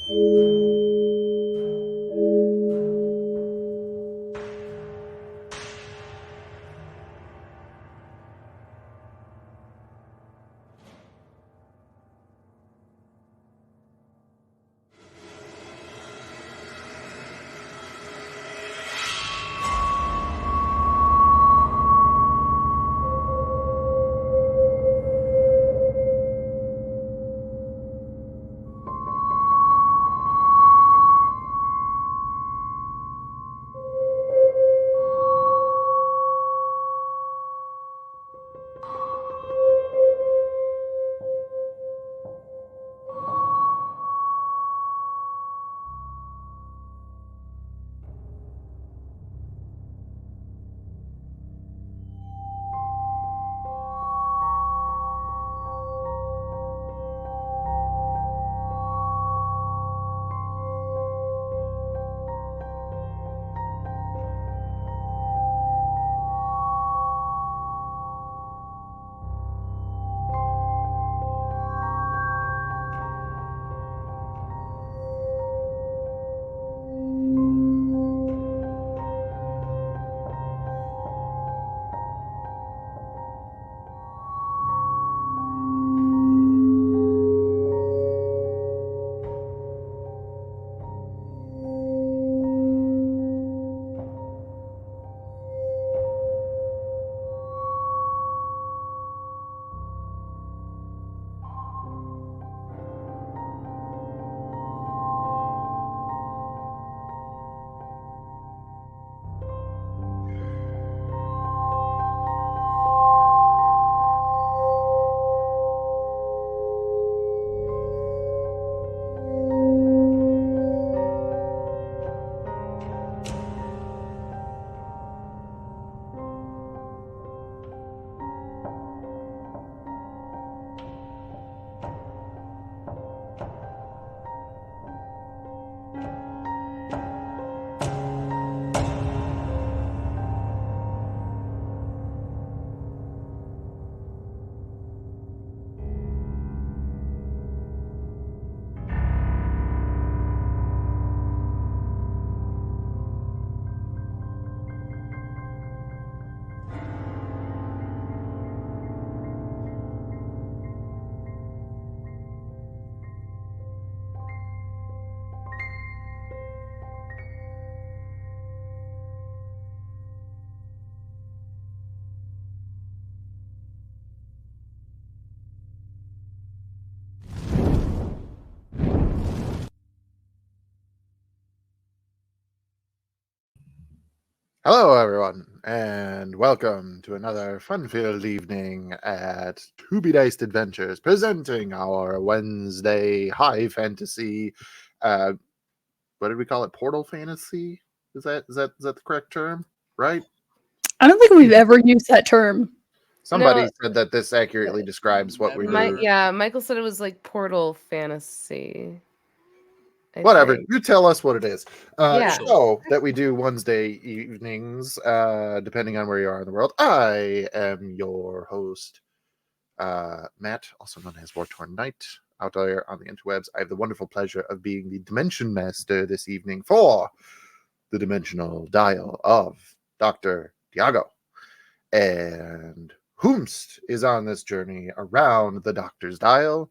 Hello, everyone, and welcome to another fun-filled evening at To Be Diced Adventures, presenting our Wednesday high fantasy. What did we call it? Portal fantasy? Is that the correct term? Right? I don't think we've ever used that term. Somebody said that this accurately describes what we do. Yeah, Michael said it was like portal fantasy. Whatever, you tell us what it is. Yeah. Show that we do Wednesday evenings, depending on where you are in the world. I am your host, Matt, also known as War-Torn Knight, out there on the interwebs. I have the wonderful pleasure of being the Dimension Master this evening for the Dimensional Dial of Dr. Diago. And whomst is on this journey around the Doctor's Dial?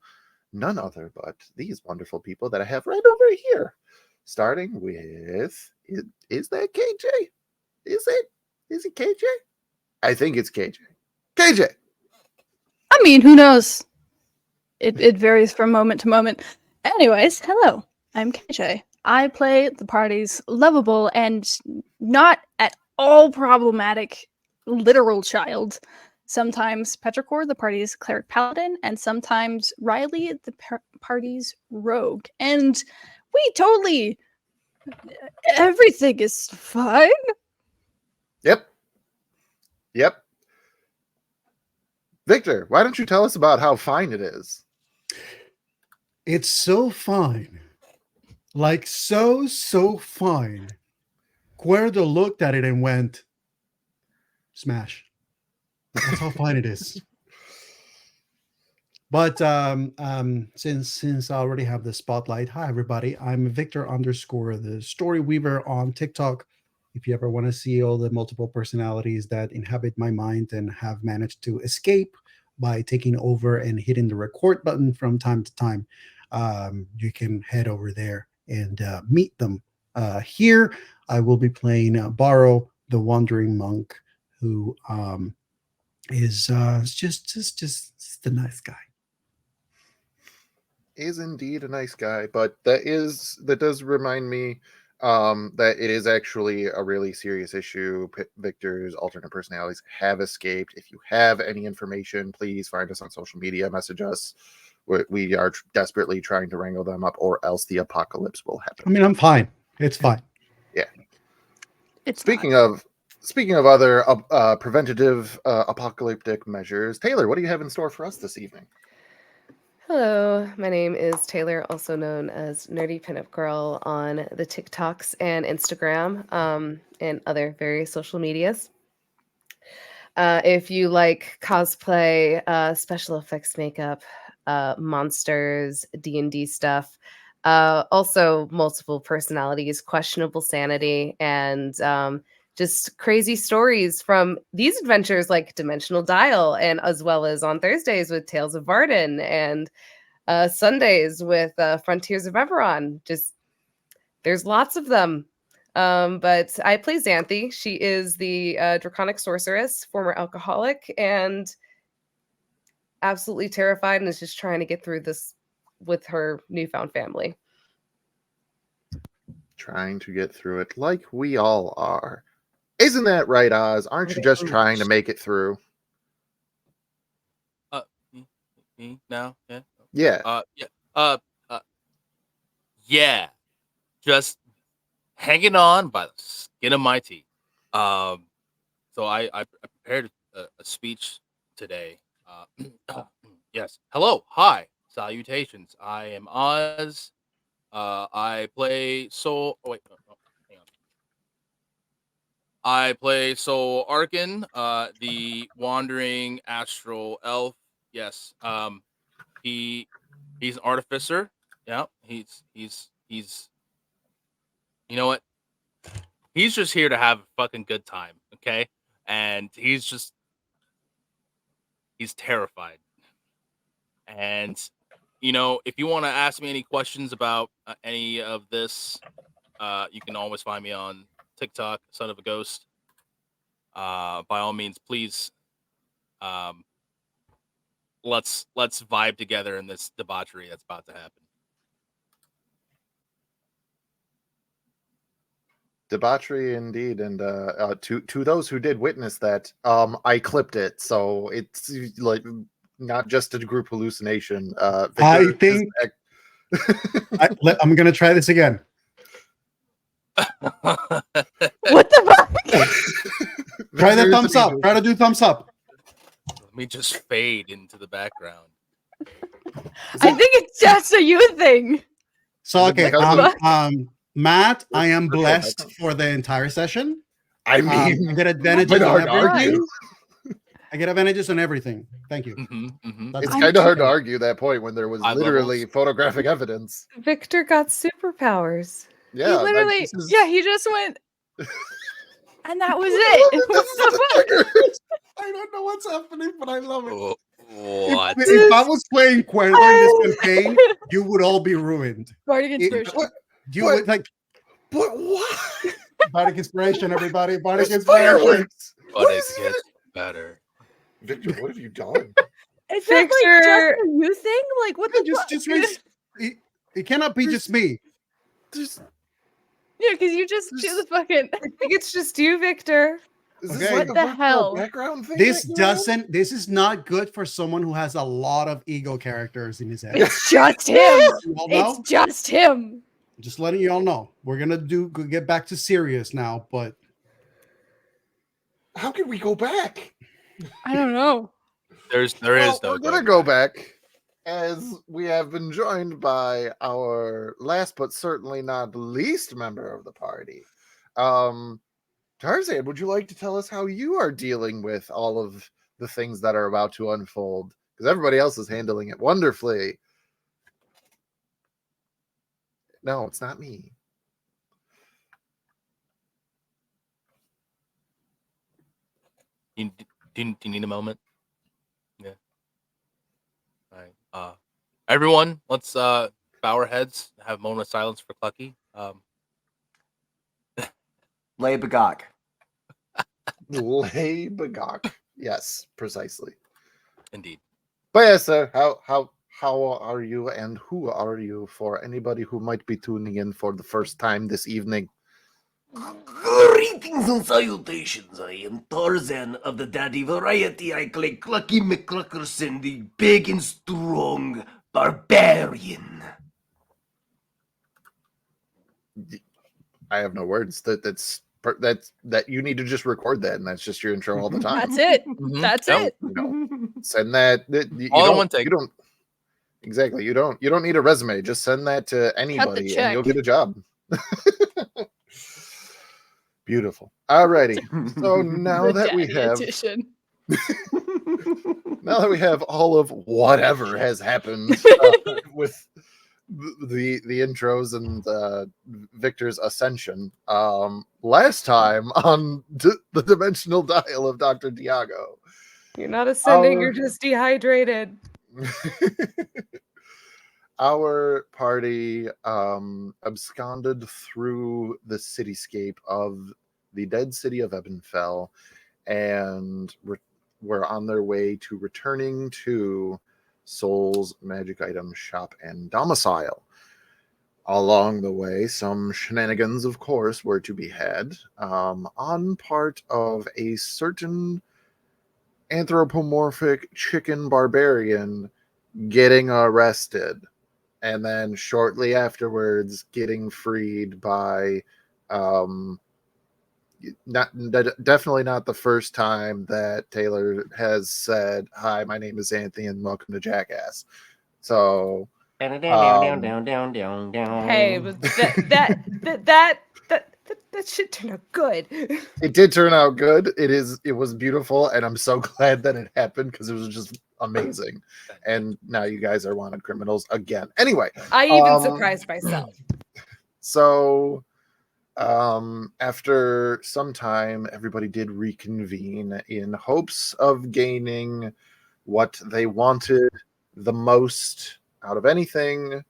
None other but these wonderful people that I have right over here. Starting with, is that KJ? Is it KJ? I think it's KJ. KJ! I mean, who knows? It varies from moment to moment. Anyways, hello, I'm KJ. I play the party's lovable and not at all problematic literal child. Sometimes Petrichor, the party's cleric paladin, and sometimes Riley, the party's rogue. And we totally... everything is fine. Yep. Victor, why don't you tell us about how fine it is? It's so fine. Like so fine. Cuerdo looked at it and went, smash. That's how fine it is. But since I already have the spotlight, hi everybody. I'm Victor _ the Story Weaver on TikTok. If you ever want to see all the multiple personalities that inhabit my mind and have managed to escape by taking over and hitting the record button from time to time, you can head over there and meet them. Here, I will be playing Borrow, the Wandering Monk, who is just a nice guy. Is indeed a nice guy, but that does remind me that it is actually a really serious issue. Victor's alternate personalities have escaped. If you have any information, please find us on social media, message us. We are desperately trying to wrangle them up, or else the apocalypse will happen. I mean, I'm fine. It's fine. Yeah. It's Speaking of other preventative apocalyptic measures, Taylor, what do you have in store for us this evening? Hello, my name is Taylor, also known as Nerdy Pinup Girl on the TikToks and Instagram, and other various social medias. If you like cosplay, special effects makeup, monsters, D&D stuff, also multiple personalities, questionable sanity, and just crazy stories from these adventures like Dimensional Dial, and as well as on Thursdays with Tales of Varden, and Sundays with Frontiers of Eberron. Just there's lots of them. But I play Xanthi. She is the draconic sorceress, former alcoholic, and absolutely terrified, and is just trying to get through this with her newfound family. Trying to get through it like we all are. Isn't that right, Oz? Aren't you just trying to make it through? Me now? Yeah. Yeah. Yeah. Just hanging on by the skin of my teeth. So I prepared a speech today. Yes. Hello. Hi. Salutations. I am Oz. I play Soul. Oh, wait. No, hang on. I play Soul Arkin, the wandering astral elf. Yes. He's an artificer. Yeah. He's you know what? He's just here to have a fucking good time, okay? And he's terrified. And if you want to ask me any questions about any of this, you can always find me on TikTok, Son of a Ghost. By all means, please, let's vibe together in this debauchery that's about to happen. Debauchery indeed, and to those who did witness that, I clipped it, so it's like not just a group hallucination. I think I'm gonna try this again. What the fuck? Try the thumbs up. Try to do thumbs up. Let me just fade into the background. I think it's just a you thing. So okay, Matt, I am blessed for the entire session. I mean, I get advantages on everything. I get advantages on everything. Thank you. It's kind of hard to argue that point when there was literally photographic evidence. Victor got superpowers. Yeah, he literally, he just went, and that was it. What the fuck? I don't know what's happening, but I love it. What? If I was playing Cuerdo in this campaign, you would all be ruined. Bardic Inspiration. You would like. But what? Bardic Inspiration, everybody. Bardic There's Inspiration. fireworks. But it gets better. Victor, what have you done? Is that like just a you thing? Like what the fuck? It cannot be just me. Yeah, because you just do the fucking. I think it's just you, Victor. Okay. What the hell? Background thing This is not good for someone who has a lot of ego characters in his head. It's just him. It's just him. Just letting you all know. We're gonna get back to serious now, but how can we go back? I don't know. We're gonna go back, as we have been joined by our last but certainly not least member of the party. Tarzan, would you like to tell us how you are dealing with all of the things that are about to unfold because everybody else is handling it wonderfully. No, it's not me. Do you need a moment? Yeah. All right. Everyone, let's bow our heads. Have a moment of silence for Clucky. Lay Bagok. Lay Bagok. Yes, precisely. Indeed. But yes, sir, how are you and who are you for anybody who might be tuning in for the first time this evening? Greetings and salutations. I am Tarzan of the Daddy Variety. I play Clucky McCluckerson, the big and strong barbarian. I have no words. That you need to just record that, and that's just your intro all the time. That's it. Mhm. That's Yep. it. You know, send that. You All in don't. one take. You don't. Exactly. You don't need a resume. Just send that to anybody, and you'll check. get a job. Beautiful. Alrighty. So now The that we daddy have edition. now that we have all of whatever has happened with the intros and Victor's ascension, last time on the dimensional dial of Dr. Diago, You're not ascending, Our- you're just dehydrated. our party absconded through the cityscape of the dead city of Ebenfell, and were on their way to returning to Soul's magic item shop and domicile. Along the way, some shenanigans, of course, were to be had on part of a certain anthropomorphic chicken barbarian getting arrested, and then shortly afterwards getting freed by definitely not the first time that Taylor has said, "Hi, my name is Anthony, and welcome to Jackass." So, Hey, but that shit turned out good. it did turn out good. It was beautiful, and I'm so glad that it happened because it was just amazing. And now you guys are wanted criminals again. Anyway, I even surprised myself. so after some time, everybody did reconvene in hopes of gaining what they wanted the most out of anything.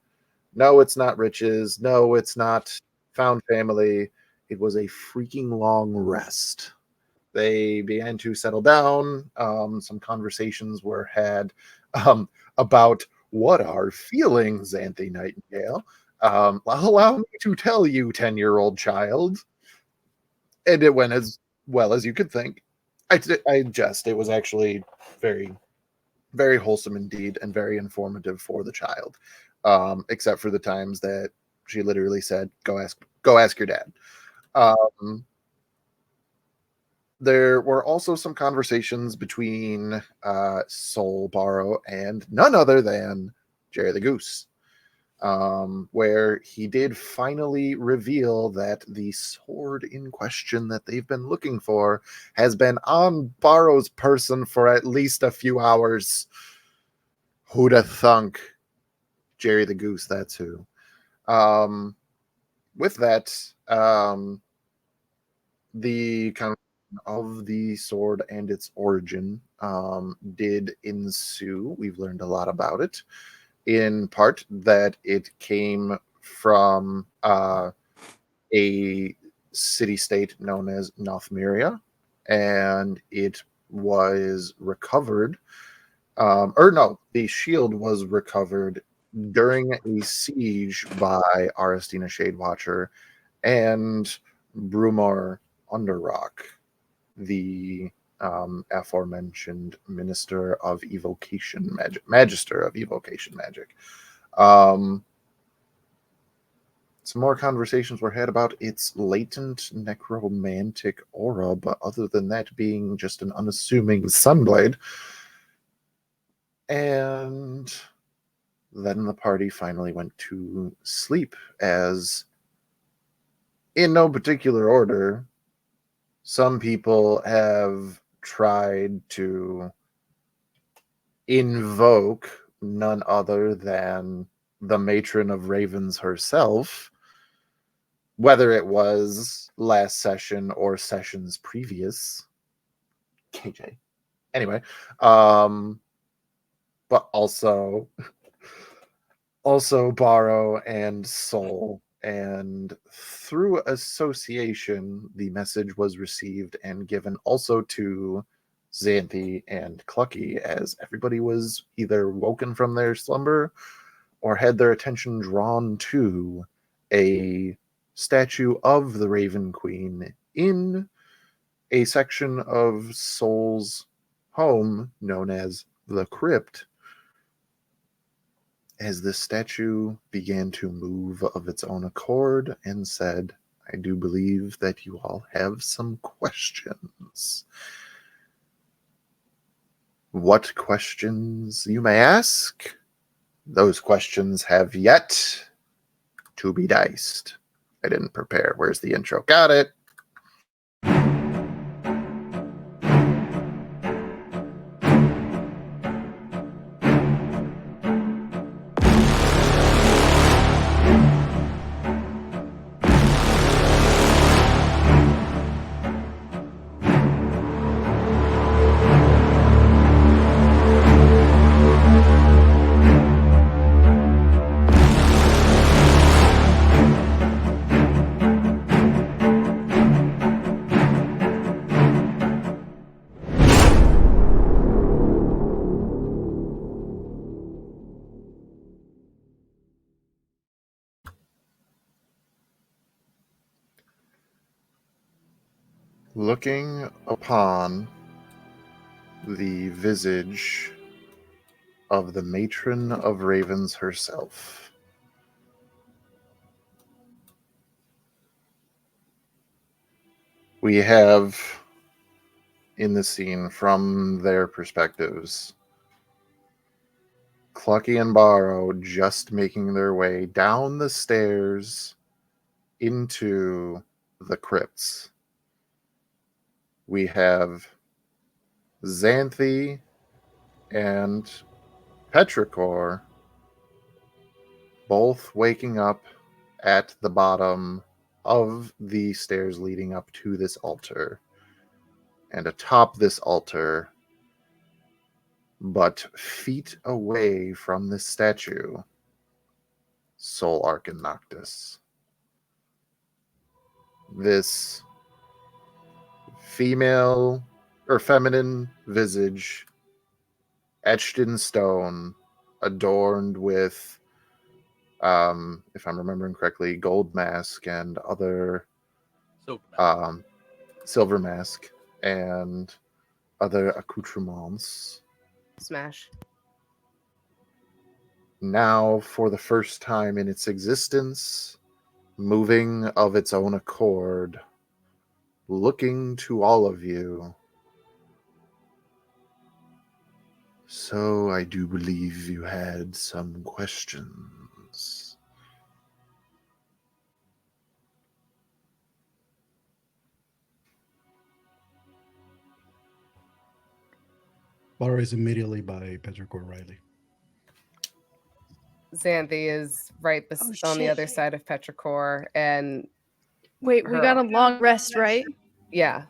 No, it's not riches. No, it's not found family. It was a freaking long rest. They began to settle down. Some conversations were had about what are feelings, Anthony Nightingale. Allow me to tell you, 10-year-old child. And it went as well as you could think. I jest. It was actually very, very wholesome indeed, and very informative for the child. Except for the times that she literally said, "Go ask your dad." There were also some conversations between Soul Borrow and none other than Jerry the Goose, where he did finally reveal that the sword in question that they've been looking for has been on Borrow's person for at least a few hours. Who'd have thunk? Jerry the Goose, that's who. With that, the kind of the sword and its origin did ensue. We've learned a lot about it. In part, that it came from a city-state known as Nothmeria, and it was recovered. The shield was recovered during a siege by Aristina Shadewatcher and Brumar Underrock, the aforementioned Minister of Evocation Magic, Magister of Evocation Magic. Some more conversations were had about its latent necromantic aura, but other than that being just an unassuming sunblade. And then the party finally went to sleep, as in no particular order, some people have tried to invoke none other than the matron of ravens herself, whether it was last session or sessions previous. KJ. Anyway, but also Borrow and Soul. And through association, the message was received and given also to Xanthi and Clucky, as everybody was either woken from their slumber or had their attention drawn to a statue of the Raven Queen in a section of Soul's home known as the Crypt. As the statue began to move of its own accord and said, I do believe that you all have some questions. What questions, you may ask? Those questions have yet to be diced. I didn't prepare. Where's the intro? Got it. Looking upon the visage of the matron of ravens herself, we have in the scene from their perspectives Clucky and Borrow just making their way down the stairs into the crypts. We have Xanthi and Petrichor both waking up at the bottom of the stairs leading up to this altar. And atop this altar, but feet away from this statue, Sol Arcan Noctis. This female or feminine visage etched in stone, adorned with, if I'm remembering correctly, gold mask and other silver mask and other accoutrements. Smash. Now, for the first time in its existence, moving of its own accord, looking to all of you. So I do believe you had some questions. Borrow is immediately by Petrichor Riley. Xanthi is right on the other shit. side of Petrichor, and Wait, we got a long rest, right? yeah.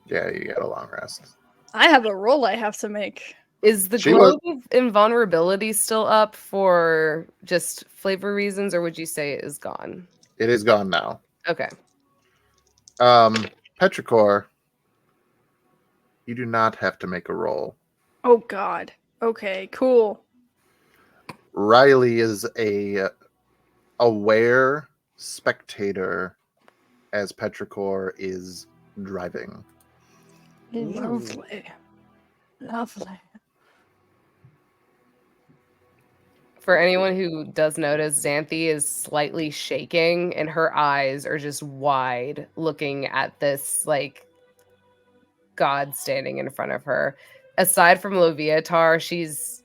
Yeah, you got a long rest. I have a roll I have to make. Is the She globe of invulnerability still up for just flavor reasons, or would you say it is gone? It is gone now. Okay. Petrichor, you do not have to make a roll. Oh god. Okay, cool. Riley is a aware spectator as Petrichor is driving. Lovely. Lovely. For anyone who does notice, Xanthi is slightly shaking and her eyes are just wide looking at this like god standing in front of her. Aside from Loviatar, she's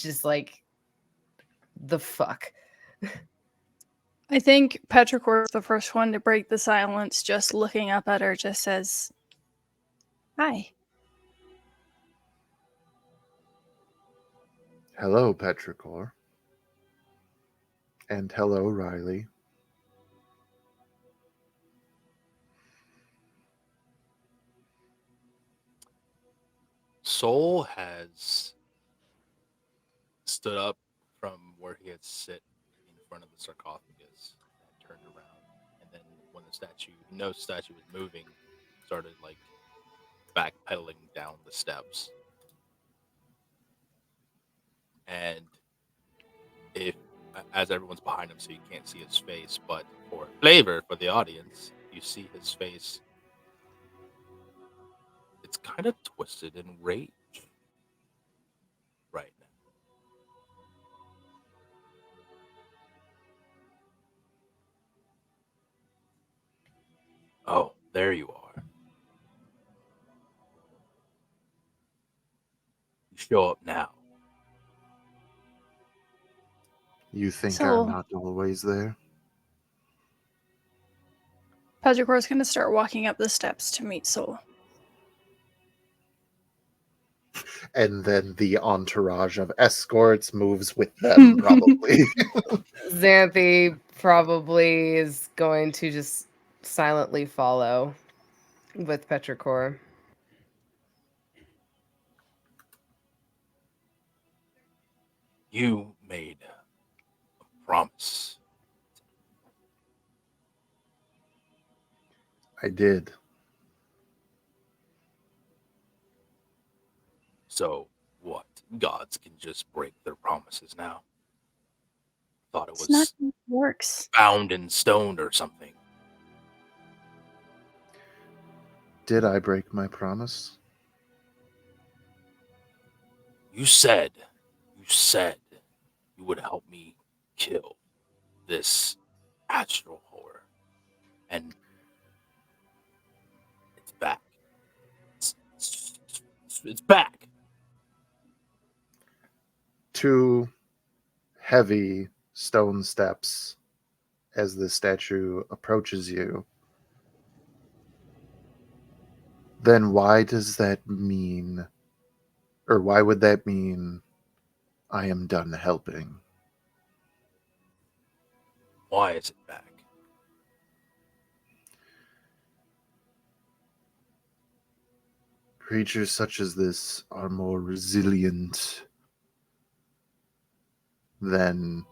just like, the fuck. I think Petrichor is the first one to break the silence, just looking up at her, just says, Hi. Hello, Petrichor. And hello, Riley. Soul has stood up from where he had sit in front of the sarcophagus and turned around. And then when the statue, no statue was moving, started like backpedaling down the steps. And if, as everyone's behind him, so you can't see his face, but for flavor for the audience, you see his face. It's kind of twisted in rage right now. Oh, there you are. You show up now. You think So- I'm not always there? Petrichor's going to start walking up the steps to meet Soul. And then the entourage of escorts moves with them, probably. Xanthi probably is going to just silently follow with Petrichor. You made a promise. I did. So what? Gods can just break their promises now. Thought it It's not was how it works. bound in stone or something. Did I break my promise? You said you would help me kill this astral horror. And it's back. It's back. 2 heavy stone steps as the statue approaches you. Then why does that mean, or why would that mean I am done helping? Why is it back? Creatures such as this are more resilient than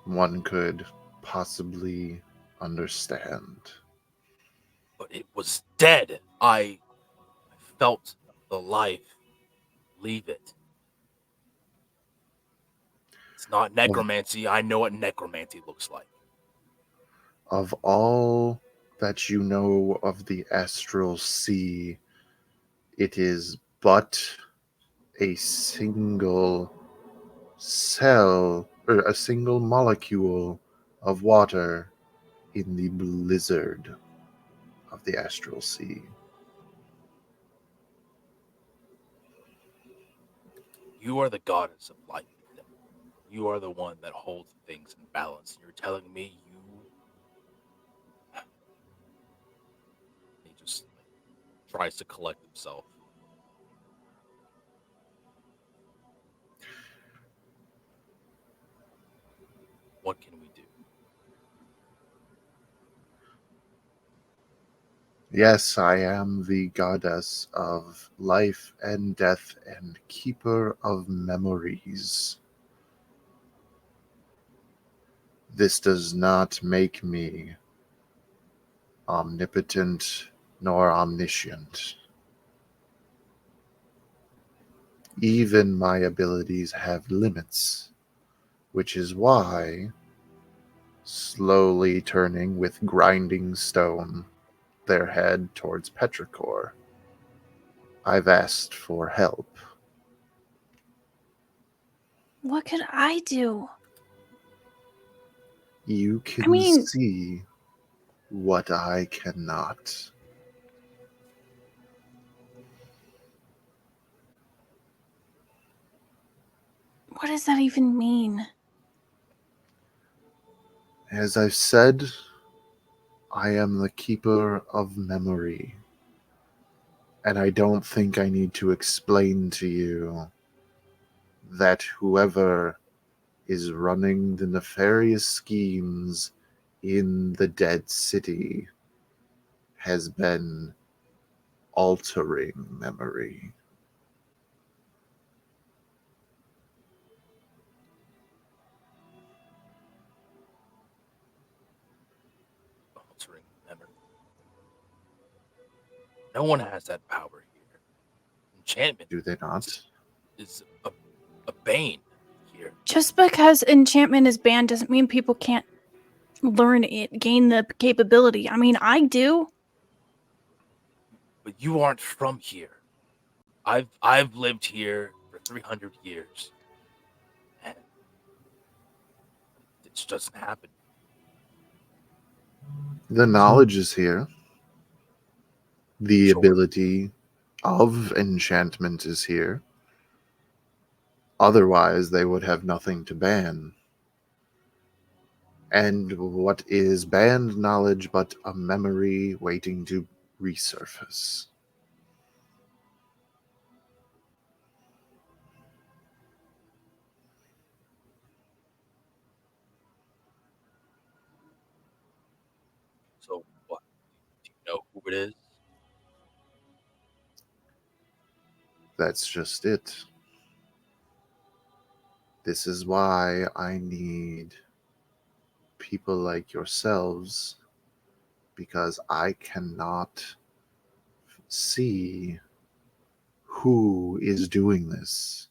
one could possibly understand. But it was dead. I felt the life leave it. It's not necromancy. I know what necromancy looks like. Of all that you know of the astral sea, it is but a single cell or a single molecule of water in the blizzard of the astral sea. You are the goddess of life and death. You are the one that holds things in balance. You're telling me you... He just tries to collect himself. What can we do? Yes, I am the goddess of life and death and keeper of memories. This does not make me omnipotent nor omniscient. Even my abilities have limits, which is why, slowly turning with grinding stone their head towards Petrichor, I've asked for help. What could I do? You can mean- see what I cannot. What does that even mean? As I've said, I am the keeper of memory. And I don't think I need to explain to you that whoever is running the nefarious schemes in the dead city has been altering memory. Altering memory. No one has that power here. Enchantment Do they not? is a bane here. Just because enchantment is banned doesn't mean people can't learn it, gain the capability. I mean, I do. But you aren't from here. I've lived here for 300 years, and it just doesn't happen. The knowledge is here. The Sure. ability of enchantment is here. Otherwise, they would have nothing to ban. And what is banned knowledge but a memory waiting to resurface? So what? Do you know who it is? That's just it. This is why I need people like yourselves, because I cannot see who is doing this.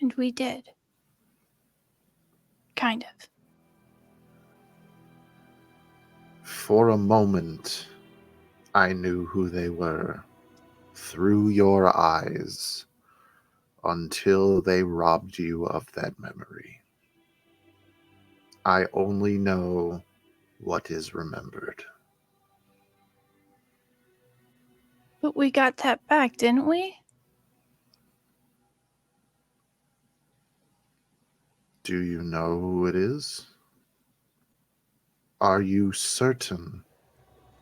And we did. Kind of. For a moment, I knew who they were through your eyes until they robbed you of that memory. I only know what is remembered. But we got that back, didn't we? Do you know who it is? Are you certain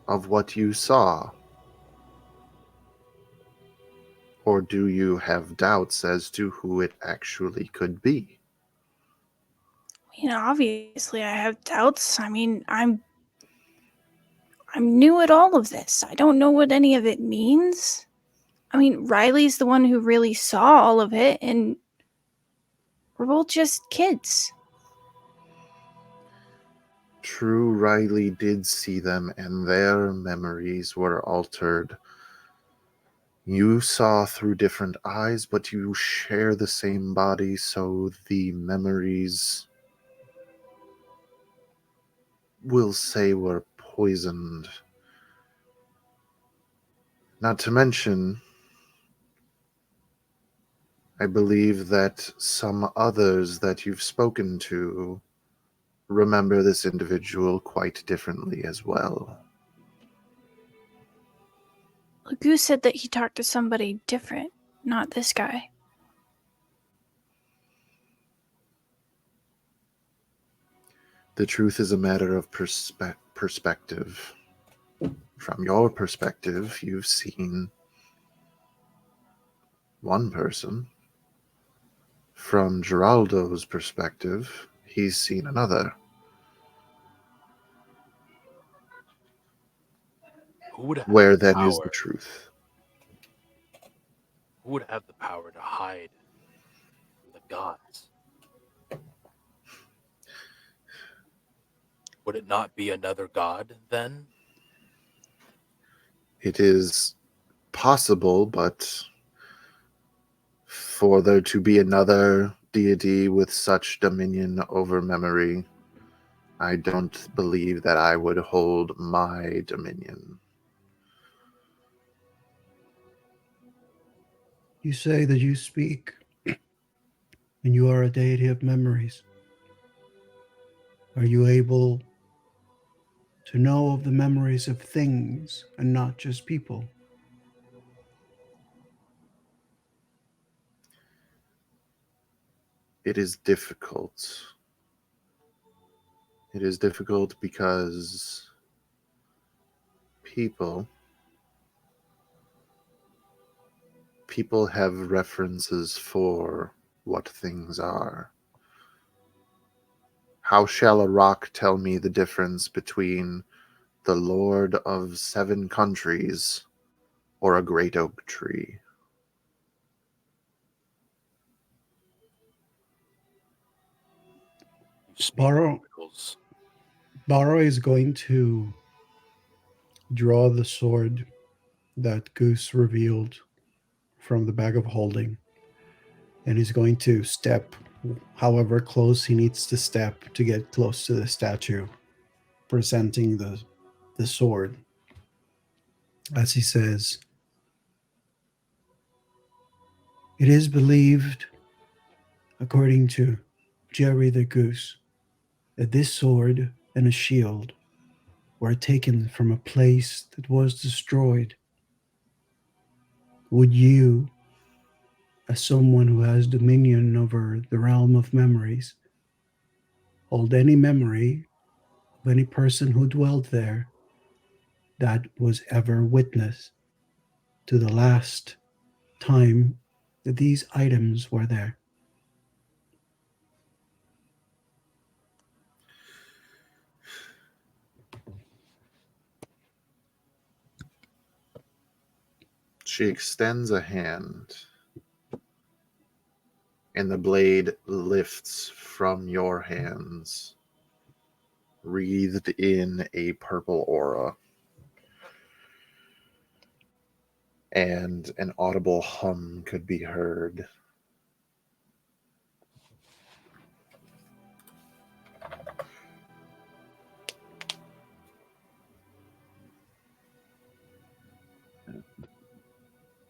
of what you saw? Or do you have doubts as to who it actually could be? You know, obviously I have doubts. I mean, I'm new at all of this. I don't know what any of it means. I mean, Riley's the one who really saw all of it, and we're both just kids. True, Riley did see them, and their memories were altered. You saw through different eyes, but you share the same body, so the memories, we'll say, were poisoned. Not to mention, I believe that some others that you've spoken to remember this individual quite differently as well. Lagu said that he talked to somebody different, not this guy. The truth is a matter of perspective. From your perspective, you've seen one person. From Geraldo's perspective, he's seen another. Who would have Where the then is the power? truth? Who would have the power to hide from the gods? Would it not be another god then? It is possible, but for there to be another deity with such dominion over memory, I don't believe that I would hold my dominion. You say that you speak and you are a deity of memories. Are you able to know of the memories of things and not just people? It is difficult. It is difficult because people people have references for what things are. How shall a rock tell me the difference between the Lord of 7 countries or a great oak tree? You speak Borrow. oracles. Baro is going to draw the sword that Goose revealed from the bag of holding, and he's going to step however close he needs to step to get close to the statue, presenting the sword. As he says, "It is believed, according to Jerry the Goose, that this sword and a shield were taken from a place that was destroyed. Would you, as someone who has dominion over the realm of memories, hold any memory of any person who dwelled there that was ever witness to the last time that these items were there?" She extends a hand, and the blade lifts from your hands, wreathed in a purple aura. And an audible hum could be heard.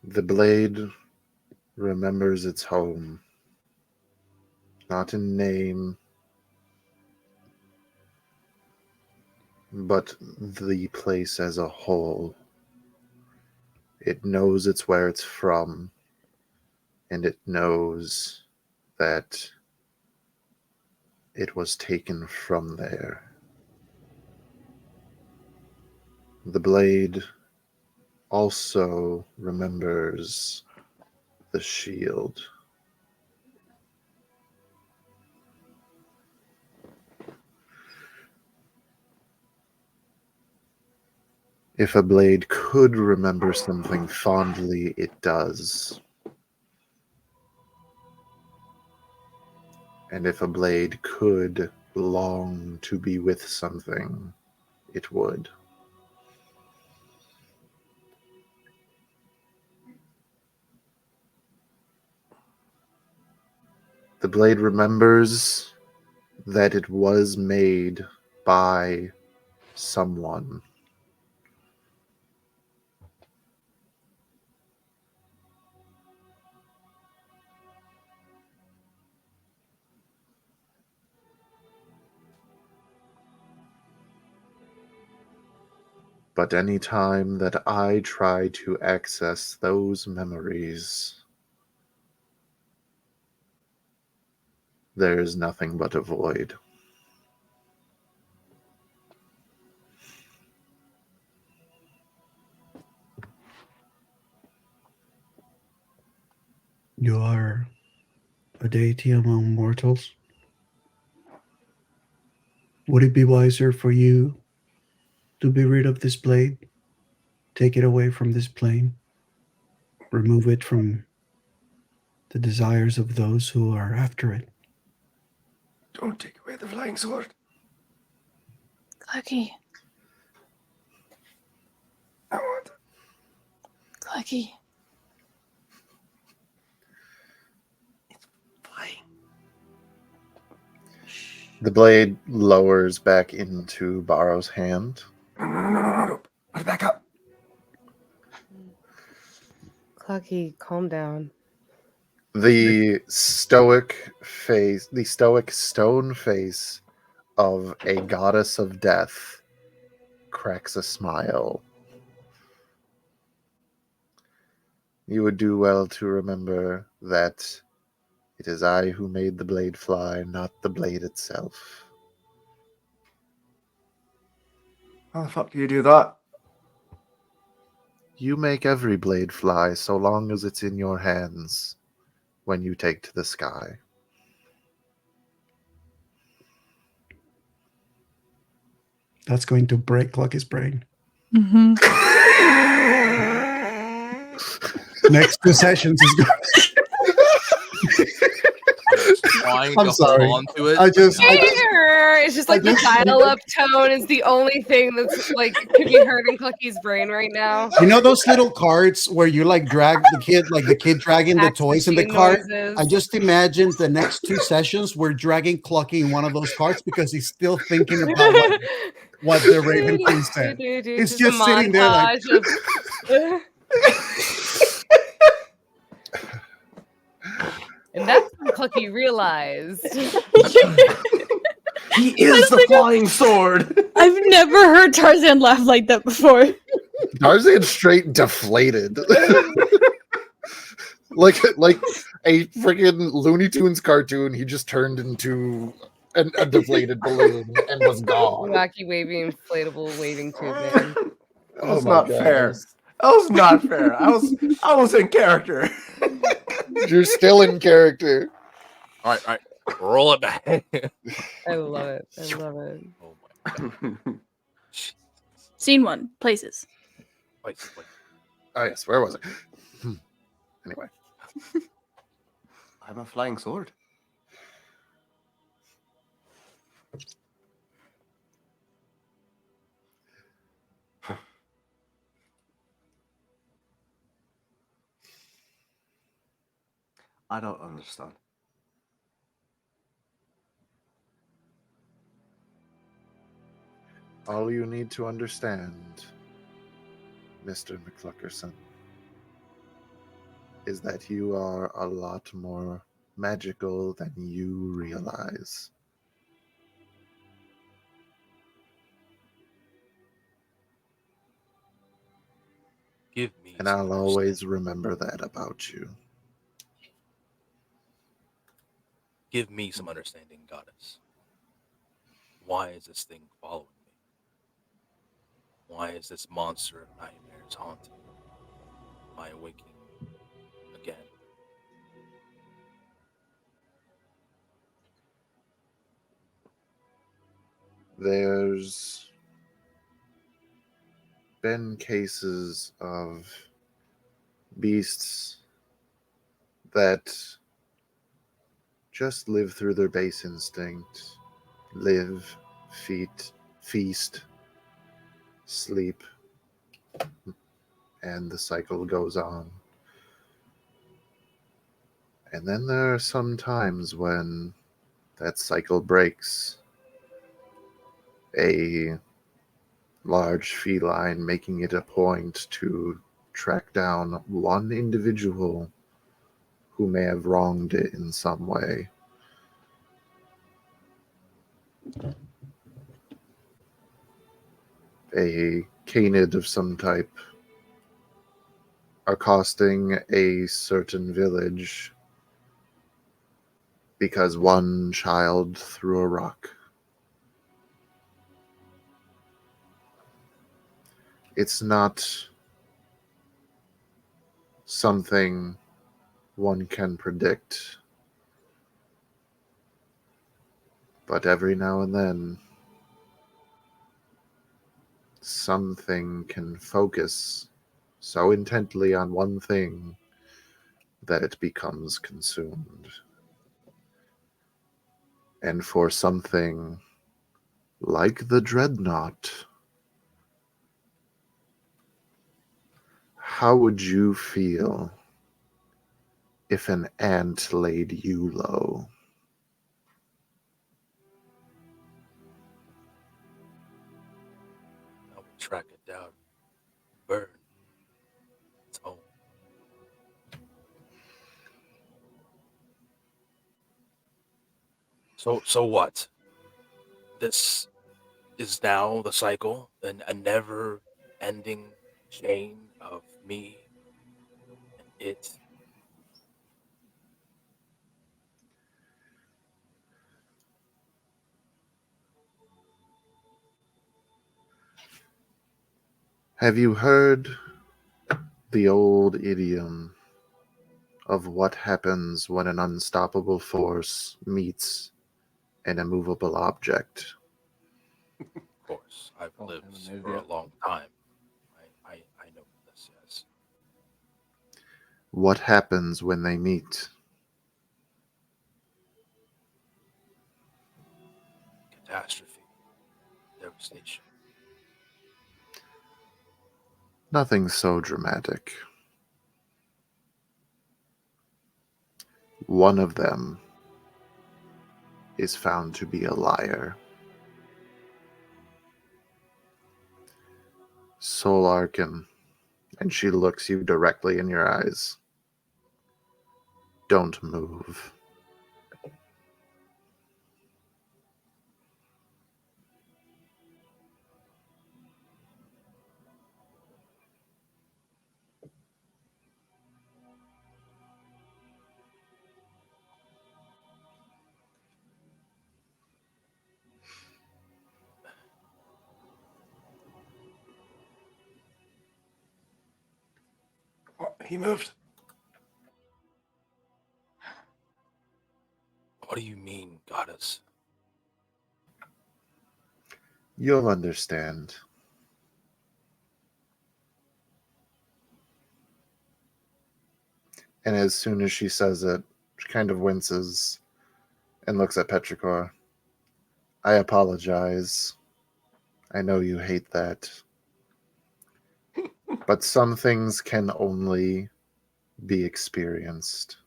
The blade remembers its home, not in name, but the place as a whole. It knows it's where it's from, and it knows that it was taken from there. The blade also remembers the shield. If a blade could remember something fondly, it does. And if a blade could long to be with something, it would. The blade remembers that it was made by someone. But any time that I try to access those memories, there is nothing but a void. You are a deity among mortals. Would it be wiser for you to be rid of this blade, take it away from this plane, remove it from the desires of those who are after it? Don't take away the flying sword. Clucky, I want it. Clucky. Flying. The blade lowers back into Baro's hand. No. Put it back up. Clucky, calm down. The stoic stone face of a goddess of death cracks a smile. You would do well to remember that it is I who made the blade fly, not the blade itself. How the fuck do you do that? You make every blade fly so long as it's in your hands when you take to the sky. That's going to break Lucky's brain. Mm-hmm. Next 2 sessions is going. Trying I'm to sorry. hold on to it. It's just like the dial-up tone is the only thing that's like can be heard in Clucky's brain right now. You know those little carts where you like drag the kid, like the kid dragging the Fax toys in the machine cart? noises. I just imagined the next 2 sessions we're dragging Clucky in one of those carts because he's still thinking about what the Raven Queen said. He's just sitting there like, and that's when Clucky realized. He is the flying sword. I've never heard Tarzan laugh like that before. Tarzan's straight deflated. like a freaking Looney Tunes cartoon, he just turned into a deflated balloon and was gone. Wacky waving inflatable waving tube man. Oh That's my not gosh. fair. That was not fair. I was in character. You're still in character. All right. Roll it back. I love it. I love it. Oh my god. Scene 1, places. Wait. Oh yes, where was it? Anyway. I'm a flying sword. I don't understand. All you need to understand, Mr. McCluckerson, is that you are a lot more magical than you realize. Give me. And some I'll understanding. always remember that about you. Give me some understanding, goddess. Why is this thing following me? Why is this monster of nightmares haunting my waking again? There's been cases of beasts that just live through their base instinct, live, feast, sleep, and the cycle goes on. And then there are some times when that cycle breaks. A large feline making it a point to track down one individual who may have wronged it in some way. A canid of some type accosting a certain village because one child threw a rock. It's not something one can predict, but every now and then something can focus so intently on one thing that it becomes consumed. And for something like the dreadnought, how would you feel if an ant laid you low? I will track it down. Burn its home. So what? This is now the cycle, a never-ending chain of me and it. Have you heard The old idiom of what happens when an unstoppable force meets an immovable object. Of course, I've Oh, lived heaven, for yeah. a long time. I know this, yes. What happens when they meet? Catastrophe, devastation. Nothing so dramatic. One of them is found to be a liar. Soul Arkin, and she looks you directly in your eyes. Don't move. Oh, he moved. What do you mean, goddess? You'll understand. And as soon as she says it, she kind of winces and looks at Petrichor. I apologize. I know you hate that. But some things can only be experienced.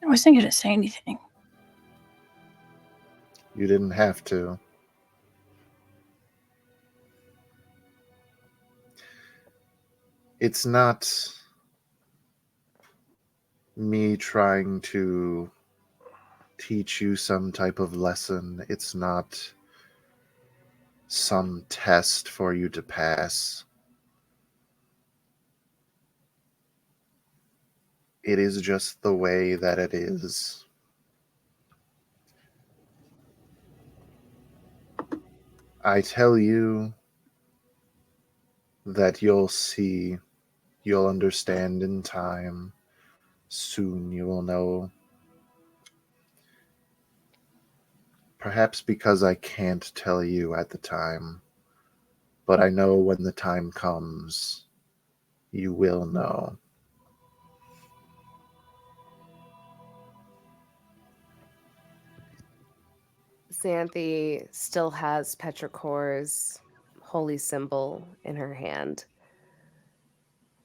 I wasn't going to say anything. You didn't have to. It's not me trying to teach you some type of lesson. It's not some test for you to pass. It is just the way that it is. I tell you that you'll see, you'll understand in time. Soon you will know. Perhaps because I can't tell you at the time, but I know when the time comes, you will know. Xanthi still has Petrichor's holy symbol in her hand.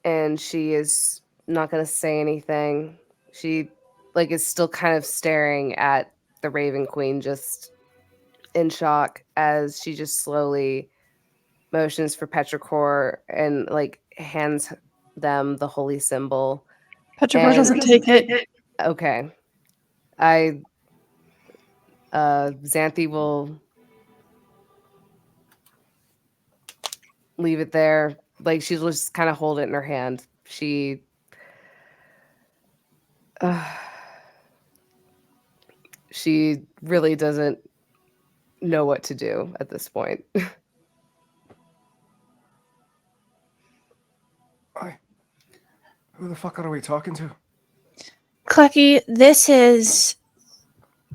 And she is not going to say anything. She is still kind of staring at the Raven Queen, just in shock, as she just slowly motions for Petrichor and hands them the holy symbol. Petrichor doesn't take it. Okay. Xanthi will leave it there. She'll just kind of hold it in her hand. She really doesn't know what to do at this point. Who the fuck are we talking to? Clucky, this is...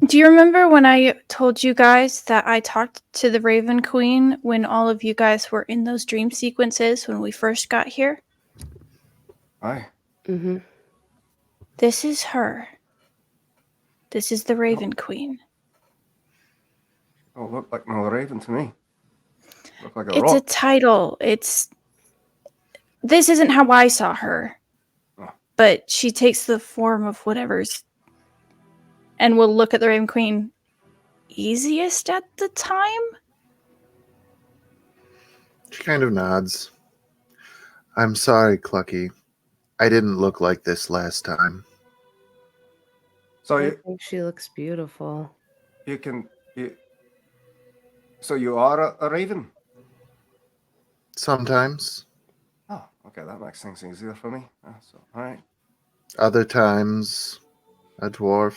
Do you remember when I told you guys that I talked to the Raven Queen when all of you guys were in those dream sequences when we first got here? Aye. Mm-hmm. This is her. This is the Raven Queen. Don't look like no raven to me. Look like a It's a rock. title. This isn't how I saw her. Oh. But she takes the form of whatever's... And will look at the Raven Queen easiest at the time? She kind of nods. I'm sorry, Clucky. I didn't look like this last time. So I think she looks beautiful. So you are a raven? Sometimes. Oh, okay, that makes things easier for me. All right. Other times, a dwarf.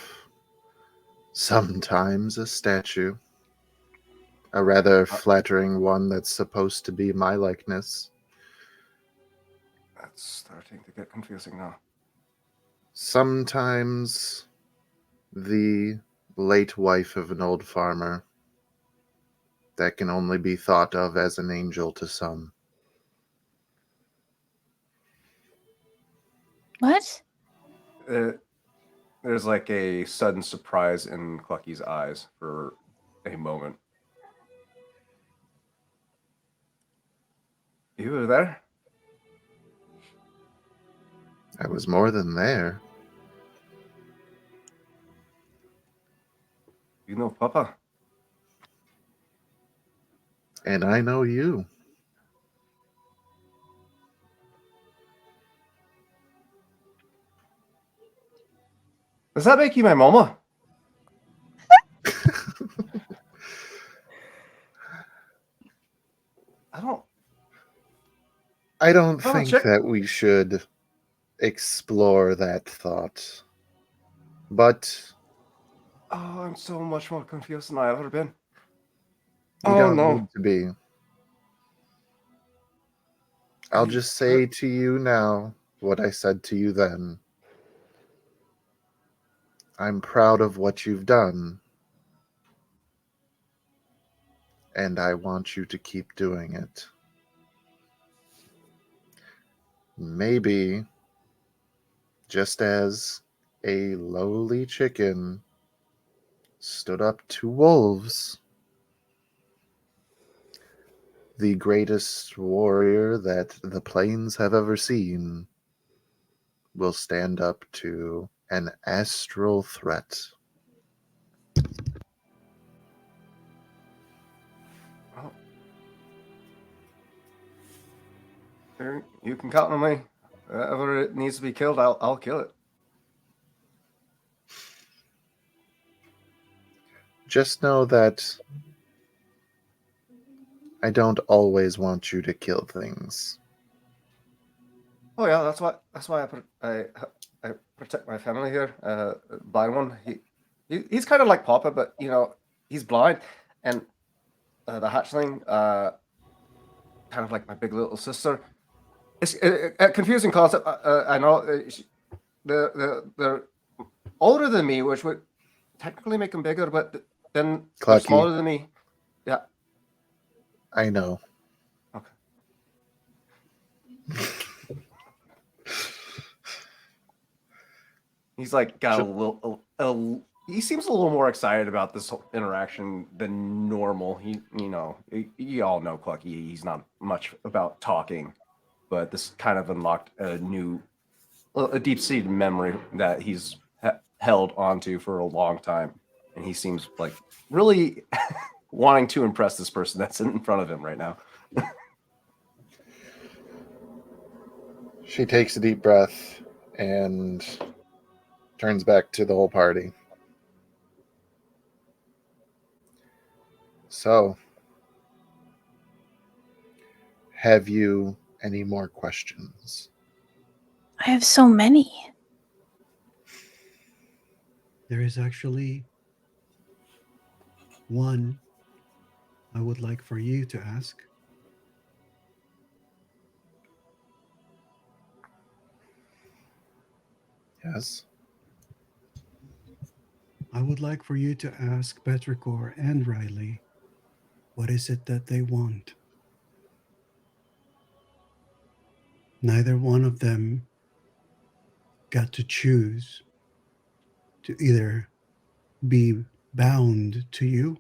Sometimes a statue. A rather flattering one that's supposed to be my likeness. That's starting to get confusing now. Sometimes the late wife of an old farmer that can only be thought of as an angel to some. What? There's like a sudden surprise in Clucky's eyes for a moment. You were there? I was more than there. You know Papa? And I know you. Does that make you my mama? I don't I don't Oh, think check- that we should explore that thought. But Oh, I'm so much more confused than I've ever been. you Oh, don't no. need to be. I'll just say to you now what I said to you then. I'm proud of what you've done. And I want you to keep doing it. Maybe, just as a lowly chicken stood up to wolves, the greatest warrior that the plains have ever seen will stand up to an astral threat. Well, you can count on me. Whatever it needs to be killed, I'll kill it. Just know that I don't always want you to kill things. Oh yeah, that's why I protect my family here. Blind one, he's kind of like Papa, but you know he's blind, and the hatchling, kind of like my big little sister. It's a confusing concept. I know they're older than me, which would technically make them bigger, but then they're Clucky. smaller than me. Yeah. I know. Okay. He's like got he seems a little more excited about this whole interaction than normal. You all know Clucky. He's not much about talking, but this kind of unlocked a deep-seated memory that he's held onto for a long time, and he seems like really wanting to impress this person that's in front of him right now. She takes a deep breath and turns back to the whole party. So, have you any more questions? I have so many. There is actually one I would like for you to ask. Yes. I would like for you to ask Petrichor and Riley, what is it that they want? Neither one of them got to choose to either be bound to you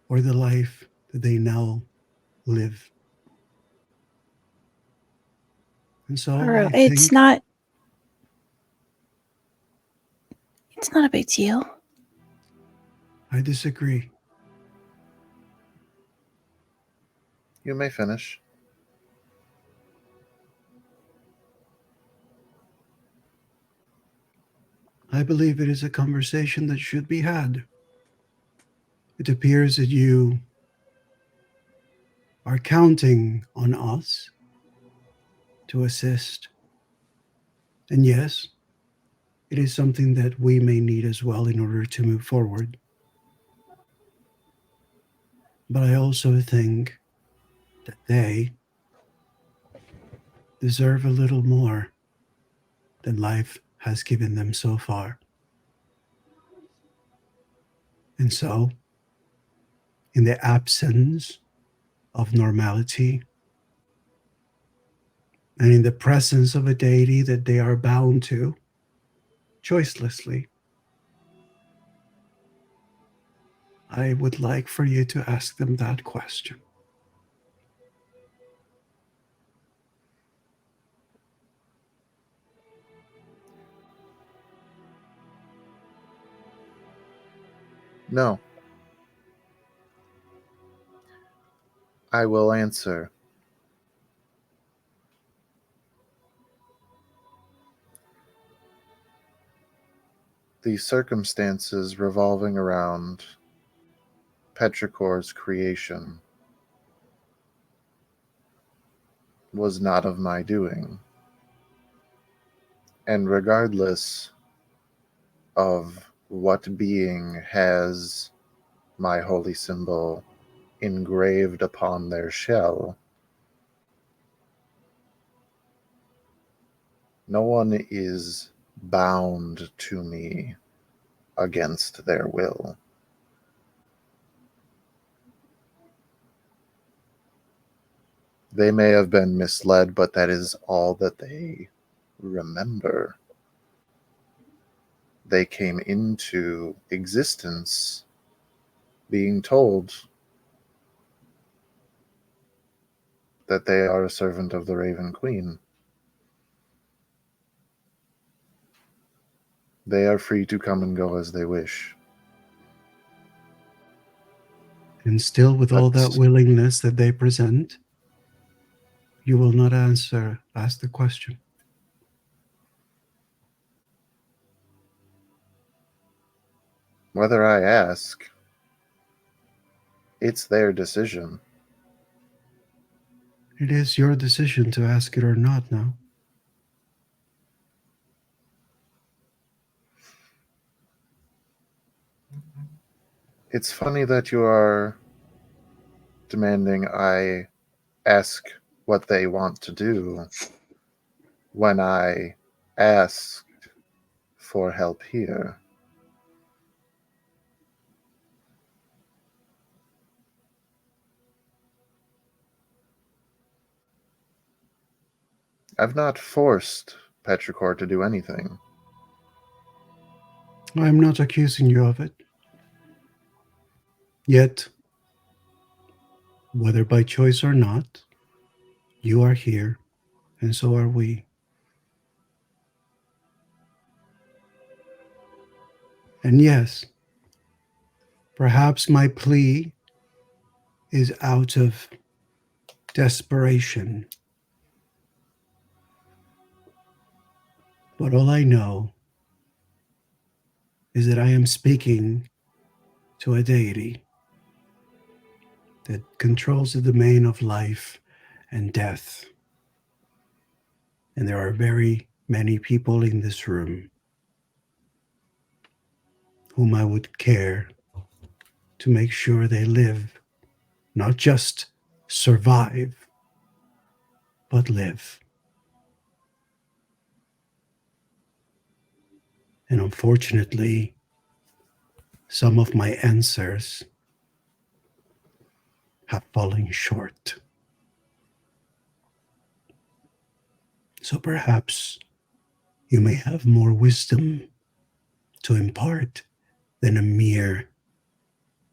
or the life that they now live. And so I It's think not a big deal. I disagree. You may finish. I believe it is a conversation that should be had. It appears that you are counting on us to assist. And yes, it is something that we may need as well in order to move forward. But I also think that they deserve a little more than life has given them so far. And so, in the absence of normality, and in the presence of a deity that they are bound to choicelessly, I would like for you to ask them that question. No. I will answer. The circumstances revolving around Petrichor's creation was not of my doing. And regardless of what being has my holy symbol engraved upon their shell, no one is bound to me against their will. They may have been misled, but that is all that they remember. They came into existence being told that they are a servant of the Raven Queen. They are free to come and go as they wish. And still, with all that That's- willingness that they present, you will not ask the question. Whether I ask, it's their decision. It is your decision to ask it or not now. It's funny that you are demanding I ask what they want to do when I asked for help here. I've not forced Petrichor to do anything. I'm not accusing you of it. Yet, whether by choice or not, you are here, and so are we. And yes, perhaps my plea is out of desperation. But all I know is that I am speaking to a deity that controls the domain of life and death. And there are very many people in this room whom I would care to make sure they live, not just survive, but live. And unfortunately, some of my answers have fallen short. So perhaps you may have more wisdom to impart than a mere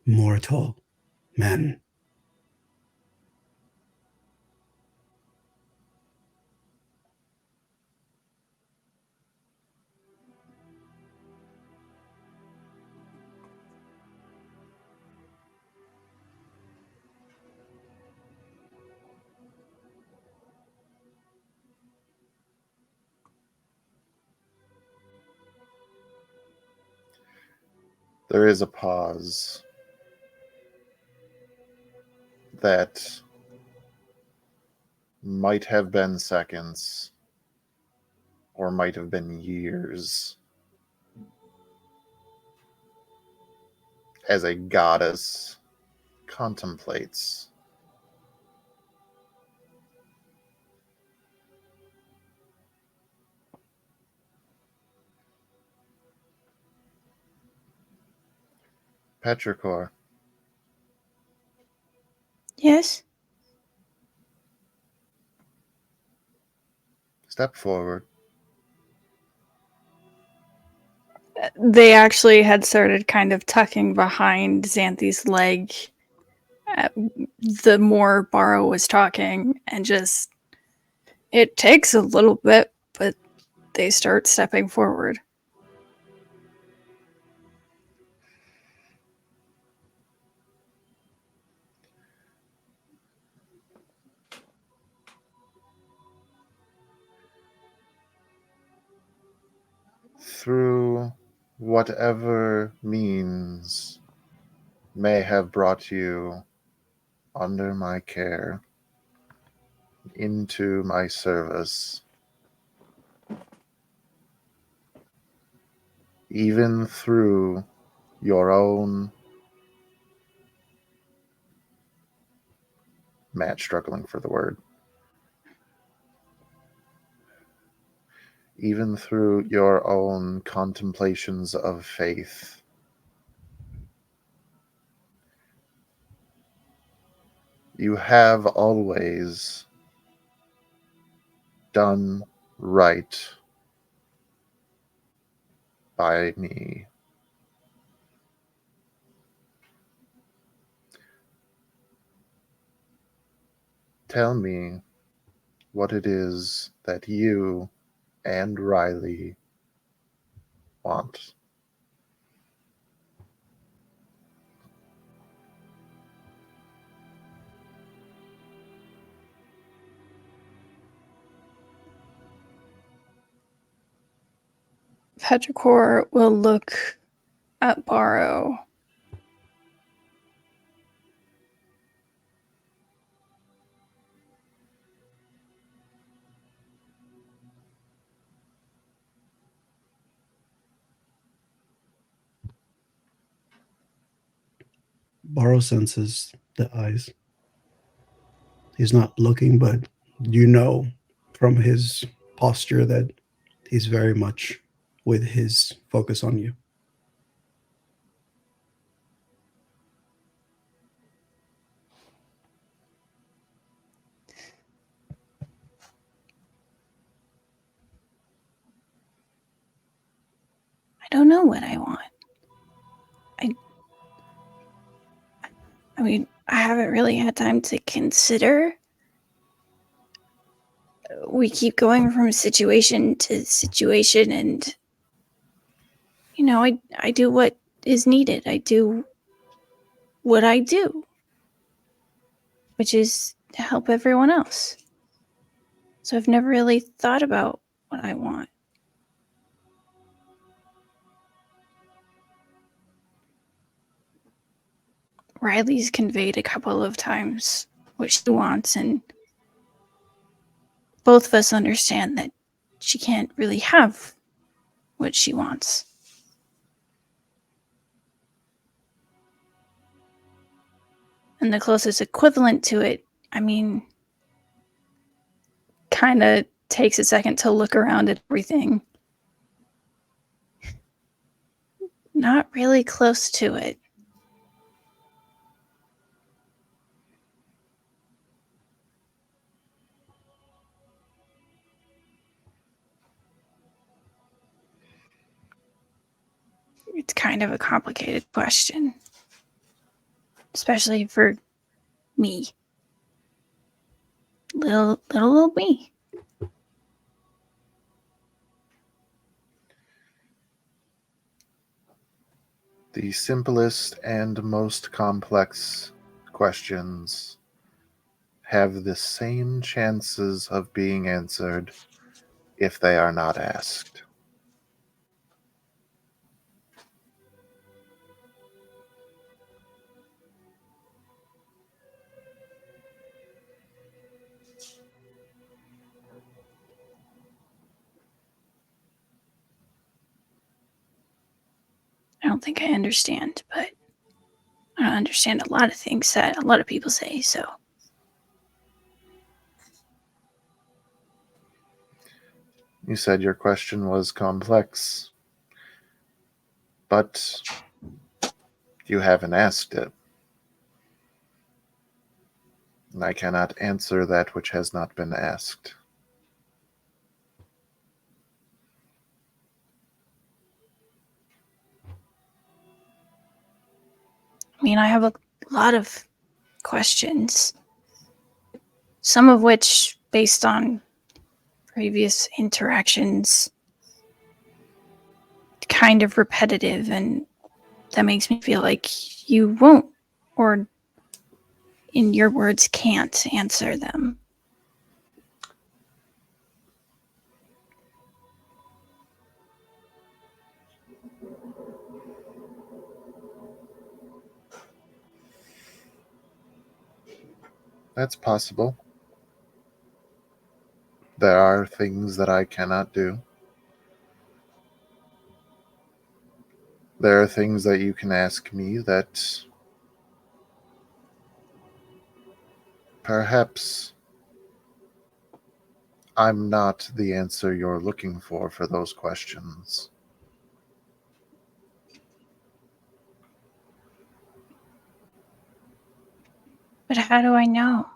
mortal man. There is a pause that might have been seconds or might have been years as a goddess contemplates. Petrichor, Yes? step forward. They actually had started kind of tucking behind Xanthi's leg the more Barrow was talking, and just, it takes a little bit, but they start stepping forward. Through whatever means may have brought you under my care, into my service, even through your own Matt struggling for the word, even through your own contemplations of faith, you have always done right by me. Tell me what it is that you and Riley want. Petrichor will look at Barrow. Barrow senses the eyes. He's not looking, but you know from his posture that he's very much with his focus on you. I don't know what I want. I mean, I haven't really had time to consider. We keep going from situation to situation, and I do what is needed. I do what I do, which is to help everyone else. So I've never really thought about what I want. Riley's conveyed a couple of times what she wants, and both of us understand that she can't really have what she wants. And the closest equivalent to it, I mean, kind of takes a second to look around at everything. Not really close to it. It's kind of a complicated question, especially for me. Little old me. The simplest and most complex questions have the same chances of being answered if they are not asked. I don't think I understand, but don't understand a lot of things that a lot of people say, so. You said your question was complex, but you haven't asked it. And I cannot answer that which has not been asked. I mean, I have a lot of questions, some of which based on previous interactions, kind of repetitive, and that makes me feel like you won't, or in your words, can't answer them. That's possible. There are things that I cannot do. There are things that you can ask me that perhaps I'm not the answer you're looking for those questions. But how do I know?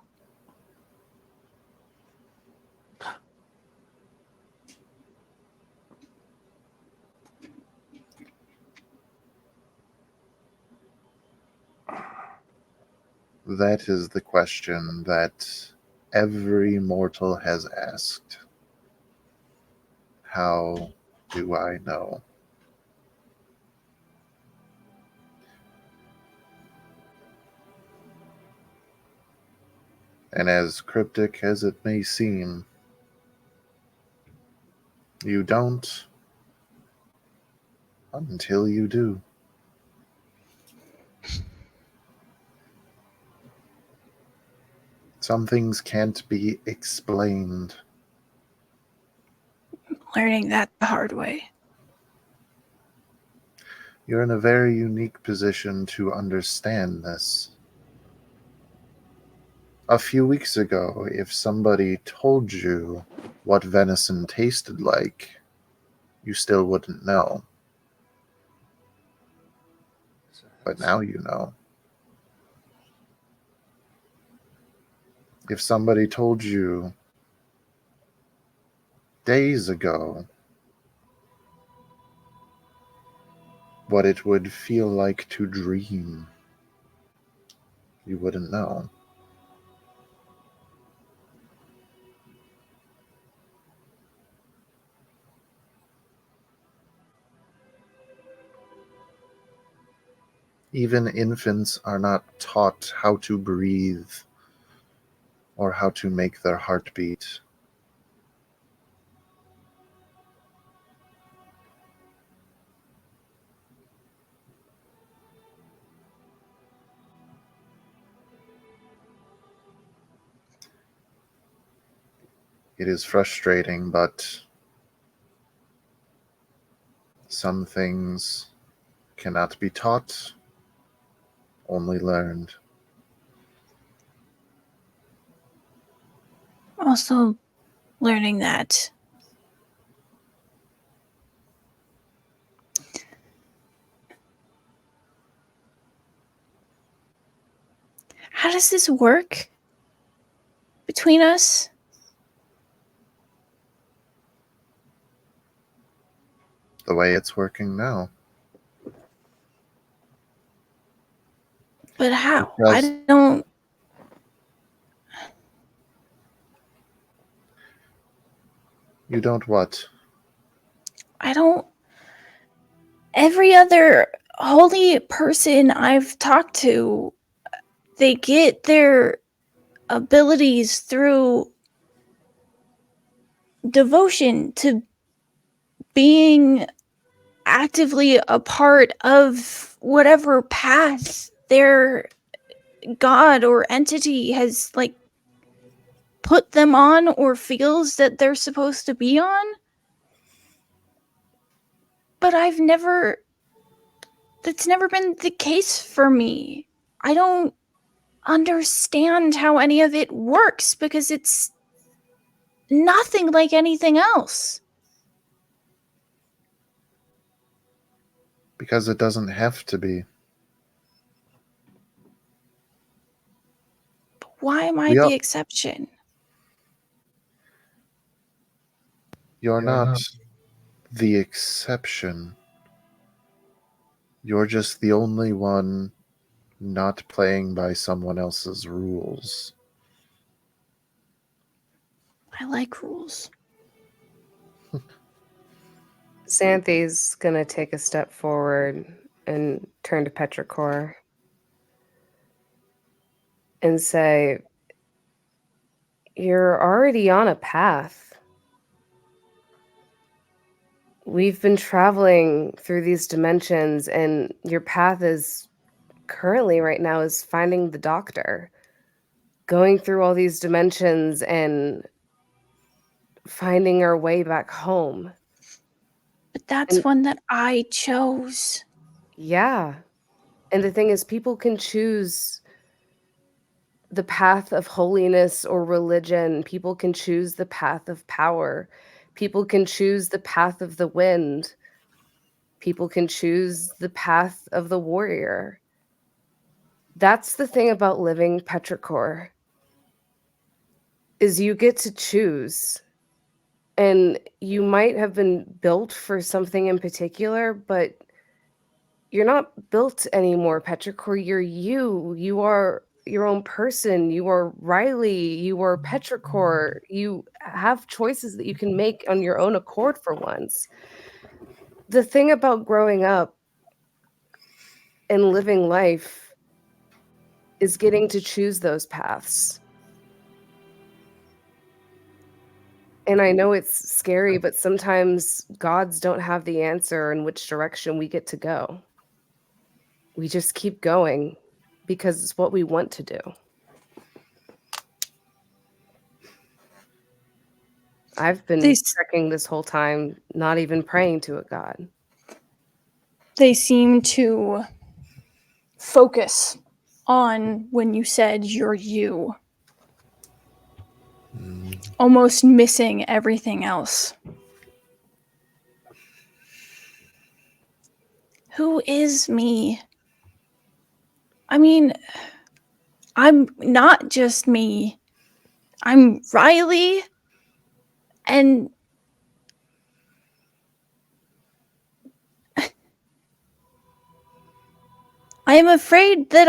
That is the question that every mortal has asked. How do I know? And as cryptic as it may seem, you don't until you do. Some things can't be explained. Learning that the hard way. You're in a very unique position to understand this. A few weeks ago, if somebody told you what venison tasted like, you still wouldn't know. But now you know. If somebody told you days ago what it would feel like to dream, you wouldn't know. Even infants are not taught how to breathe or how to make their heart beat. It is frustrating, but some things cannot be taught, only learned. Also, learning that how does this work between us? The way it's working now. But how? Because I don't. you don't what? I don't. Every other holy person I've talked to, they get their abilities through devotion to being actively a part of whatever path their god or entity has put them on or feels that they're supposed to be on. But that's never been the case for me. I don't understand how any of it works because it's nothing like anything else. Because it doesn't have to be. Why am I We the all- exception? You're not the exception. You're just the only one not playing by someone else's rules. I like rules. Xanthi's gonna take a step forward and turn to Petrichor and say, "You're already on a path. We've been traveling through these dimensions, and your path is currently right now is finding the doctor, going through all these dimensions and finding our way back home." But that's And one that I chose. yeah. And the thing is, people can choose the path of holiness or religion. People can choose the path of power. People can choose the path of the wind. People can choose the path of the warrior. That's the thing about living Petrichor, is you get to choose. And you might have been built for something in particular, but you're not built anymore, Petrichor. You're you. You are your own person. You are Riley. You are Petrichor. You have choices that you can make on your own accord for once. The thing about growing up and living life is getting to choose those paths. And I know it's scary, but sometimes gods don't have the answer in which direction we get to go. We just keep going because it's what we want to do. I've been trekking this whole time, not even praying to a god. They seem to focus on when you said you're you, almost missing everything else. Who is me? I mean, I'm not just me. I'm Riley, and I am afraid that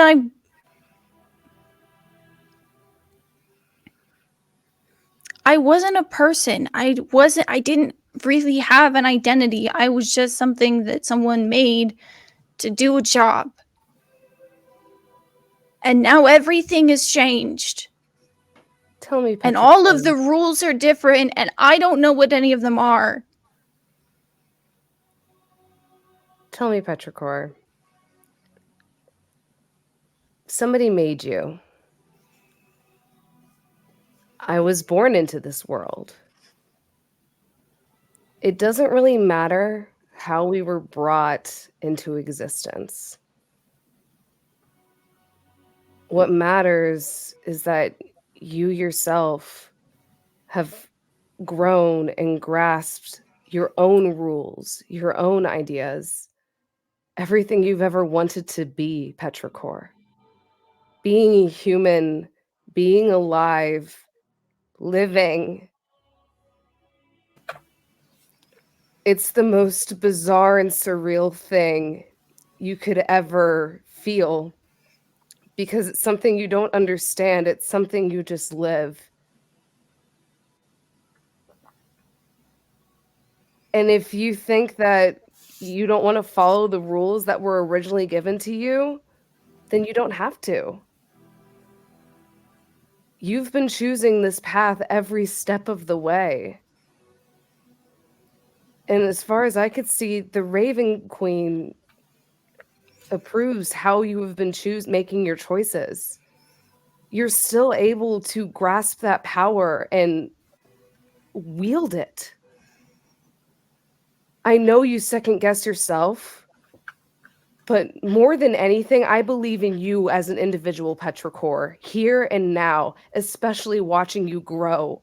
I wasn't a person. I didn't really have an identity. I was just something that someone made to do a job. And now everything has changed. Tell me, and all of the rules are different, and I don't know what any of them are. Tell me, Petrichor. Somebody made you. I was born into this world. It doesn't really matter how we were brought into existence. What matters is that you yourself have grown and grasped your own rules, your own ideas, everything you've ever wanted to be, Petrichor. Being human, being alive, living. It's the most bizarre and surreal thing you could ever feel, because it's something you don't understand. It's something you just live. And if you think that you don't want to follow the rules that were originally given to you, then you don't have to. You've been choosing this path every step of the way. And as far as I could see, the Raven Queen approves how you have been making your choices. You're still able to grasp that power and wield it. I know you second guess yourself, But more than anything, I believe in you as an individual, Petrichor, here and now, especially watching you grow.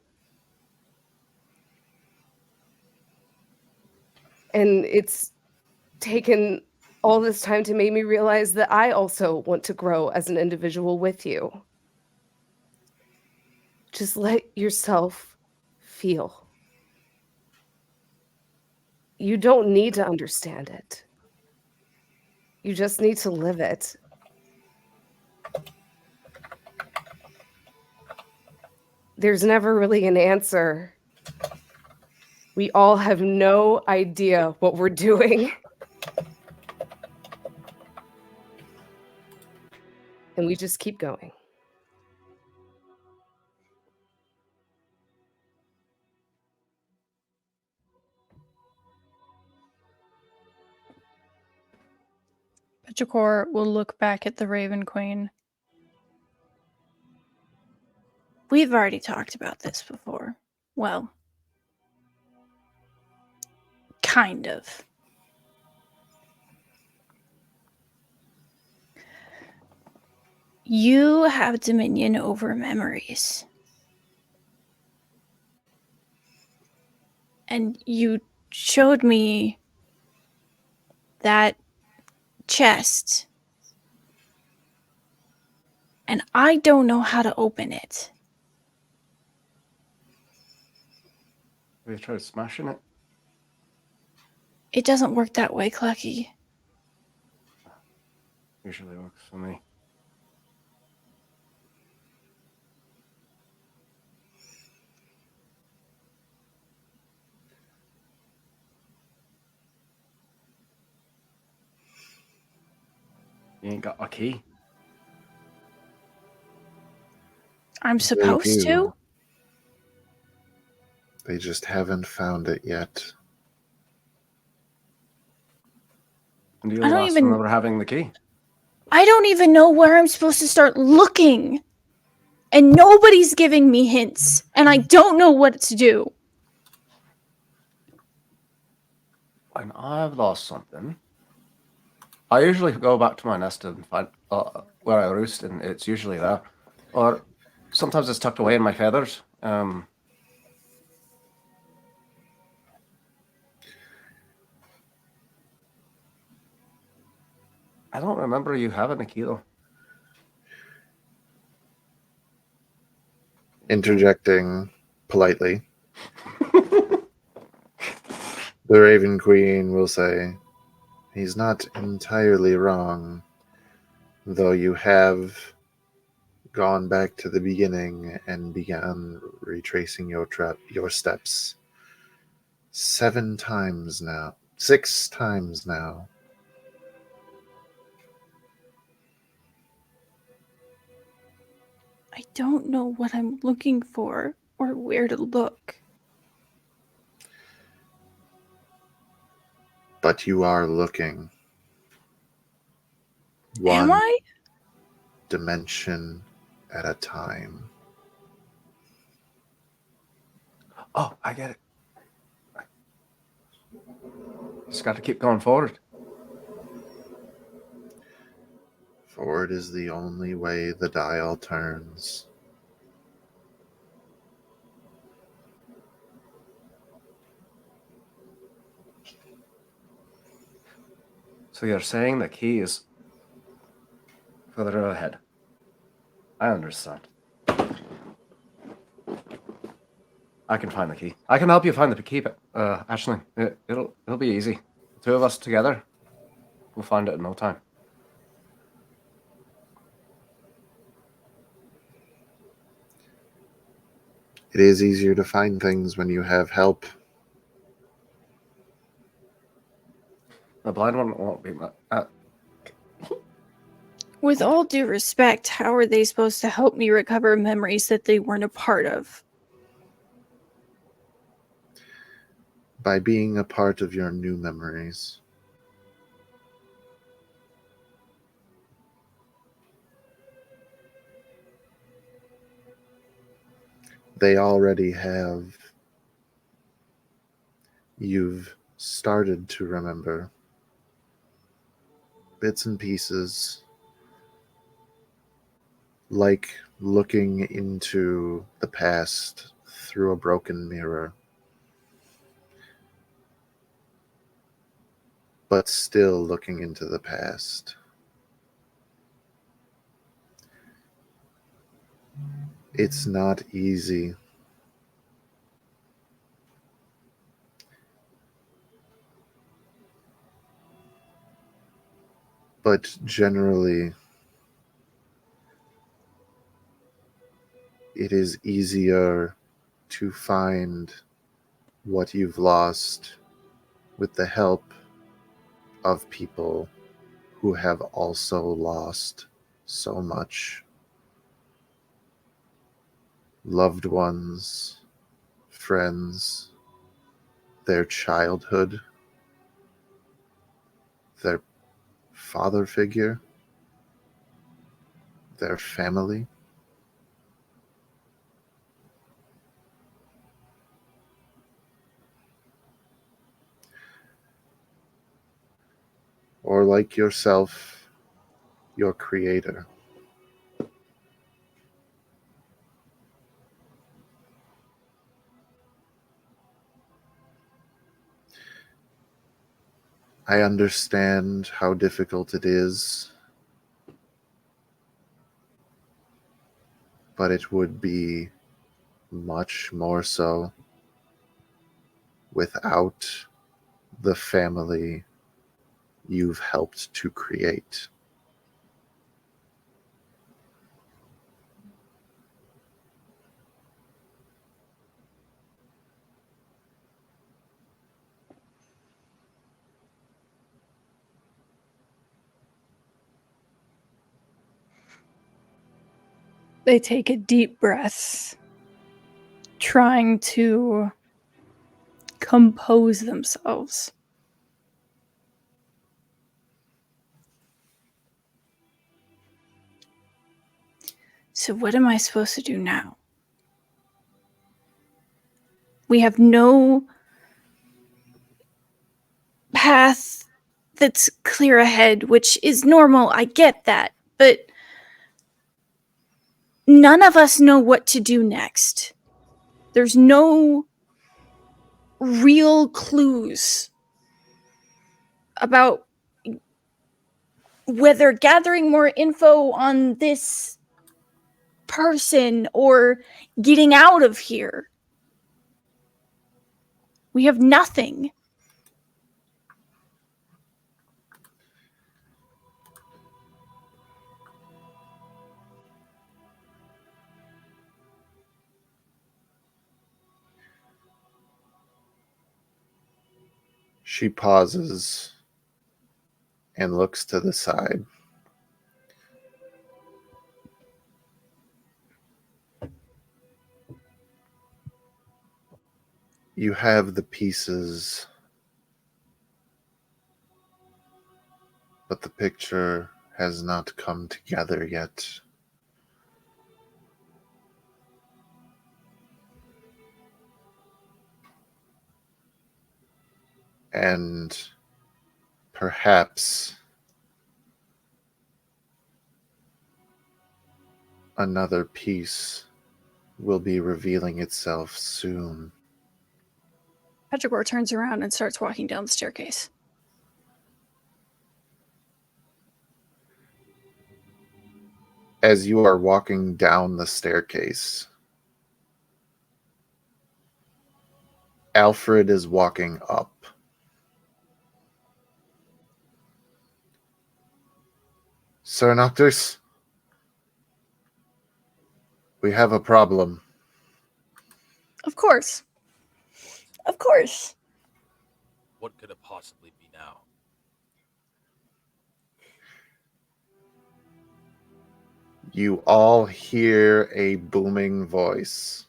And it's taken all this time to make me realize that I also want to grow as an individual with you. Just let yourself feel. You don't need to understand it. You just need to live it. There's never really an answer. We all have no idea what we're doing. And we just keep going. Petrichor will look back at the Raven Queen. We've already talked about this before. Well, kind of. You have dominion over memories. And you showed me that chest. And I don't know how to open it. Have you tried smashing it? It doesn't work that way, Clucky. Usually works for me. You ain't got a key. I'm supposed to? They just haven't found it yet. And you I don't last even- remember having the key. I don't even know where I'm supposed to start looking. And nobody's giving me hints. And I don't know what to do. When I've lost something, I usually go back to my nest and find where I roost, and it's usually there. Or sometimes it's tucked away in my feathers. I don't remember you having a key, though. Interjecting politely, the Raven Queen will say, "He's not entirely wrong, though you have gone back to the beginning and began retracing your steps 7 times now. 6 times now. I don't know what I'm looking for or where to look. But you are looking. Am One I? dimension at a time." Oh, I get it. Just got to keep going forward. Forward is the only way the dial turns. So you're saying the key is further ahead. I understand. I can find the key. I can help you find the key, Ashley. It'll be easy. The 2 of us together, we'll find it in no time. It is easier to find things when you have help. The blind one won't be. With all due respect, how are they supposed to help me recover memories that they weren't a part of? By being a part of your new memories. They already have. You've started to remember. bits and pieces, like looking into the past through a broken mirror, but still looking into the past. It's not easy. But generally, it is easier to find what you've lost with the help of people who have also lost so much. Loved ones, friends, their childhood, their father figure, their family. Or like yourself, your creator. I understand how difficult it is, but it would be much more so without the family you've helped to create. They take a deep breath, trying to compose themselves. So what am I supposed to do now? We have no path that's clear ahead, which is normal. I get that. But none of us know what to do next. There's no real clues about whether gathering more info on this person or getting out of here. We have nothing. She pauses and looks to the side. You have the pieces, but the picture has not come together yet. And perhaps another piece will be revealing itself soon. Petrogor turns around and starts walking down the staircase. As you are walking down the staircase, Alfred is walking up. Sir Noctis, we have a problem. Of course. Of course. What could it possibly be now? You all hear a booming voice.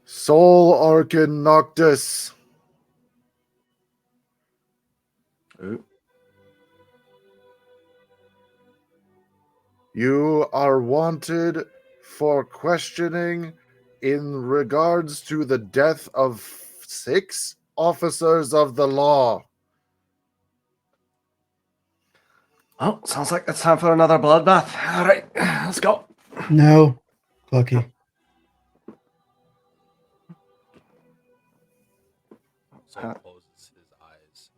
Soul Arcan Noctis. Ooh. You are wanted for questioning in regards to the death of 6 officers of the law. Oh, sounds like it's time for another bloodbath. All right, let's go. No, Clucky. Soul closes his eyes.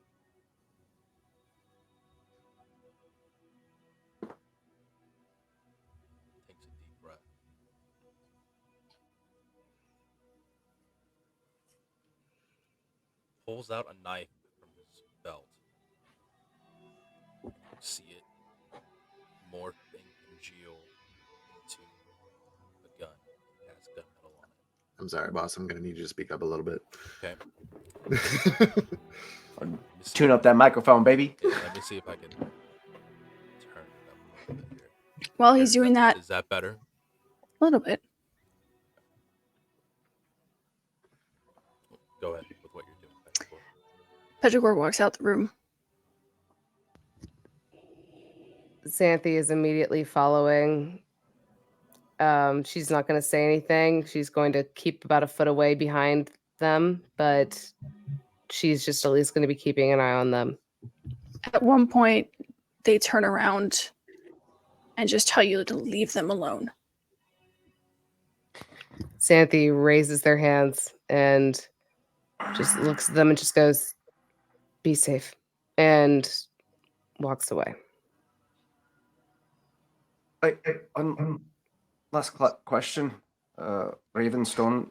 Takes a deep breath. Pulls out a knife from his belt. You see it morph and congeal into a gun. It has gunmetal on it. I'm sorry, boss. I'm gonna need you to speak up a little bit. Okay. Tune up that microphone, baby. Yeah, let me see if I can turn it up a little bit here. While he's doing that, Is that better? a little bit. Go ahead with what you're doing. Petrichor walks out the room. Xanthi is immediately following. She's not going to say anything. She's going to keep about a foot away behind them, but she's just at least going to be keeping an eye on them. At one point, they turn around and just tell you to leave them alone. Xanthi raises their hands and just looks at them and just goes, "Be safe," and walks away. Last question, Ravenstone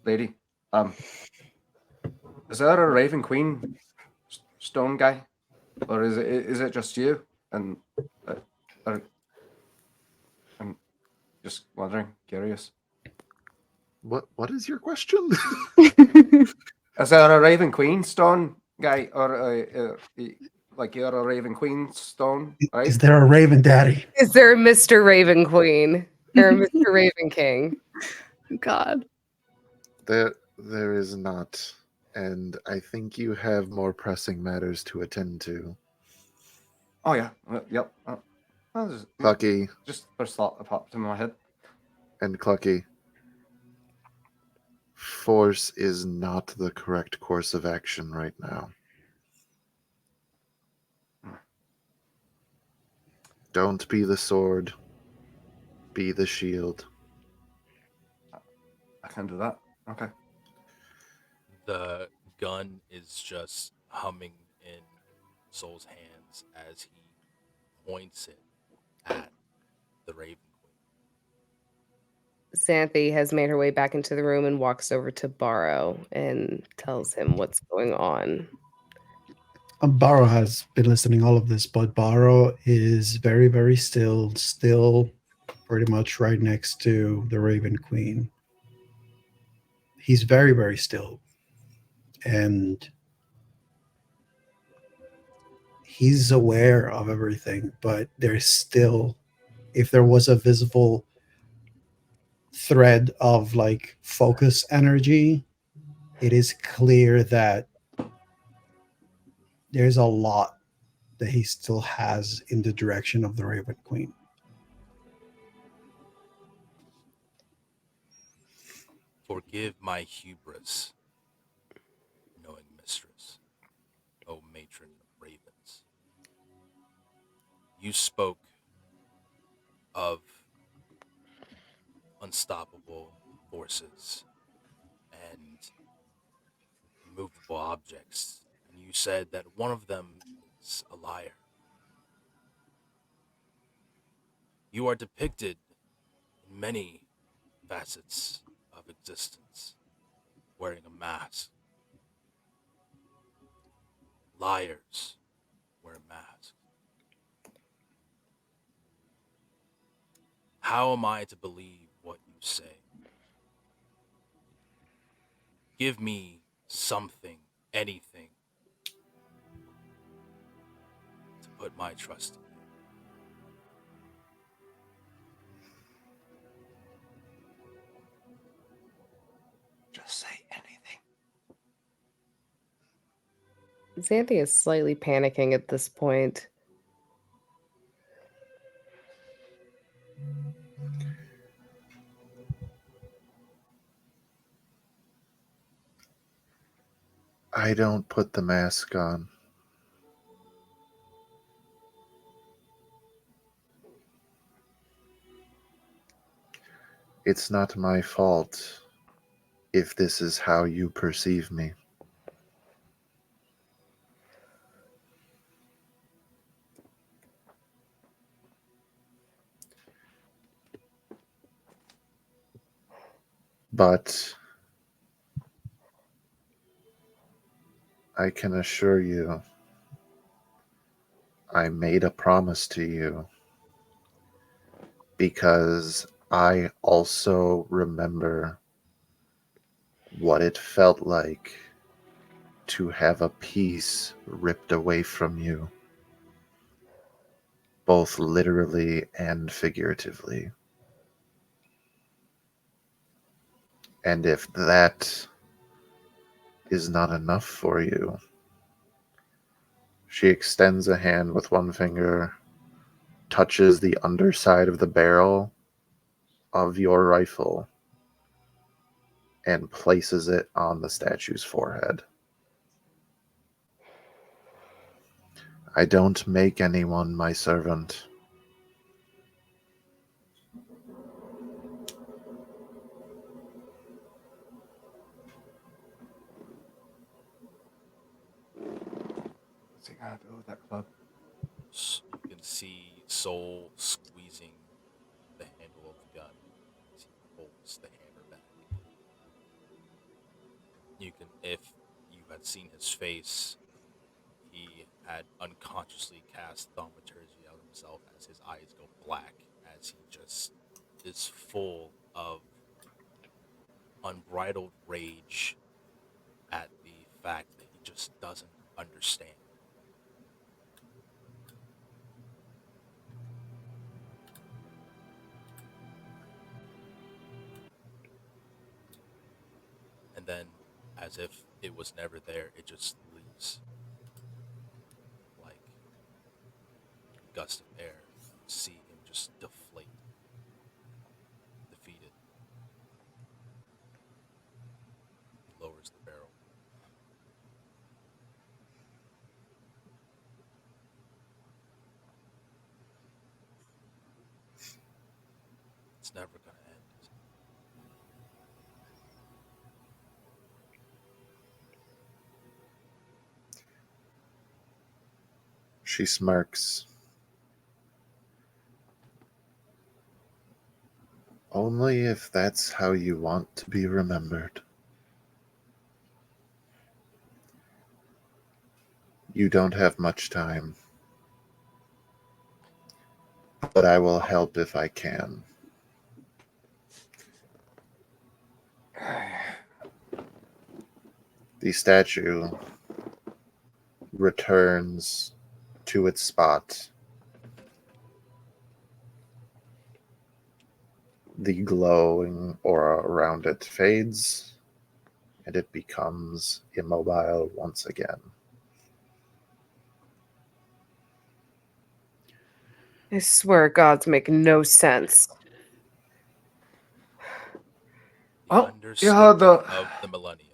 lady. Is there a Raven Queen stone guy, or is it just you? And I'm just wondering, curious. What is your question? Is there a Raven Queen stone guy, or like you're a Raven Queen stone? Right? Is there a Raven Daddy? Is there a Mr. Raven Queen or a Mr. Raven King? God. There is not, and I think you have more pressing matters to attend to. Oh yeah, yep. Clucky Just first thought that popped in my head. and Clucky. Force is not the correct course of action right now. Don't be the sword. Be the shield. I can do that. Okay. The gun is just humming in Soul's hands as he points it at the Raven Queen. Xanthi has made her way back into the room and walks over to Barrow and tells him what's going on. Barrow has been listening all of this, but Barrow is very, very still pretty much right next to the Raven Queen. He's very, very still. And he's aware of everything, but there's still, if there was a visible thread of like focus energy, it is clear that there's a lot that he still has in the direction of the Raven Queen. Forgive my hubris, knowing mistress, O matron of ravens. You spoke of unstoppable forces and immovable objects, and you said that one of them is a liar. You are depicted in many facets of existence, wearing a mask. Liars wear masks. How am I to believe what you say? Give me something, anything, to put my trust in you. Just say anything. Xanthi is slightly panicking at this point. I don't put the mask on. It's not my fault if this is how you perceive me. But I can assure you, I made a promise to you because I also remember what it felt like to have a piece ripped away from you, both literally and figuratively. And if that is not enough for you, she extends a hand with one finger, touches the underside of the barrel of your rifle, and places it on the statue's forehead. I don't make anyone my servant. What's he gonna do with that club? You can see Soul squeezing the handle of the gun as he pulls the hammer back. You can, if you had seen his face, he had unconsciously cast thaumaturgy out himself as his eyes go black, as he just is full of unbridled rage at the fact that he just doesn't understand. And then, as if it was never there, it just leaves like a gust of air. See him just deflate, defeated. He lowers the barrel. It's never gonna end. Is it? She smirks. Only if that's how you want to be remembered. You don't have much time, but I will help if I can. The statue returns to its spot. The glowing aura around it fades, and it becomes immobile once again. I swear gods make no sense. The Oh, understatement yeah, of the millennia.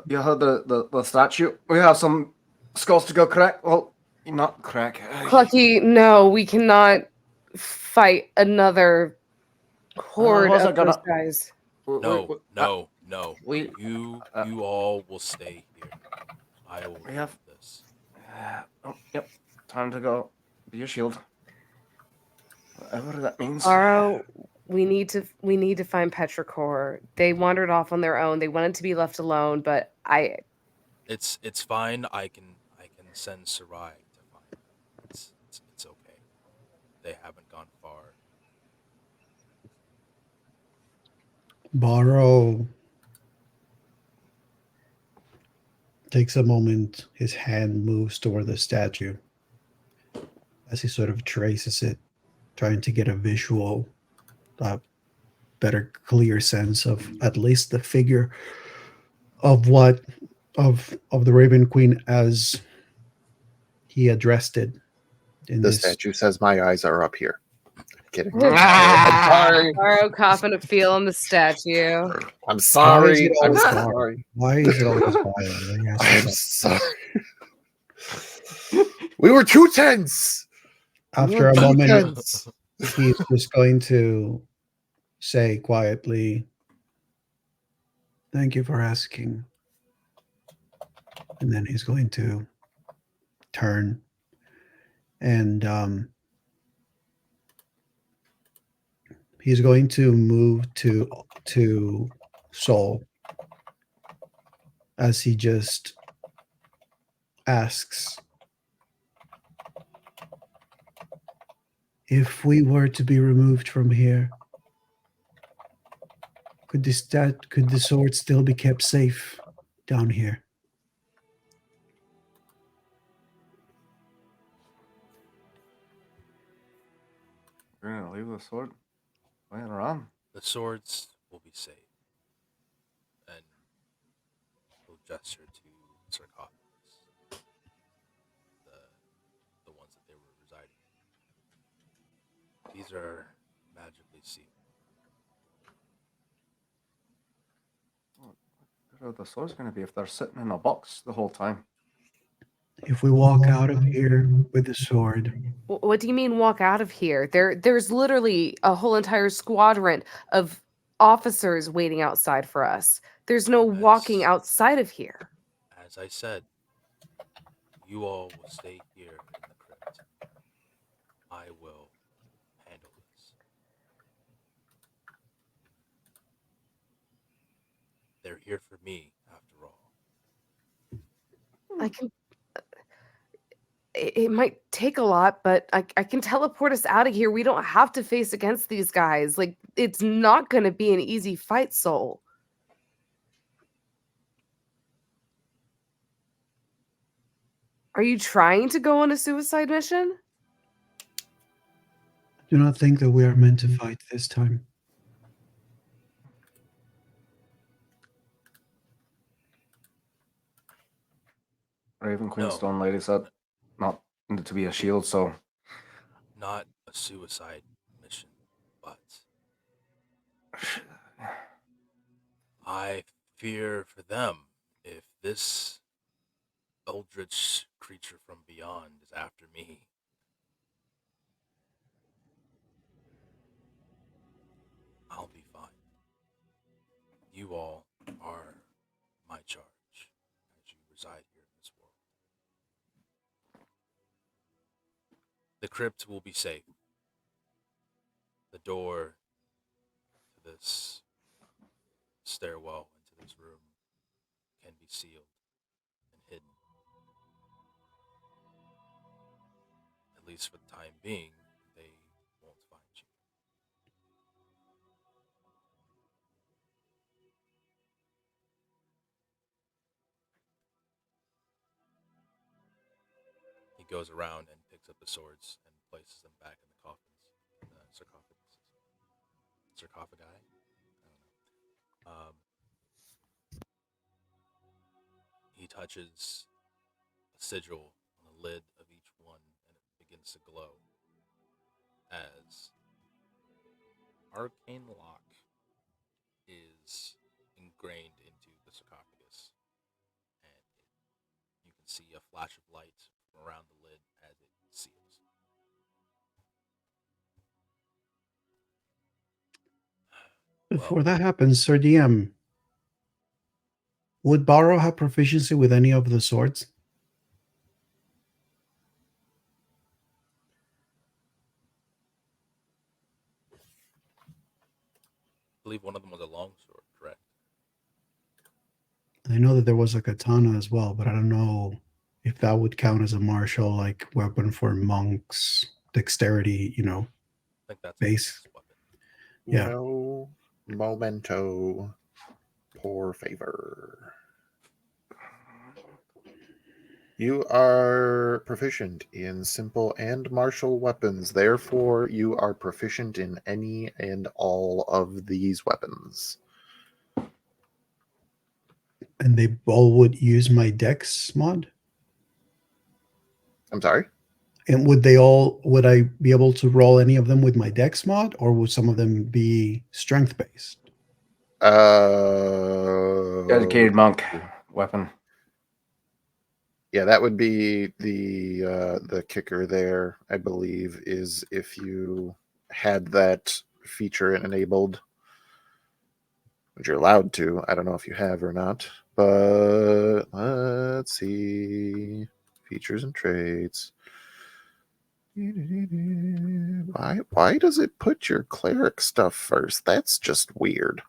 You heard the statue? We have some skulls to go crack. Well, not crack. Clucky, no, we cannot fight another horde wasn't of those gonna- guys. No. we- You all will stay here. I will We have- do this. Yep. Time to go. Be a shield. Whatever that means. Aro, we need to find Petrichor. They wandered off on their own. They wanted to be left alone, but It's fine. I can send Sarai to find them. It's okay. They haven't gone far. Borrow takes a moment. His hand moves toward the statue as he sort of traces it, trying to get a visual, better, clear sense of at least the figure of what of the Raven Queen as he addressed it. In The this, statue says, "My eyes are up here." I'm kidding. Aro coughing a feel on the statue. I'm sorry. it I'm always sorry. why is it always violent? I'm sorry. We were too tense. After a moment, he's just going to say quietly, "Thank you for asking." And then he's going to turn and he's going to move to Soul as he just asks, "If we were to be removed from here, could the sword still be kept safe down here?" We're gonna leave the sword laying around. The swords will be safe. And he'll gesture to sarcophagus, the ones that they were residing in. These are magically sealed. What are the swords gonna be if they're sitting in a box the whole time? If we walk out of here with the sword, What do you mean walk out of here? There's literally a whole entire squadron of officers waiting outside for us. There's no walking outside of here. As I said, you all will stay here in the crypt. I will handle this. They're here for me, after all. I can. It might take a lot, but I can teleport us out of here. We don't have to face against these guys. Like, it's not going to be an easy fight, Soul. Are you trying to go on a suicide mission? I do not think that we are meant to fight this time. Raven Queen No. Stone Lady said not needed to be a shield, so Not a suicide mission, but I fear for them if this eldritch creature from beyond is after me. I'll be fine. You all are my charge as you reside here in this world. The crypt will be safe. The door to this stairwell into this room can be sealed and hidden. At least for the time being, they won't find you. He goes around and picks up the swords and places them back in the coffins, sarcophagi. I don't know. He touches a sigil on the lid of each one, and it begins to glow as arcane lock is ingrained into the sarcophagus, and you can see a flash of light from around the lid as it seals. Before that happens, Sir DM, would Barrow have proficiency with any of the swords? I believe one of them was a longsword, correct? I know that there was a katana as well, but I don't know if that would count as a martial like weapon for monks, dexterity, I think that's base. a weapon. Yeah. No memento. Poor favor. You are proficient in simple and martial weapons. Therefore, you are proficient in any and all of these weapons. And they all would use my dex mod? I'm sorry? And would I be able to roll any of them with my dex mod, or would some of them be strength based? Educated monk weapon. Yeah, that would be the kicker there, I believe, is if you had that feature enabled, which you're allowed to. I don't know if you have or not, but let's see. Features and traits. Why does it put your cleric stuff first? That's just weird.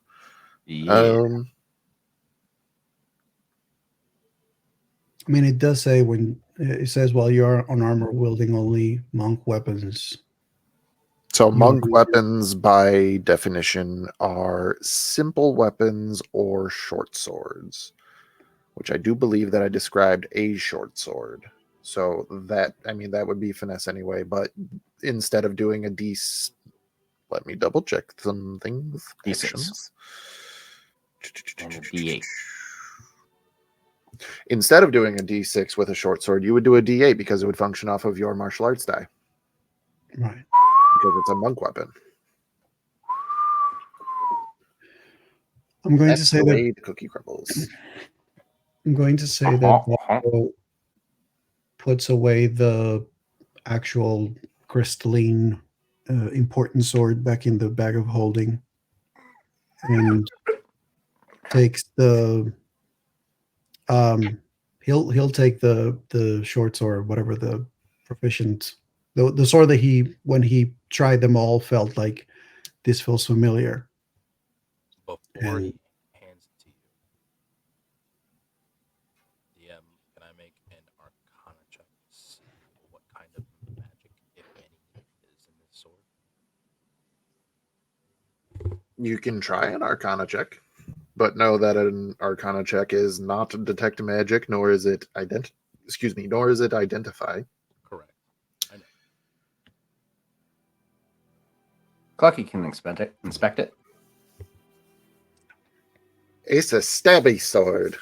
Yeah. I mean, it does say when it says while you're on armor wielding only monk weapons. So You monk agree. weapons, by definition, are simple weapons or short swords, which I do believe that I described a short sword. So that, I mean, that would be finesse anyway. But instead of doing a let me double check some things. D6. Actions. And a D8. Instead of doing a D6 with a short sword, you would do a D8 because it would function off of your martial arts die. Right. Because it's a monk weapon. I'm going That's to say the that way the cookie crumbles. I'm going to say that Diago puts away the actual crystalline important sword back in the bag of holding and takes the he'll take the short sword, whatever the proficient the sword that he when he tried them all felt like this feels familiar. Before And he hands it to you, DM, can I make an Arcana check to see what kind of magic, if any, is in this sword? You can try an Arcana check, but know that an Arcana check is not detect magic, nor is it nor is it identify. Correct. I know. Clucky can inspect it. It's a stabby sword.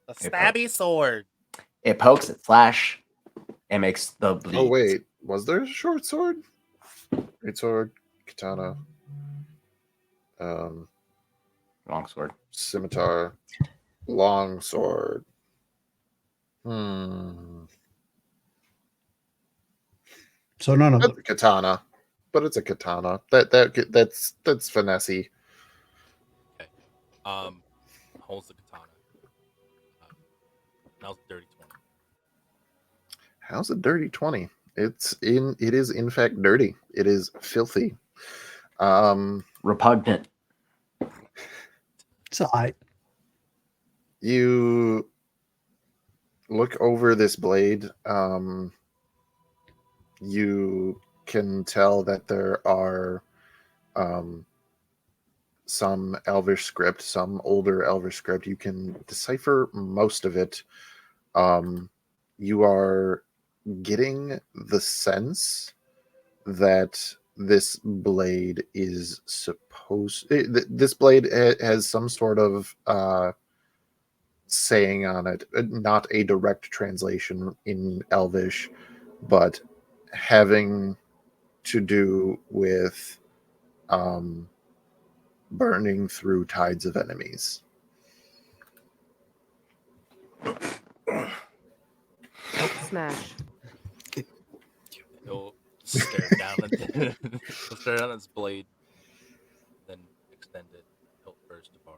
A It stabby sword. It pokes, it slash, it makes the bleed. Oh wait, was there a short sword? Great sword, katana, Long sword. scimitar, long sword. Hmm. so none of That's them. a katana, but it's a katana. That's finessey. Okay. Holds the katana. Now's dirty 20. How's a dirty 20? It is in fact dirty. It is filthy. Repugnant. So I You look over this blade. You can tell that there are some Elvish script, some older Elvish script. You can decipher most of it. You are getting the sense that this blade is this blade has some sort of saying on it, not a direct translation in Elvish, but having to do with burning through tides of enemies. Smash. He'll stare down at he'll stare down at his blade, then extend it hilt first to borrow.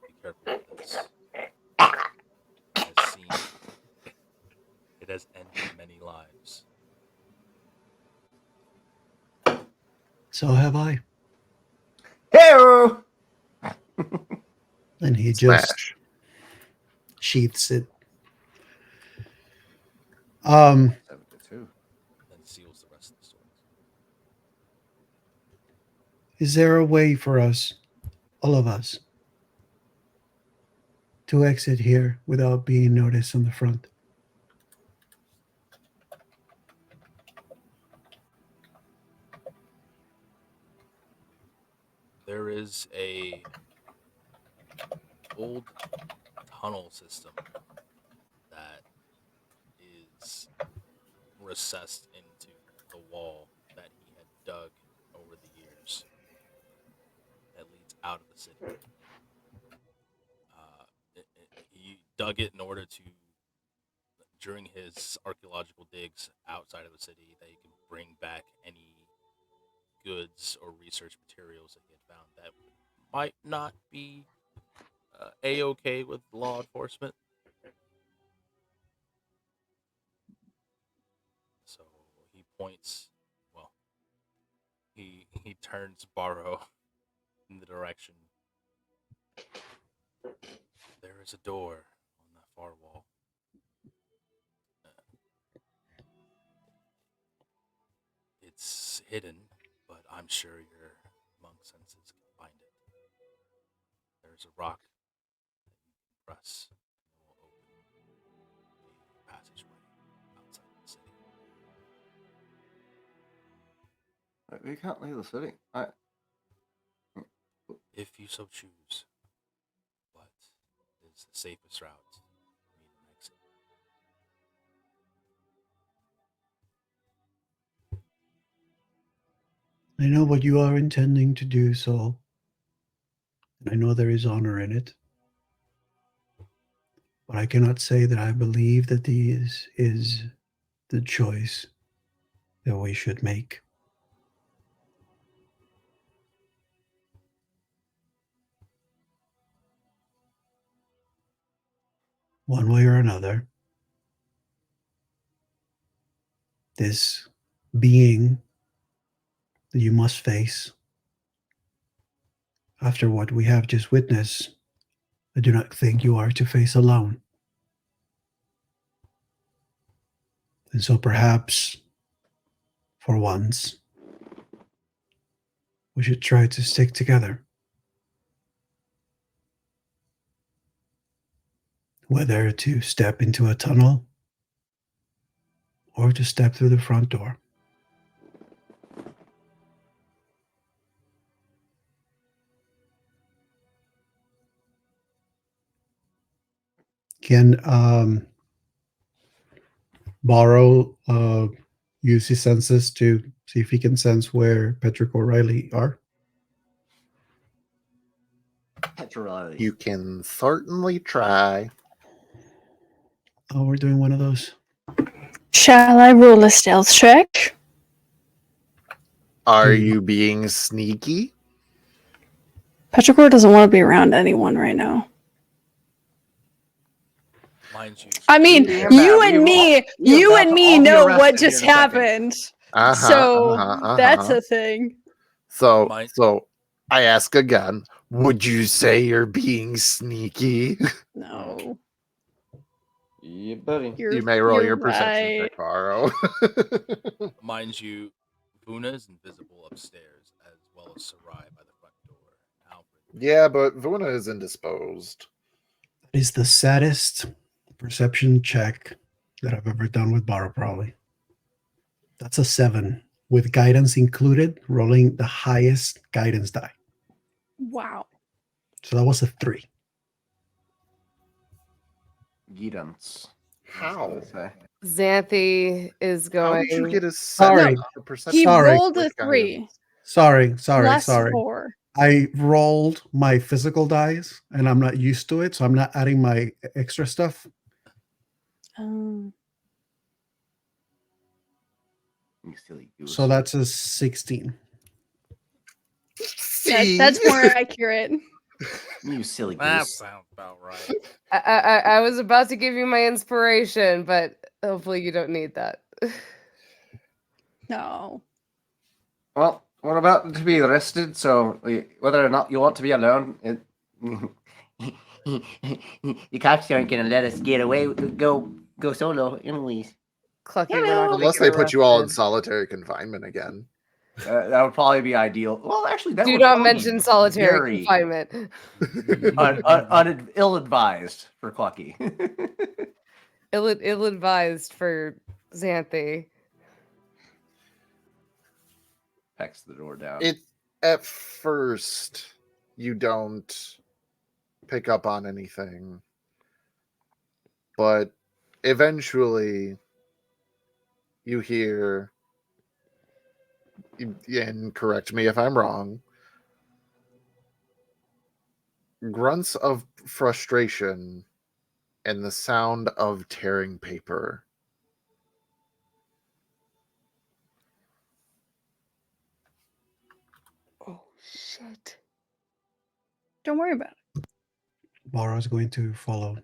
Be careful with this. It has ended many lives. so have I. Hey! And he just Smash. sheaths it. 72. Then seals the rest of the swords. Is there a way for us, all of us, to exit here without being noticed on the front? There is a old tunnel system that is recessed into the wall that he had dug over the years that leads out of the city. He dug it in order to, during his archaeological digs outside of the city, that he could bring back any goods or research materials that he had found that would might not be a-okay with law enforcement. So he points. Well, he turns Barrow in the direction. There is a door on that far wall. It's hidden, but I'm sure your monk senses can find it. There's a rock that you can press, and it will open a passageway outside the city. We can't leave the city. If you so choose, but it is the safest route to meet an exit. I know what you are intending to do, Saul. And I know there is honor in it. But I cannot say that I believe that this is the choice that we should make. One way or another, this being that you must face after what we have just witnessed, I do not think you are to face alone. And so perhaps, for once, we should try to stick together. Whether to step into a tunnel or to step through the front door. Can Borrow use his senses to see if he can sense where Patrick O'Reilly are? Petrolized. You can certainly try. Oh, we're doing one of those. Shall I roll a stealth check? Are Hmm. you being sneaky? Petrichor doesn't want to be around anyone right now. Mind you, I mean, Damn you bad. and me, We are you about and to me all be know arrested what here just in a second. happened. Uh-huh, So uh-huh, that's uh-huh. a thing. So, Mine- so I ask again, would you say you're being sneaky? No, Yeah, buddy. You may roll you're your perception right. check, Borrow. Mind you, Vuna is invisible upstairs, as well as Sarai by the front door. Alfred. Yeah, but Vuna is indisposed. That is the saddest perception check that I've ever done with Borrow, probably. That's a 7, with guidance included, rolling the highest guidance die. Wow. So that was a 3. Guidance. How? Xanthi is How going. did you get a Sorry. 7 on a perception He Sorry. rolled a with 3 guidance? Sorry. plus Sorry. 4. I rolled my physical dice and I'm not used to it, so I'm not adding my extra stuff. Um, You silly goose. So that's a 16. See? that's more accurate. You silly That goose. sounds about right. I was about to give you my inspiration, but hopefully you don't need that. No. Well, we're about to be arrested, so whether or not you want to be alone, the cops aren't going to let us get away. Go solo, anyways. Clucky, we're not gonna Unless get they put you all in arrested. solitary confinement again. That would probably be ideal. Well, actually, that Do would not probably mention be solitary very confinement. ill-advised for Clucky. Ill-advised for Xanthi. Pecks the door down. It at first you don't pick up on anything, but eventually you hear, and correct me if I'm wrong, grunts of frustration and the sound of tearing paper. Oh shit! Don't worry about it. Baro is going to follow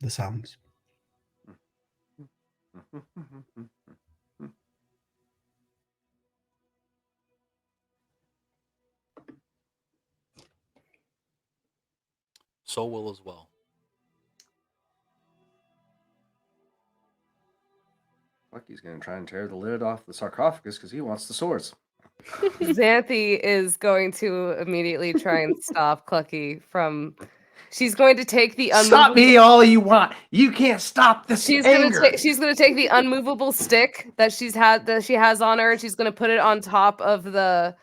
the sounds. Soul will as well. Lucky's gonna try and tear the lid off the sarcophagus because he wants the swords. Xanthi is going to immediately try and stop Clucky from. She's going to take the Stop me all you want. You can't stop this anger. She's gonna take the unmovable stick that she has on her, and she's gonna put it on top of the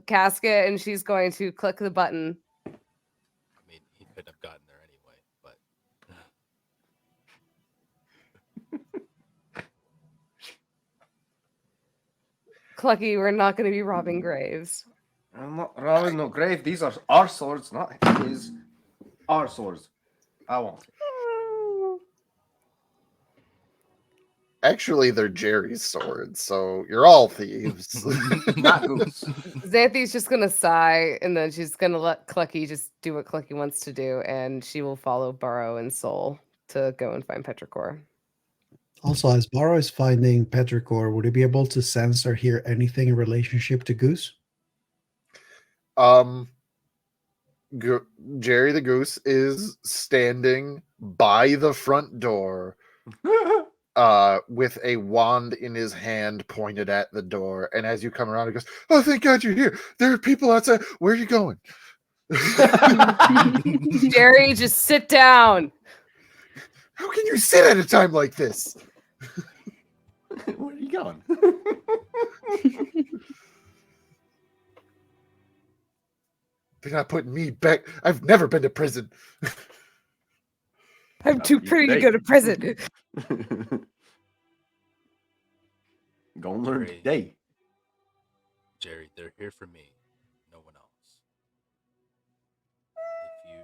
casket, and she's going to click the button. I mean, he could have gotten there anyway, but Clucky, we're not going to be robbing graves. I'm not robbing no grave. These are our swords, not his. Our swords. I want it. Actually, they're Jerry's swords, so you're all thieves. Not Goose. Xanthi's just gonna sigh, and then she's gonna let Clucky just do what Clucky wants to do, and she will follow Burrow and Soul to go and find Petrichor. Also, as Baro is finding Petrichor, would he be able to sense or hear anything in relationship to Goose? Jerry the Goose is standing by the front door with a wand in his hand pointed at the door. And as you come around, he goes, "Oh, thank God you're here. There are people outside. Where are you going?" Jerry, just sit down. How can you sit at a time like this? Where are you going? They're not putting me back. I've never been to prison. I'm too pretty to go to prison. Go and learn Great. today. Jerry, they're here for me, no one else. If you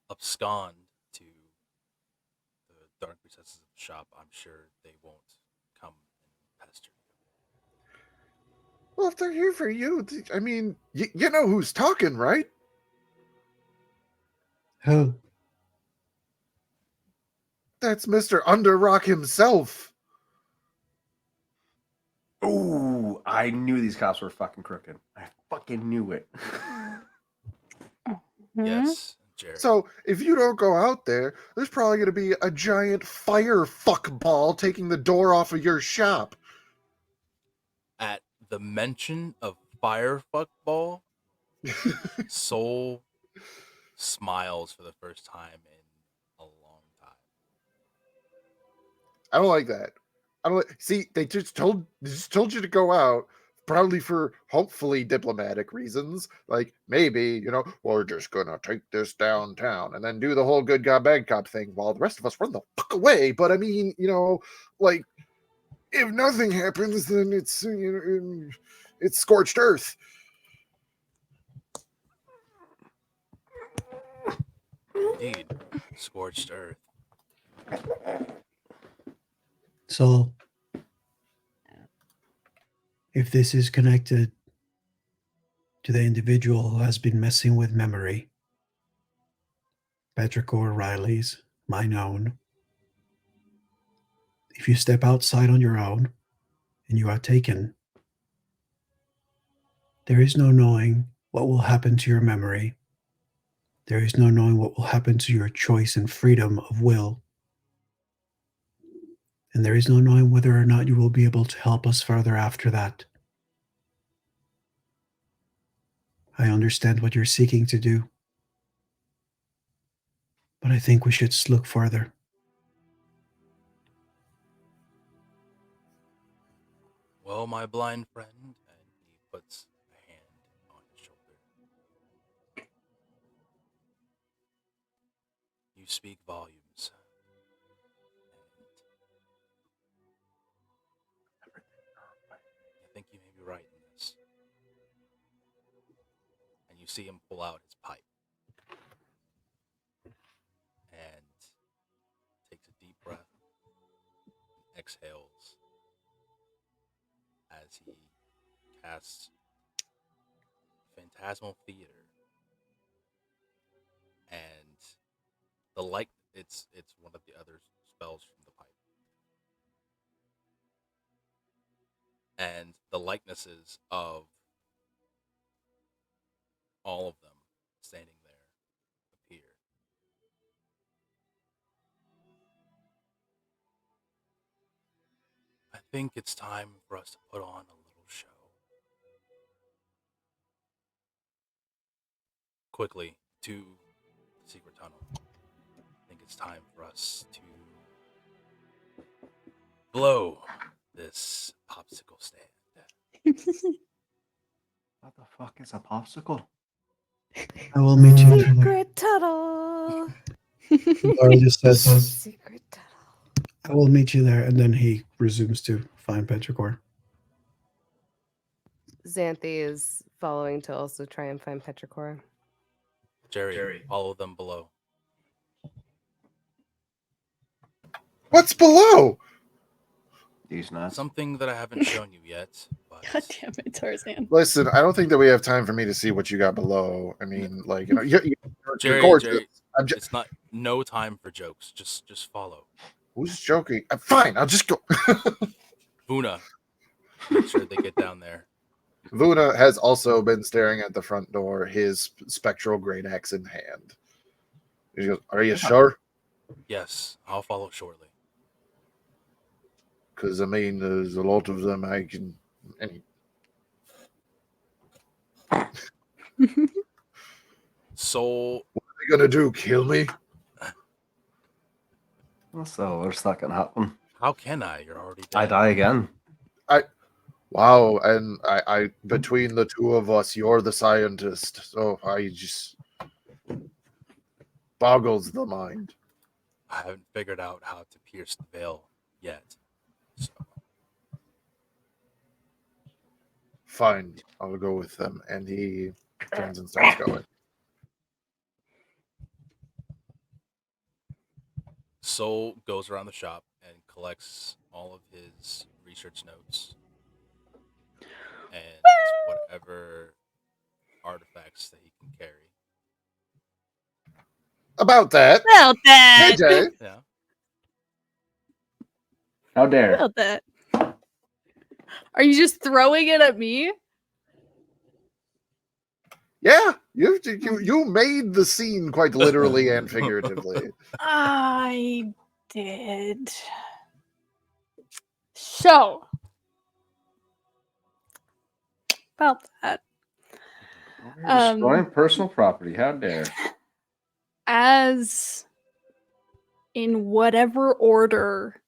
abscond to the dark recesses of the shop, I'm sure they won't come and pester you. Well, if they're here for you, I mean, you know who's talking, right? Who? That's Mr. Underrock himself. Ooh, I knew these cops were fucking crooked. I fucking knew it. Yes, Jerry. So if you don't go out there, there's probably going to be a giant fire fuck ball taking the door off of your shop. At the mention of firefuck ball, Soul smiles for the first time in a long time. I don't like that. I don't see. They just told you to go out, probably for hopefully diplomatic reasons. Like maybe we're just gonna take this downtown and then do the whole good cop bad cop thing while the rest of us run the fuck away. But I mean, like if nothing happens, then it's it's scorched earth. Indeed, scorched earth. So, if this is connected to the individual who has been messing with memory, Petrichor Riley's, mine own, if you step outside on your own and you are taken, there is no knowing what will happen to your memory. There is no knowing what will happen to your choice and freedom of will. And there is no knowing whether or not you will be able to help us further after that. I understand what you're seeking to do, but I think we should look further. Well, my blind friend, and he puts a hand on his shoulder. You speak volumes. And I think you may be right in this. And you see him pull out his pipe. And takes a deep breath. And exhales as he casts Phantasmal Theater, and it's one of the other spells from the pipe, and the likenesses of all of them standing there appear. I think it's time for us to put on a little show. Quickly to the secret tunnel. I think it's time for us to blow this popsicle stand. What the fuck is a popsicle? I will meet you there. Secret tunnel. Laura just says, Secret tunnel. I will meet you there. And then he resumes to find Petrichor. Xanthi is following to also try and find Petrichor. Jerry, follow them below. What's below? These nuts. Something that I haven't shown you yet, but God damn it, Tarzan. Listen, I don't think that we have time for me to see what you got below. I mean, like, you know, you're Jerry, gorgeous. Jerry, I'm just, it's not no time for jokes. Just follow. who's joking? I'm fine. I'll just go. Vuna, make sure they get down there. Vuna has also been staring at the front door, his spectral great axe in hand. He goes, "Are you sure?" Yes, I'll follow shortly. Because I mean, there's a lot of them. I can. Soul, What are they gonna do? Kill me? What's the worst that can happen? how can I? You're already dead. I die again. Wow, and I between the two of us, you're the scientist. So I just boggles the mind. I haven't figured out how to pierce the veil yet. So Fine, I'll go with them. And he turns and starts going. Soul goes around the shop and collects all of his research notes and whatever artifacts that he can carry. About that, About that. hey Jay, Yeah. How dare? About that. Are you just throwing it at me? yeah, you made the scene quite literally and figuratively. I did. So, about that. Destroying personal property. How dare? As in whatever order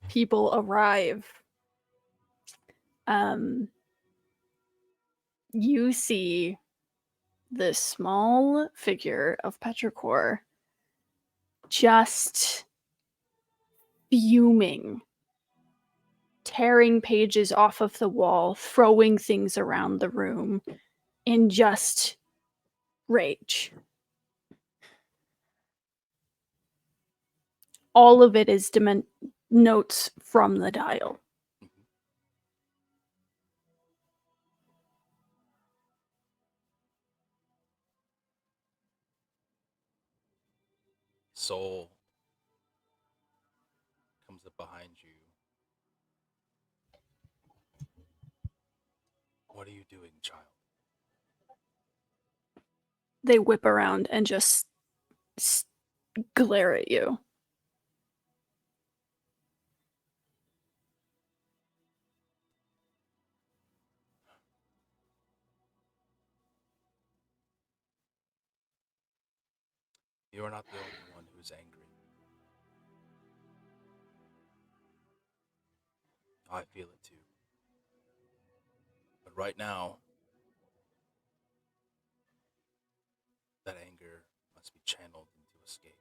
people arrive, you see this small figure of Petrichor just fuming, tearing pages off of the wall, throwing things around the room in just rage. All of it is notes from the dial. Soul comes up behind you. What are you doing, child? They whip around and just glare at you. You are not the only one who's angry. I feel it too. But right now, that anger must be channeled into escape.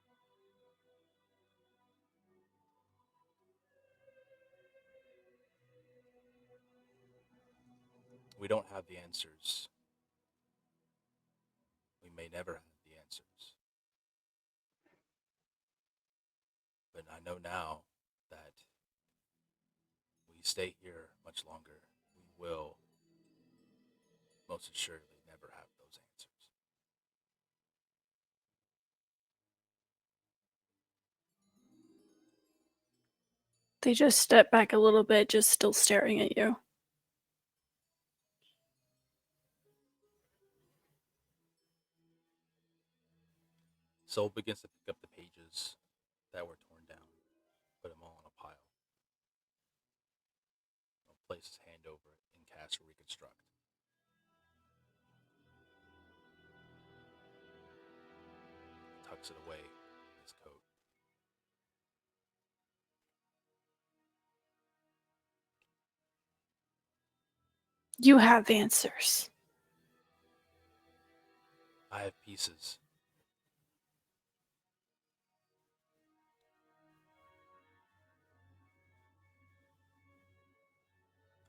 We don't have the answers. We may never have the answers. But I know now that we stay here much longer, we will most assuredly never have those answers. They just step back a little bit, just still staring at you. Soul begins to pick up the pages that were torn down, put them all in a pile. He'll place his hand over it and cast Reconstruct. Tucks it away in his coat. You have answers. I have pieces.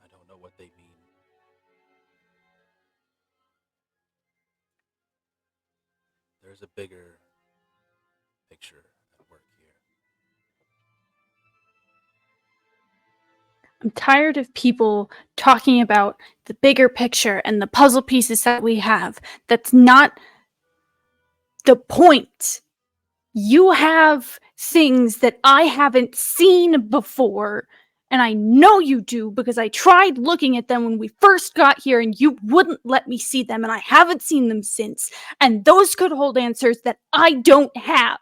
I don't know what they mean. There's a bigger picture at work here. I'm tired of people talking about the bigger picture and the puzzle pieces that we have. That's not the point. You have things that I haven't seen before, and I know you do because I tried looking at them when we first got here and you wouldn't let me see them, and I haven't seen them since. And those could hold answers that I don't have.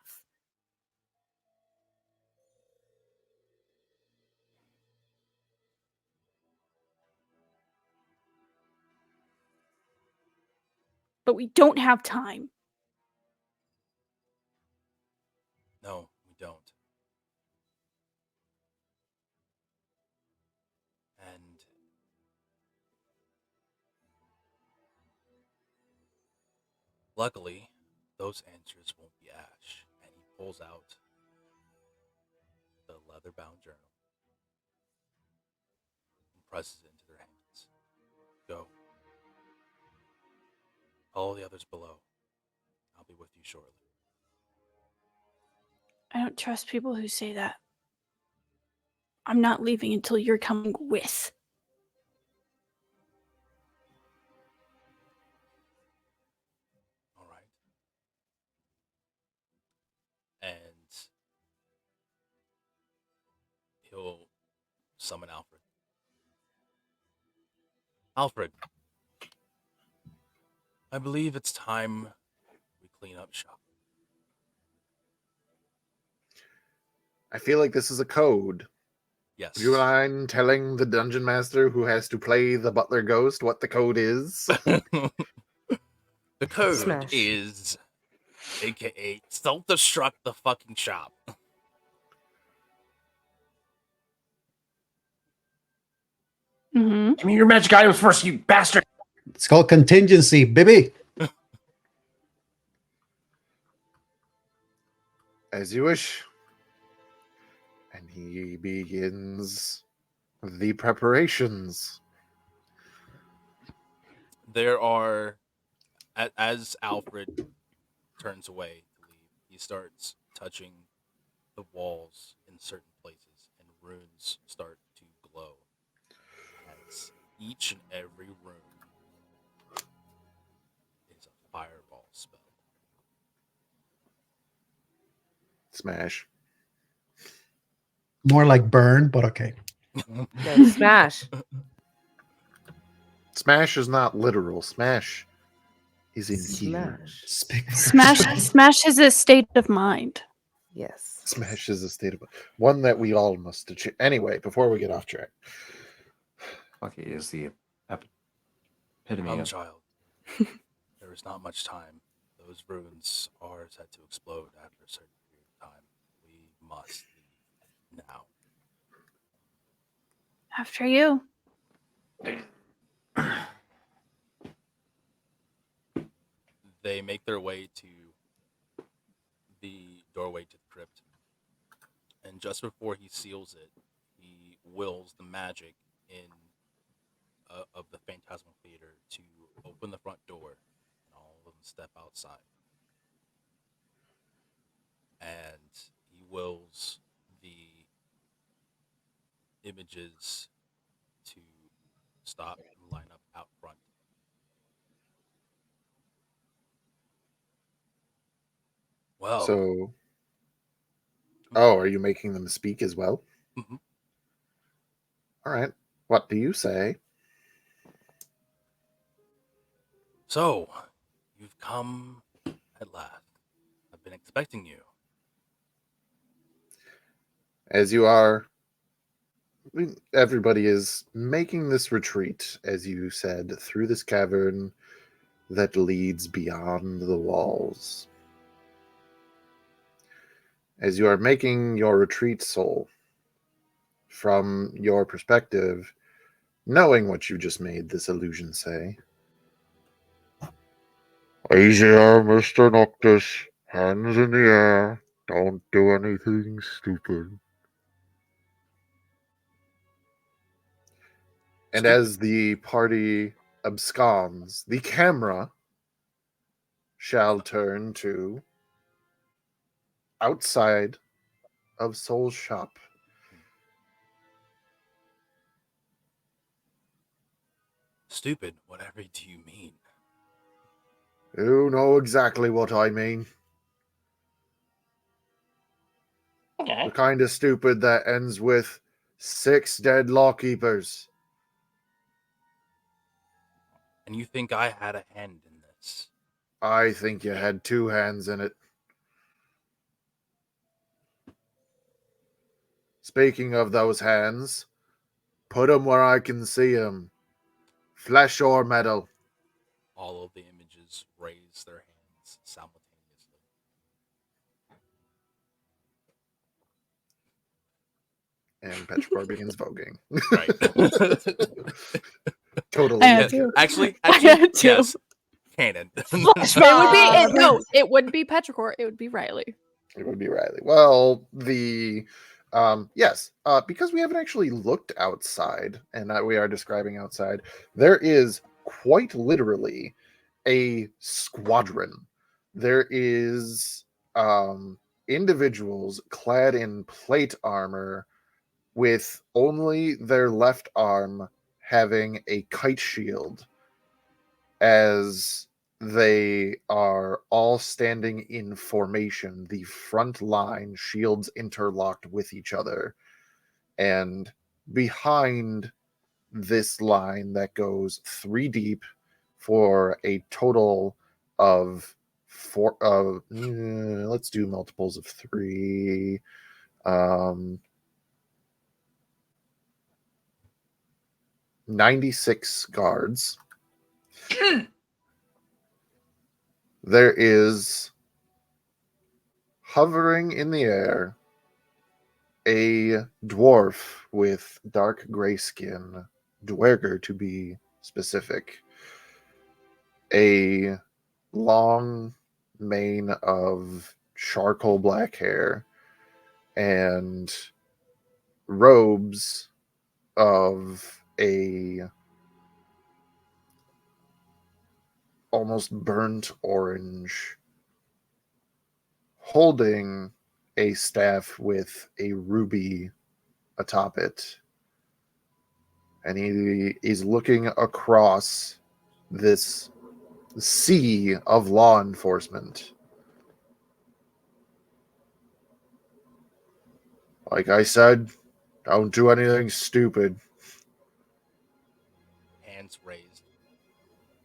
But we don't have time. No, we don't. And luckily, those answers won't be Ash. And he pulls out the leather-bound journal and presses it into their hands. Go. Follow the others below. I'll be with you shortly. I don't trust people who say that. I'm not leaving until you're coming with. All right. And he'll summon Alfred. Alfred, I believe it's time we clean up shop. I feel like this is a code. Yes. Do you mind telling the dungeon master who has to play the butler ghost what the code is? The code Smash. is AKA self-destruct the fucking shop. Mm-hmm. Give me your magic items first, you bastard. It's called contingency, baby. As you wish. And he begins the preparations. There are, as Alfred turns away to leave, he starts touching the walls in certain places, and runes start to glow as each and every rune is a fireball spell. Smash. More like burn, but okay. No, smash. Smash is not literal. Smash is in here. Smash. Speak for Smash, yourself. smash is a state of mind. Yes. Smash is a state of one that we all must achieve. Anyway, before we get off track. Lucky is the epitome of Child, there is not much time. Those runes are set to explode after a certain period of time. We must leave now. After you. They make their way to the doorway to the crypt, and just before he seals it, he wills the magic in of the Phantasmal Theater to open the front door, and all of them step outside. And he wills the images to stop and line up out front. Well, So, oh, are you making them speak as well? mhm. All right. What do you say? So you've come at last. I've been expecting you. As you are, everybody is making this retreat, as you said, through this cavern that leads beyond the walls. As you are making your retreat, Soul, from your perspective, knowing what you just made this illusion say. Easy there, Mr. Noctis. Hands in the air. Don't do anything stupid. And Stupid. as the party absconds, the camera shall turn to outside of Soul's shop. Stupid, whatever do you mean? You know exactly what I mean. Okay. The kind of stupid that ends with 6 dead lawkeepers. And you think I had a hand in this? I think you had 2 hands in it. Speaking of those hands, put 'em where I can see 'em. Flesh or metal. All of the images raise their hands simultaneously. And Petrichor begins voguing. Right. Totally. I had legit. to. Actually, I had to. yes. Canon. Flesh It would be mod. no. It wouldn't be Petrichor. It would be Riley. It would be Riley. Well, yes, because we haven't actually looked outside, and we are describing outside, there is quite literally a squadron. There is individuals clad in plate armor with only their left arm having a kite shield, as they are all standing in formation, the front line, shields interlocked with each other. And behind this line that goes 3 deep for a total of 4, let's do multiples of 3. 96 guards. There is, hovering in the air, a dwarf with dark gray skin, Dwerger to be specific, a long mane of charcoal black hair, and robes of a almost burnt orange, holding a staff with a ruby atop it. And he is looking across this sea of law enforcement. Like I said, don't do anything stupid. Hands raised.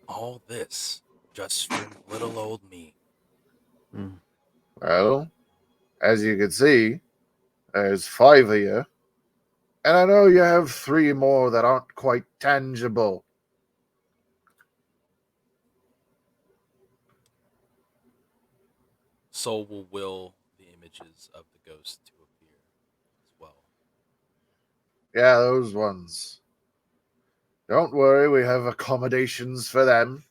All this just for little old me. Well, as you can see, there's 5 of you. And I know you have 3 more that aren't quite tangible. Soul will will the images of the ghost to appear as well. Yeah, those ones. Don't worry, we have accommodations for them.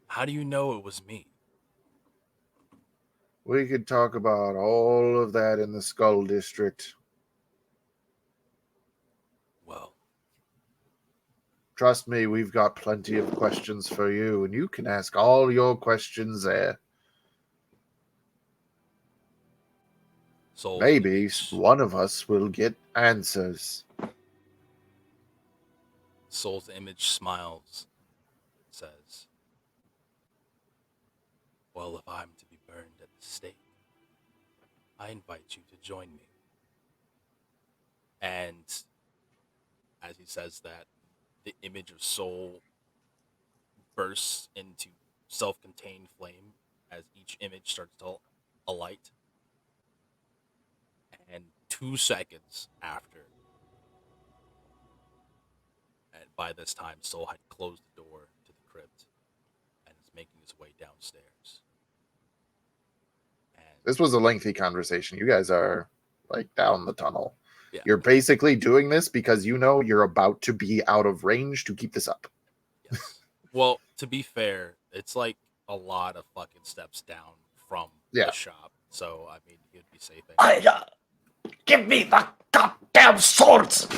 How do you know it was me? We could talk about all of that in the Skull District. Well, Trust me, we've got plenty of questions for you, and you can ask all your questions there. Soul's Maybe image, one of us will get answers. Soul's image smiles, says, Well, if I'm to be burned at the stake, I invite you to join me. And as he says that, the image of soul bursts into self-contained flame as each image starts to alight. And 2 seconds after, and by this time, Soul had closed the door to the crypt and is making his way downstairs. And This was a lengthy conversation. You guys are like down the tunnel. yeah, You're basically doing this because you know you're about to be out of range to keep this up. yes. Well, to be fair, it's like a lot of fucking steps down from Yeah. the shop. So I mean, he'd be safe. Give me the goddamn swords!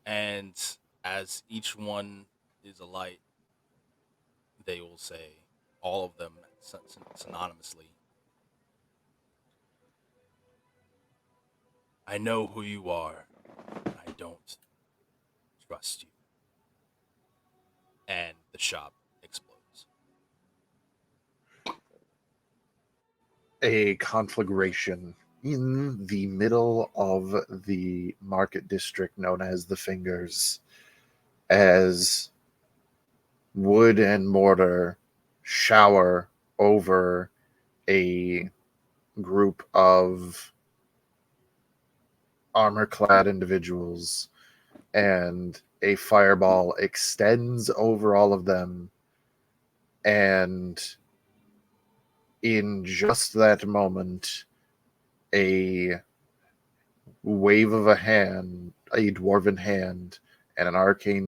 And as each one is alight, they will say, all of them synonymously, I know who you are. I don't trust you. And the shop explodes. A conflagration in the middle of the market district known as the Fingers, as wood and mortar shower over a group of armor-clad individuals, and a fireball extends over all of them, and in just that moment, a wave of a hand, a dwarven hand, and an arcane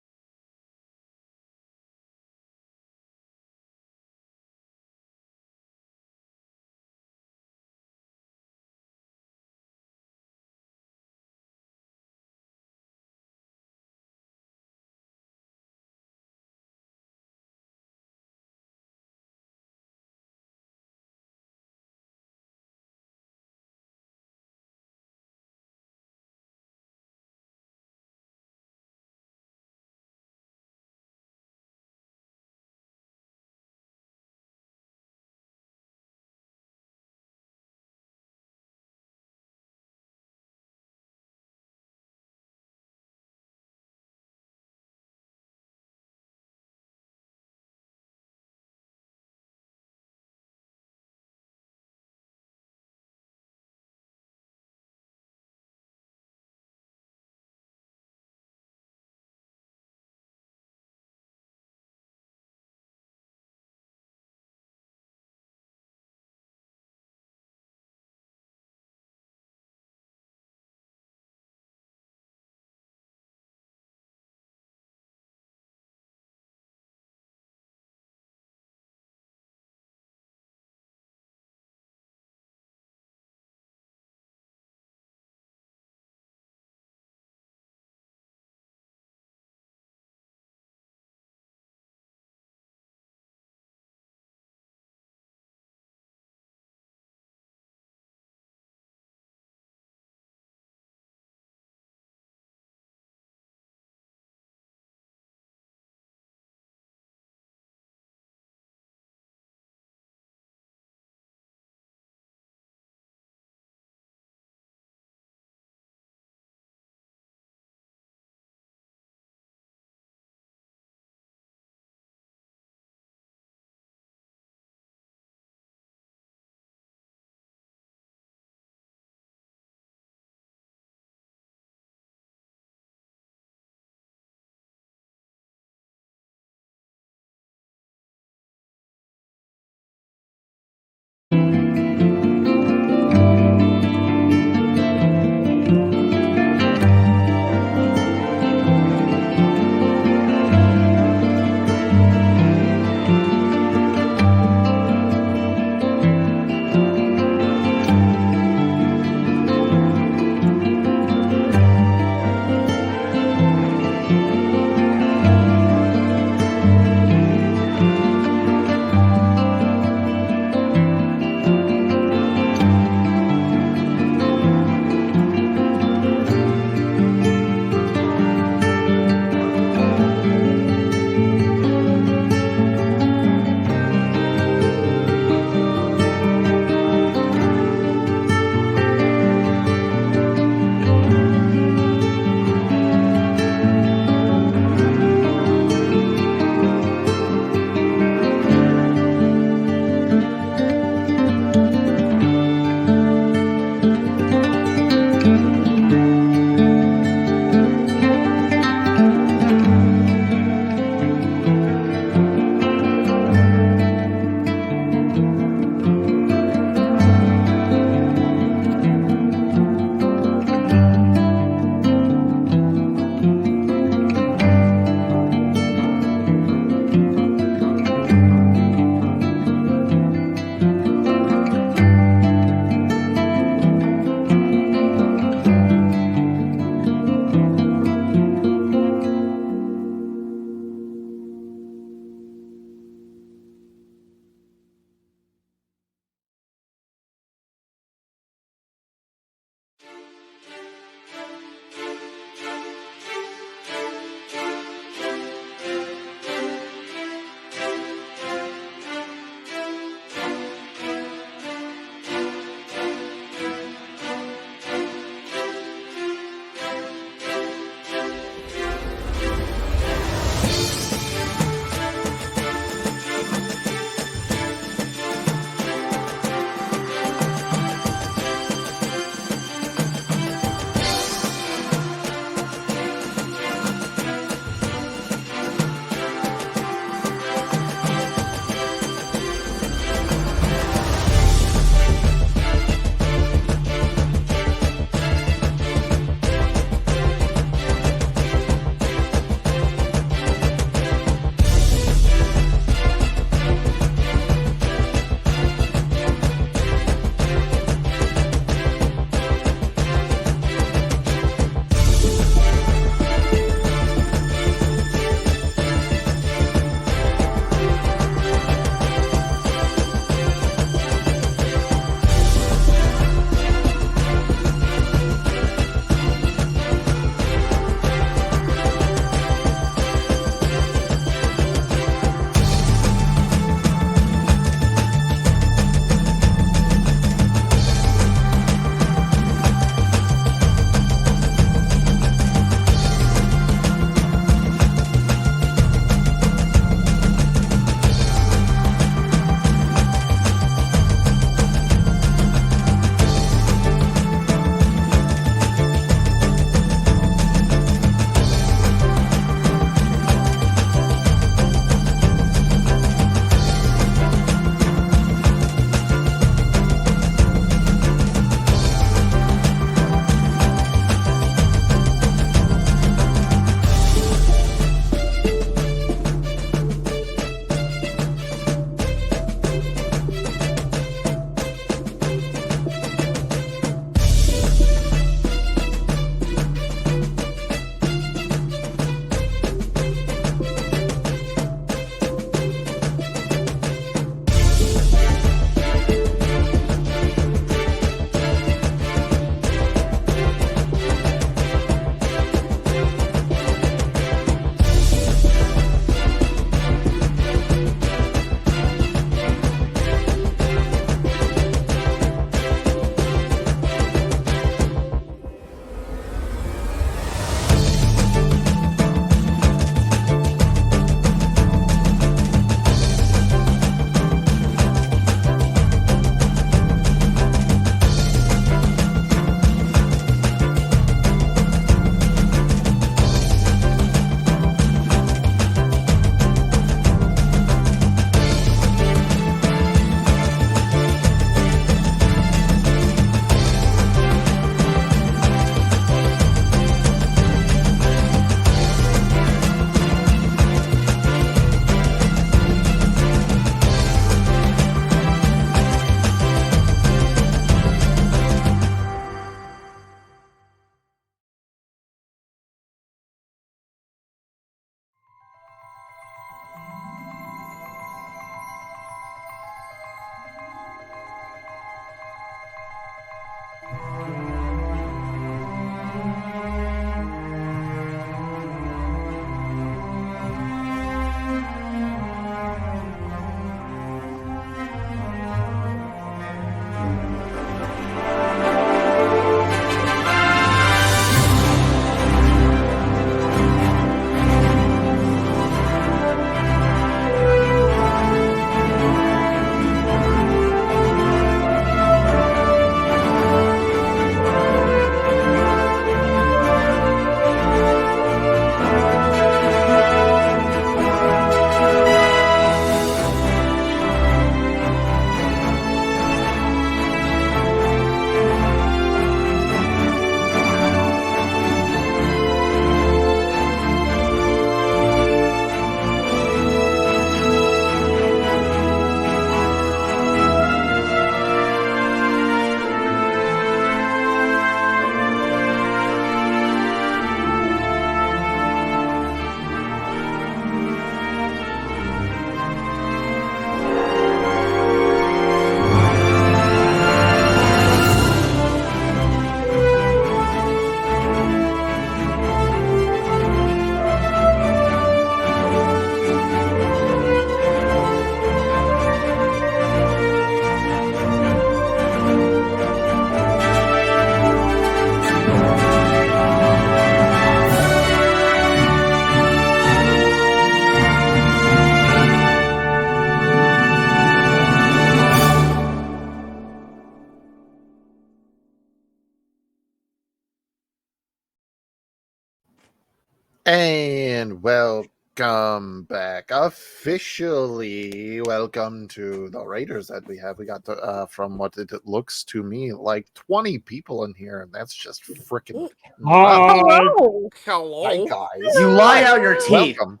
And welcome back. Officially, welcome to the Raiders that we have. We got, from what it looks to me, like 20 people in here, and that's just freaking. Hello. Hi, guys. You lie out your teeth. Welcome.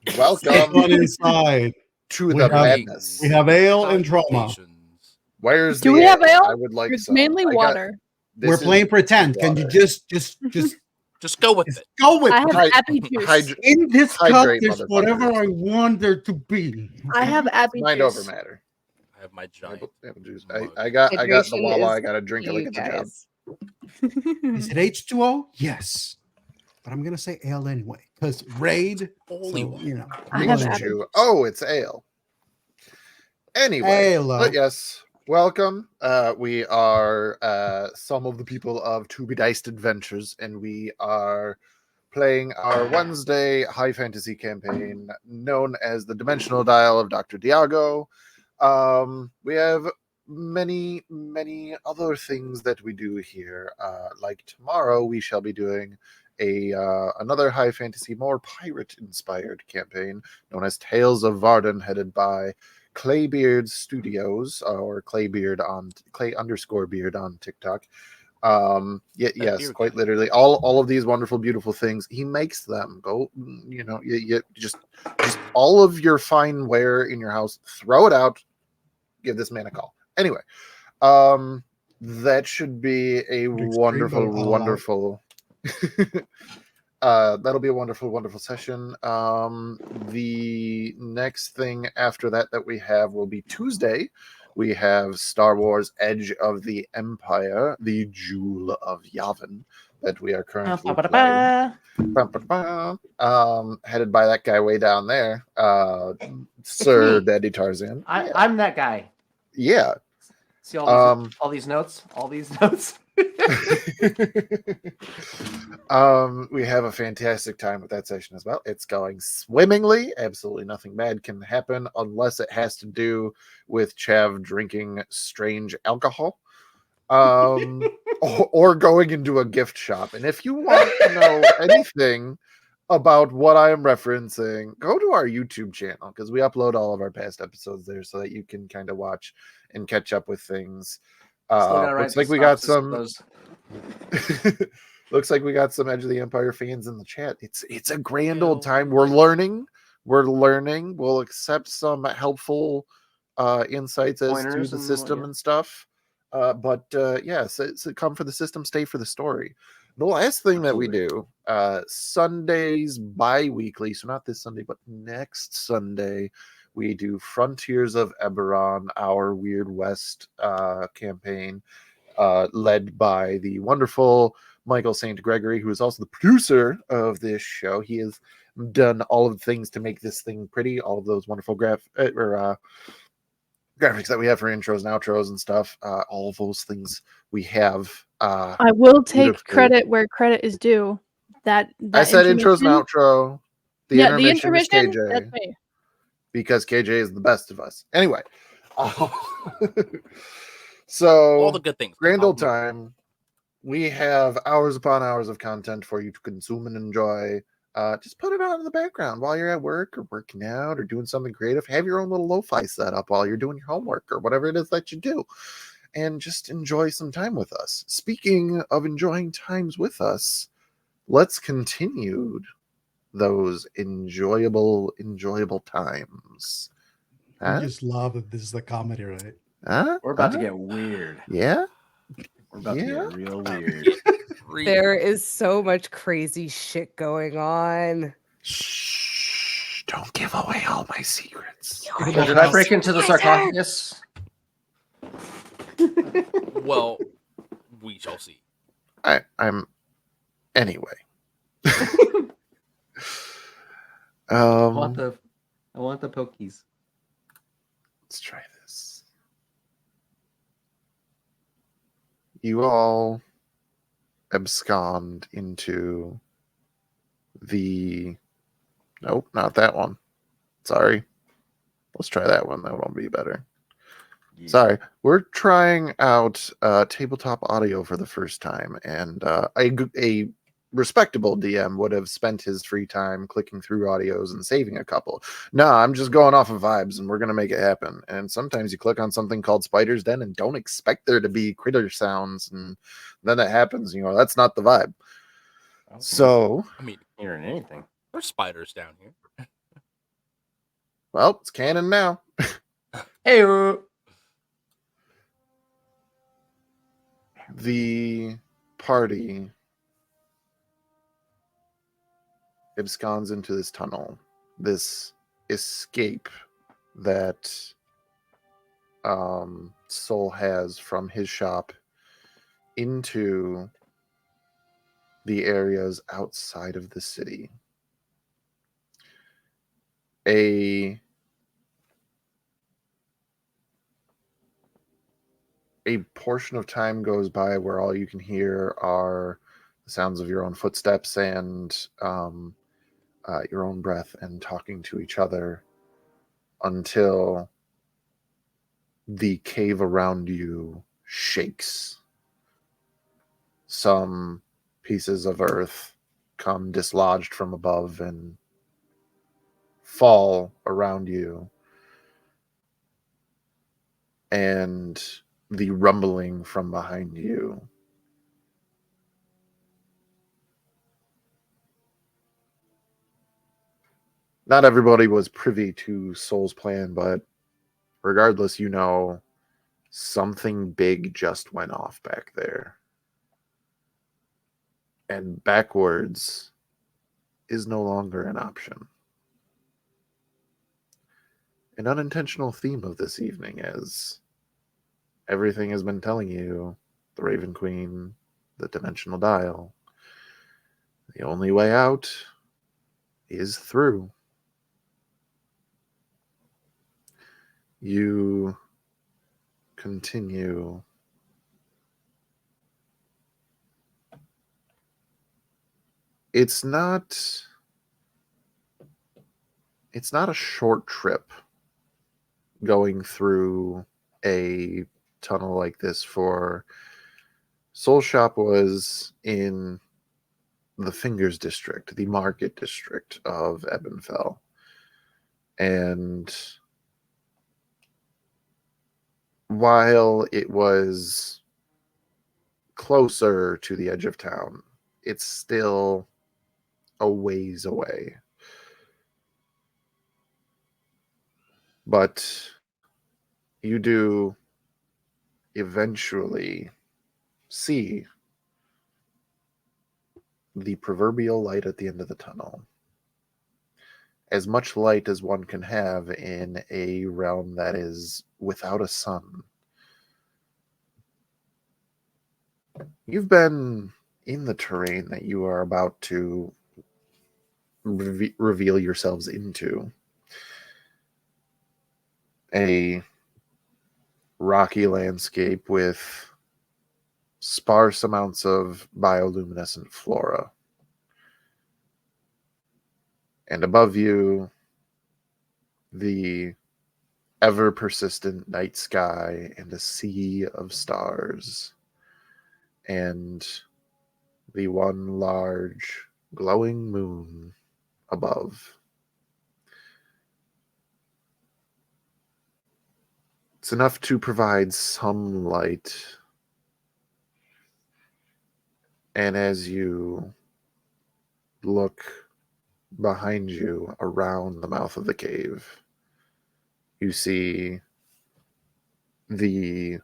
Step Welcome on inside. to We the have- madness. We have ale and trauma. Salutations. Where's Do the we have ale? I would like It's some. mainly I got- water. this We're is playing pretend. Can you water. just Just go with it. go with I have Hy- Abby juice. hydr- in this cup? Hydrate, There's whatever motherfuckers. I want there to be. I have Abby Mind juice. over matter. I have my giant. Apple juice. mug. I got the Hydration Wawa. is I got to drink it like you it's a job. guys. Is it H2O? Yes. But I'm gonna say ale anyway, because raid. Holy So, one. you know, I I'm have gonna- Abby. Oh, it's ale. Anyway, Ale. but yes, welcome. We are some of the people of To Be Diced Adventures, and we are playing our Wednesday high fantasy campaign known as the Dimensional Dial of Dr. Diago. We have many other things that we do here. Like tomorrow, we shall be doing another high fantasy, more pirate inspired campaign known as Tales of Varden, headed by Claybeard Studios, or Claybeard on Clay_beard on TikTok. Yes, beard quite guy. literally, all of these wonderful, beautiful things he makes them. Go, you just all of your fine ware in your house, throw it out. Give this man a call. Anyway, that should be a wonderful. That'll be a wonderful session. The next thing after that we have will be Tuesday. We have Star Wars Edge of the Empire, the Jewel of Yavin, that we are currently playing. Headed by that guy way down there, Sir me. Daddy Tarzan. I'm that guy. Yeah. See all these notes? All these notes? We have a fantastic time with that session as well. It's going swimmingly. Absolutely nothing bad can happen unless it has to do with Chav drinking strange alcohol, or going into a gift shop. And if you want to know anything about what I am referencing, go to our YouTube channel, because we upload all of our past episodes there so that you can kind of watch and catch up with things. Looks like we got some. Looks like we got some Edge of the Empire fans in the chat. It's a grand old time. We're learning. We'll accept some helpful insights as to Pointers the and system whatnot. and stuff. Yes, so come for the system, stay for the story. The last thing that we do, Sundays bi-weekly, so not this Sunday, but next Sunday, we do Frontiers of Eberron, our Weird West campaign, led by the wonderful Michael St. Gregory, who is also the producer of this show. He has done all of the things to make this thing pretty, all of those wonderful graphics that we have for intros and outros and stuff. All of those things we have. I will take beautifully. credit where credit is due. That I said intros and intermission- outro. The yeah, intermission is intermission. KJ, That's me. because KJ is the best of us. Anyway, so All the good things. grand old time. We have hours upon hours of content for you to consume and enjoy. Just put it on in the background while you're at work or working out or doing something creative. Have your own little lo-fi setup while you're doing your homework or whatever it is that you do, and just enjoy some time with us. Speaking of enjoying times with us, let's continue those enjoyable times. I just love that this is the comedy, right? We're about to get weird. Yeah. We're about to get real weird. There is so much crazy shit going on. Shh! Don't give away all my secrets. So did I break into the sarcophagus? Well, we shall see. I'm anyway. I want the pokies. Let's try this. You all abscond into the... Nope, not that one. Sorry. Let's try that one. That will be better. Yeah. Sorry. We're trying out tabletop audio for the first time, and a respectable DM would have spent his free time clicking through audios and saving a couple. No, I'm just going off of vibes and we're going to make it happen. And sometimes you click on something called Spider's Den and don't expect there to be critter sounds. And then it happens, that's not the vibe. So, I mean, hearing anything. There's spiders down here. well, it's canon now. Hey, The party absconds into this tunnel, this escape that Soul has from his shop into the areas outside of the city. A portion of time goes by where all you can hear are the sounds of your own footsteps and your own breath and talking to each other until the cave around you shakes. Some pieces of earth come dislodged from above and fall around you. And the rumbling from behind you. Not everybody was privy to Soul's plan, but regardless, something big just went off back there. And backwards is no longer an option. An unintentional theme of this evening is everything has been telling you, the Raven Queen, the Dimensional Dial, the only way out is through. You continue it's not a short trip going through a tunnel like this. For Soul Shop was in the Fingers district, the market district of Ebenfell, and while it was closer to the edge of town, it's still a ways away. But you do eventually see the proverbial light at the end of the tunnel. As much light as one can have in a realm that is without a sun. You've been in the terrain that you are about to reveal yourselves into. A rocky landscape with sparse amounts of bioluminescent flora. And above you, the ever-persistent night sky and a sea of stars. And the one large glowing moon above. It's enough to provide some light. And as you look behind you around the mouth of the cave, you see the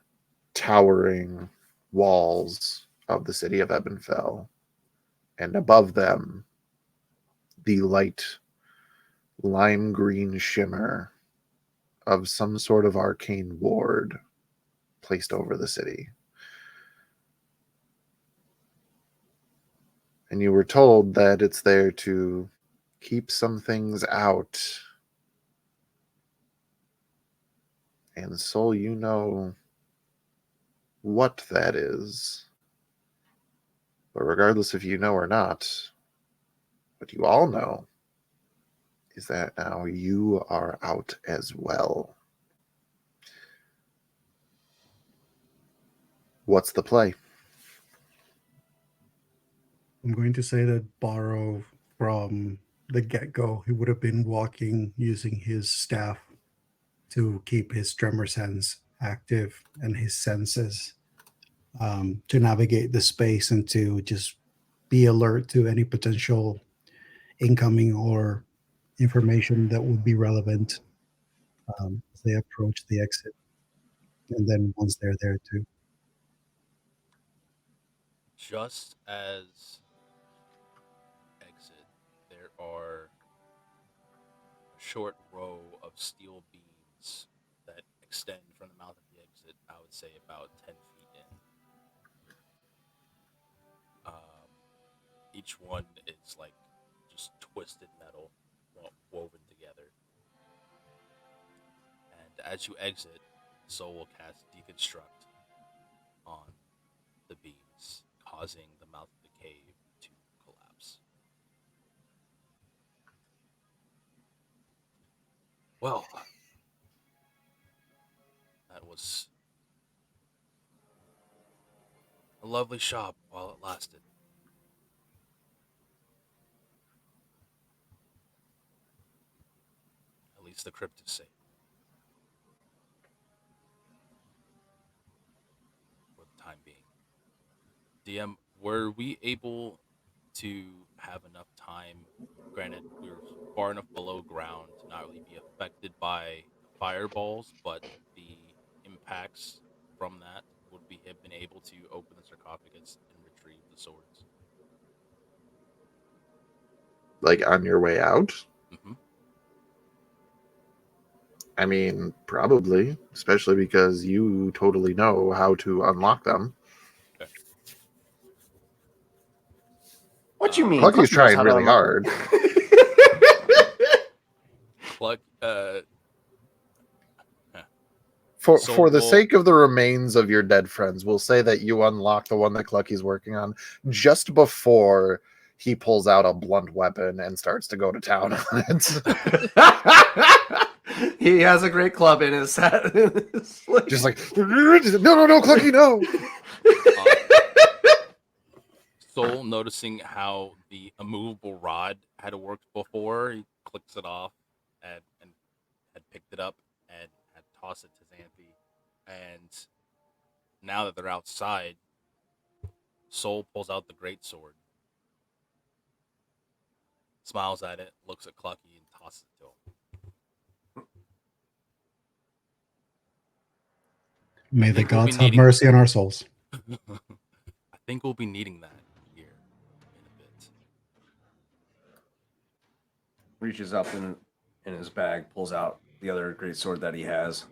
towering walls of the city of Ebenfell, and above them, the light lime green shimmer of some sort of arcane ward placed over the city. And you were told that it's there to keep some things out. And Soul, you know what that is. But regardless if you know or not, what you all know is that now you are out as well. What's the play? I'm going to say that Borrow, from the get-go, he would have been walking using his staff to keep his tremor sense active and his senses, to navigate the space and to just be alert to any potential incoming or information that would be relevant as they approach the exit. And then once they're there too. Just as exit, there are a short row of steel beams that extend from the mouth of the exit, I would say about 10 feet in. Each one is like just twisted metal woven together. And as you exit, Soul will cast Deconstruct on the beams, causing the mouth of the cave to collapse. Well, that was a lovely shop while it lasted. At least the crypt is safe. For the time being. DM, were we able to have enough time? Granted, we were far enough below ground to not really be affected by the fireballs, but the impacts from that would we have been able to open the sarcophagus and retrieve the swords? Like on your way out? Mm-hmm. I mean, probably, especially because you totally know how to unlock them. Okay. What you mean? Clucky's Clucky knows trying how to really unlock hard. Cluck, For the Soul- sake of the remains of your dead friends, we'll say that you unlock the one that Clucky's working on just before he pulls out a blunt weapon and starts to go to town on it. He has a great club in his hat. Just like, no, Clucky, no. Soul, noticing how the immovable rod had worked before, he clicks it off and had picked it up and had tossed it to Xanthi. And now that they're outside, Soul pulls out the greatsword, smiles at it, looks at Clucky, and tosses it to him. May the think we'll be gods have needing- mercy on our souls. I think we'll be needing that here in a bit. Reaches up in his bag, pulls out the other great sword that he has.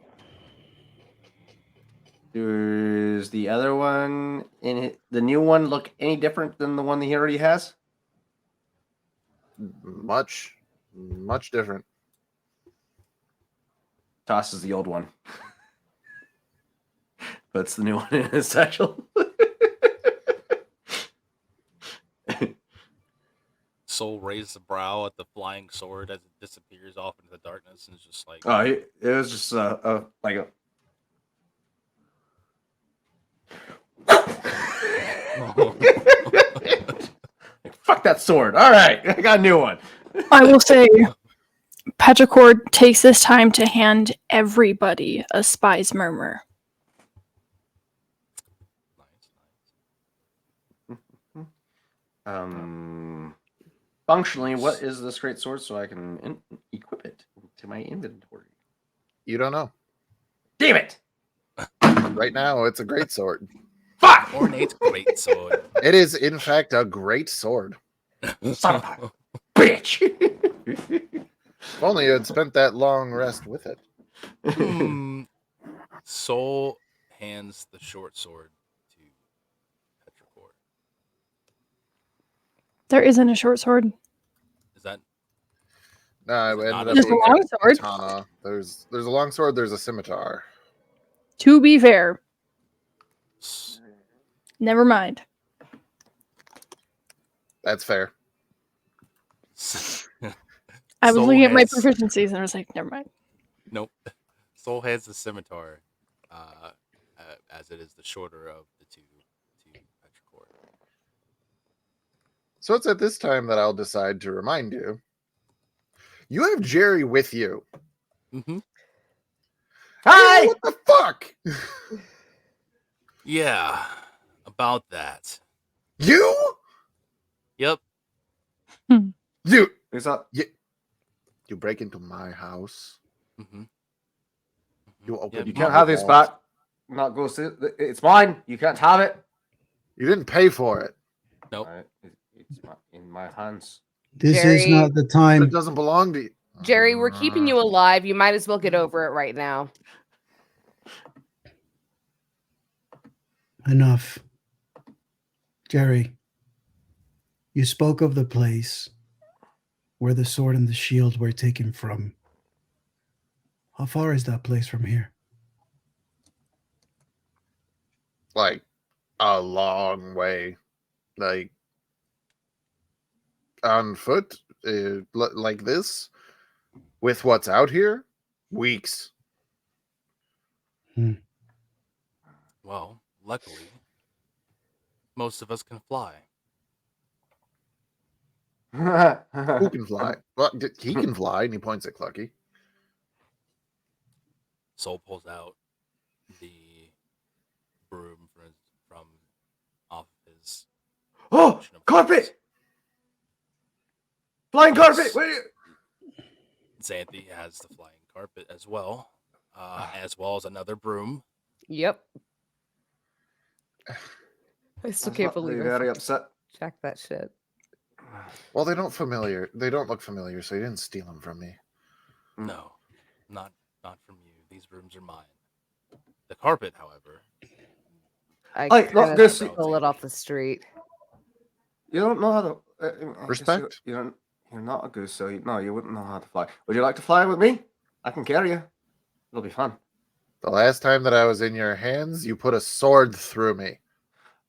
Does the other one the new one look any different than the one that he already has? Much different. Tosses the old one. Puts the new one in his satchel. Soul raises a brow at the flying sword as it disappears off into the darkness and is just like, Oh, it was just like a. Fuck that sword. All right, I got a new one. I will say, Petrichord takes this time to hand everybody a spy's murmur. Functionally, what is this great sword so I can equip it to my inventory? You don't know. Damn it! Right now, it's a great sword. Fuck! ornate greatsword. It is, in fact, a great sword. Son of a bitch! If only you had spent that long rest with it. Soul hands the short sword to Petrichord. There isn't a short sword. Is that No, Is it it not ended a up There's a being long sword. katana. There's a long sword. There's a scimitar. To be fair, never mind. That's fair. I was Soul looking at my has- proficiencies and I was like, never mind. Nope. Soul has the scimitar, as it is the shorter of the two to Petrichord. So it's at this time that I'll decide to remind you. You have Jerry with you. Mm-hmm. Hi! What the fuck? Yeah, about that. You? Yep. You Who's that? you break into my house. Mm-hmm. You open You my can't have this vault. back. Not go see. It's mine. You can't have it. You didn't pay for it. Nope. It's in my hands. This is Jerry- not the It time. doesn't belong to you. Jerry, we're keeping you alive. You might as well get over it right now. Enough. Jerry, you spoke of the place where the sword and the shield were taken from. How far is that place from here? Like a long way. On foot, like this, with what's out here, weeks. Well, luckily, most of us can fly. Who can fly? Well, he can fly, and he points at Clucky. Soul pulls out the broom from off his. Oh, collection of carpet! clothes. Flying Yes. carpet! Wait. Xanthi has the flying carpet as well as another broom. Yep. I still can't believe Very I upset. checked that shit. Well, they don't look familiar, so you didn't steal them from me. No, not from you. These brooms are mine. The carpet, however, I Hey, look, kinda this- stole it off the street. You don't know how to. I guess Respect? You're not a goose, so you wouldn't know how to fly. Would you like to fly with me? I can carry you. It'll be fun. The last time that I was in your hands, you put a sword through me.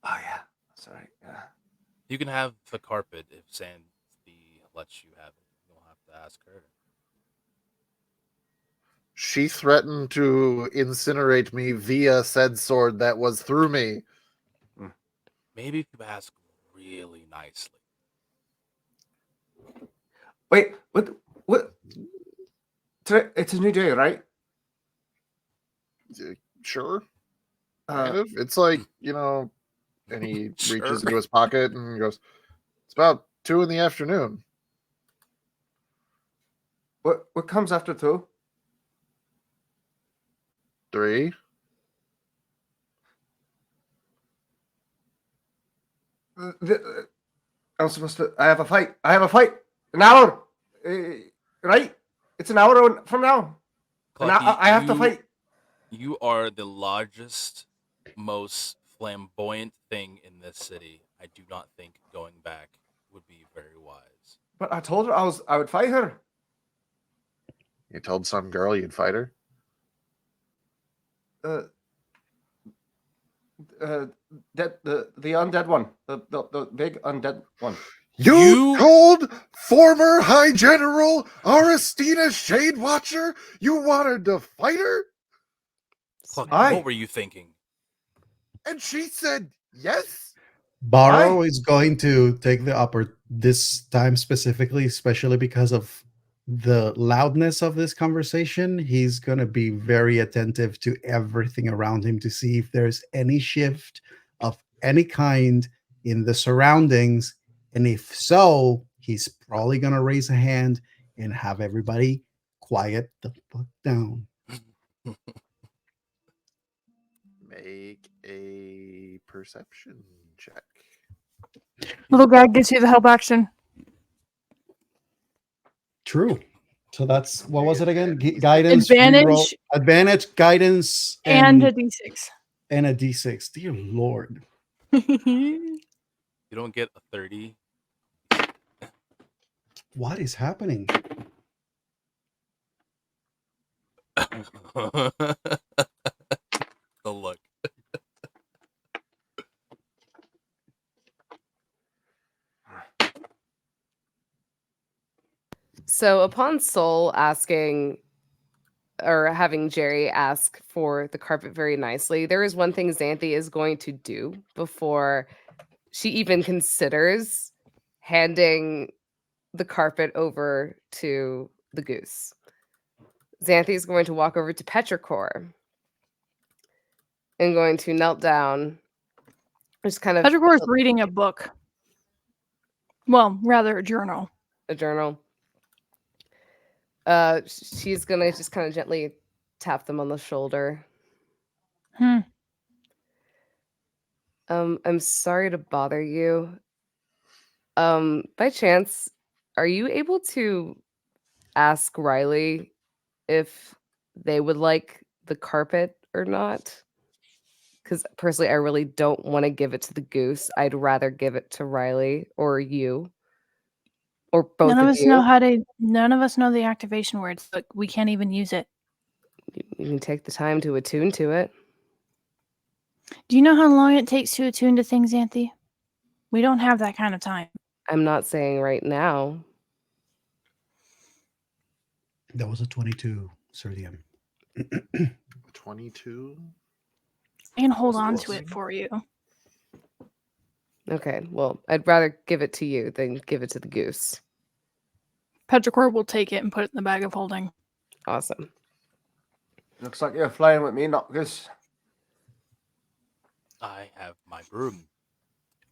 Oh yeah, that's all right. Yeah. you can have the carpet if Xanthi lets you have it. You'll have to ask her. She threatened to incinerate me via said sword that was through me. Maybe if you ask really nicely. Wait, what? It's a new day, right? Sure, kind Uh, of. It's like, and he Sure. reaches into his pocket and goes, "It's about 2 PM." what comes after 2? 3. I'm supposed to. I have a fight. An hour. Right? It's an hour from now. And Clucky, I have to fight. You are the largest, most flamboyant thing in this city. I do not think going back would be very wise. But I told her I would fight her. You told some girl you'd fight her? The undead one. The big undead one. You told former High General Aristina Shadewatcher you wanted to fight her? Clucky, Aye. what were you thinking? And she said yes? Barrow is going to take the upper this time specifically, especially because of the loudness of this conversation. He's going to be very attentive to everything around him to see if there's any shift of any kind in the surroundings. And if so, he's probably going to raise a hand and have everybody quiet the fuck down. Make a perception check. Little guy gets you the help action. True. So that's, what was it again? Guidance, Advantage. reroll, advantage, guidance, And a d6. and a d6. Dear Lord. You don't get a 30. What is happening? The look. So upon Soul asking or having Jerry ask for the carpet very nicely, there is one thing Xanthi is going to do before she even considers handing the carpet over to the goose. Xanthe is going to walk over to Petrichor and going to knelt down. Just kind of Petrichor is reading a book. Well, rather a journal. a journal. She's gonna just kind of gently tap them on the shoulder. I'm sorry to bother you. By chance, are you able to ask Riley if they would like the carpet or not? Because personally, I really don't want to give it to the goose. I'd rather give it to Riley or you. Or both None of of us you. know none of us know the activation words, but we can't even use it. You can take the time to attune to it. Do you know how long it takes to attune to things, Xanthe? We don't have that kind of time. I'm not saying right now. That was a 22, Sir DM. 22. I can hold on to it for you. Okay, well, I'd rather give it to you than give it to the goose. Petrichor will take it and put it in the bag of holding. Awesome. Looks like you're flying with me, Noctis. I have my broom,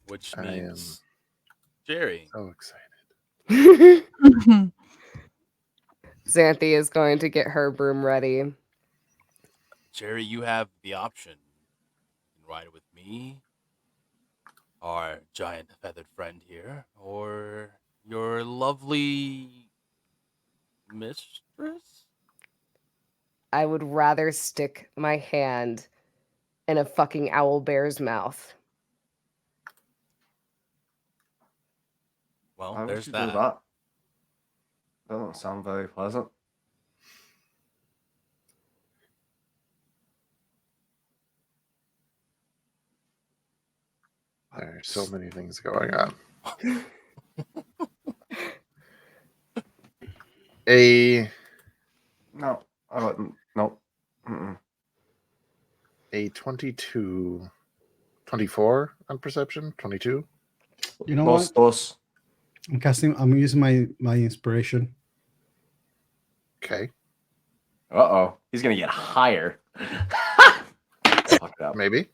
which I am means Jerry. so excited. Xanthe is going to get her broom ready. Jerry, you have the option. You can ride it with me, our giant feathered friend here, or your lovely mistress. I would rather stick my hand in a fucking owl bear's mouth. Well, Why would there's you that. do that? Doesn't sound very pleasant. There's so many things going on. No, I wouldn't. Nope. Mm-mm. A 22, 24 on perception. 22. You know Dos, what? dos. I'm using my inspiration. Okay, Uh-oh. He's going to get higher. Fuck it up. maybe.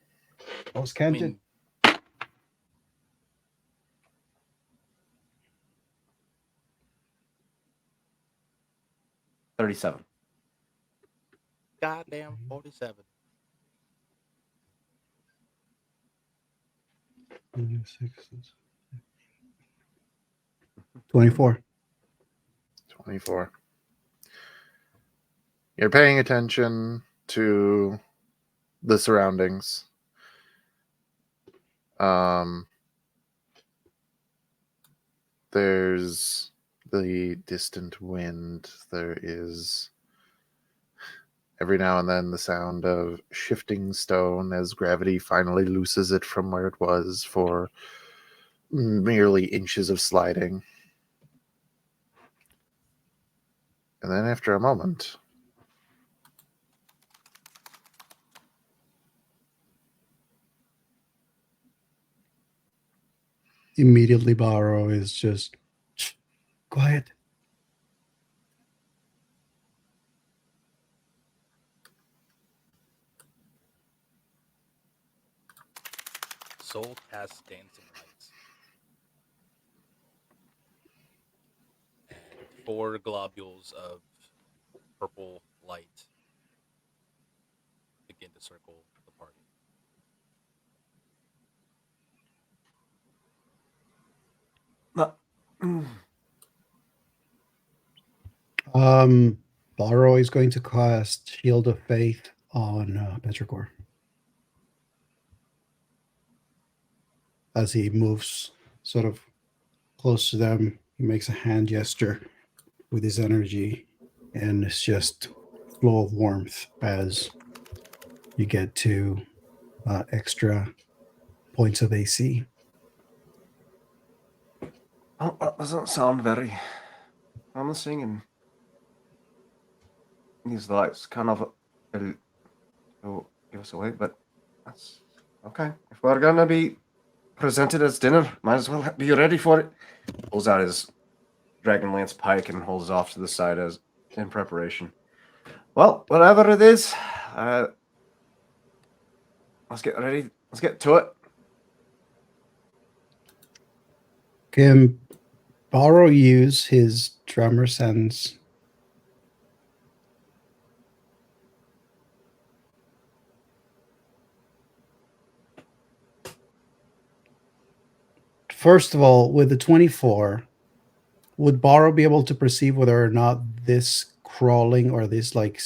I was I counted. mean, 37. goddamn 47. 24. 24. You're paying attention to the surroundings. There's the distant wind. There is every now and then the sound of shifting stone as gravity finally looses it from where it was for merely inches of sliding. And then after a moment, Immediately, Barrow is just quiet. Soul casts dancing lights. And 4 globules of purple light begin to circle the party. Barrow is going to cast Shield of Faith on Petrichor. As he moves sort of close to them, he makes a hand gesture with his energy, and it's just flow of warmth as you get to extra points of AC. Oh, that doesn't sound very promising, and these lights kind of will give us away, but that's okay. If we're gonna be presented as dinner. Might as well be ready for it. Pulls out his Dragonlance pike and holds it off to the side as in preparation. Well, whatever it is, let's get ready. Let's get to it. Can Borrow use his drummer sense? First of all, with the 24, would Borrow be able to perceive whether or not this crawling or this like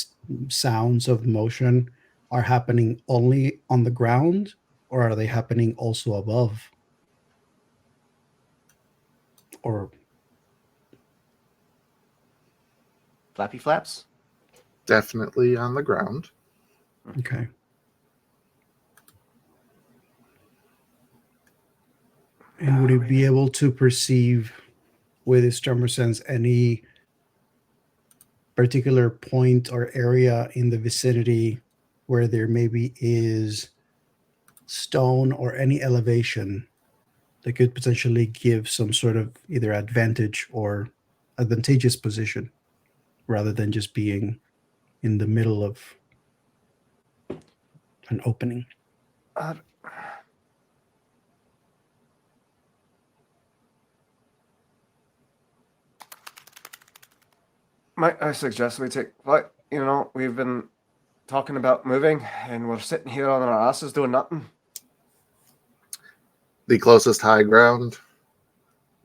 sounds of motion are happening only on the ground, or are they happening also above? Or Flappy flaps. Definitely on the ground. okay. And would he be able to perceive with his drummer sense any particular point or area in the vicinity where there maybe is stone or any elevation that could potentially give some sort of either advantage or advantageous position rather than just being in the middle of an opening? I suggest we take flight. You know, we've been talking about moving, and we're sitting here on our asses doing nothing. The closest high ground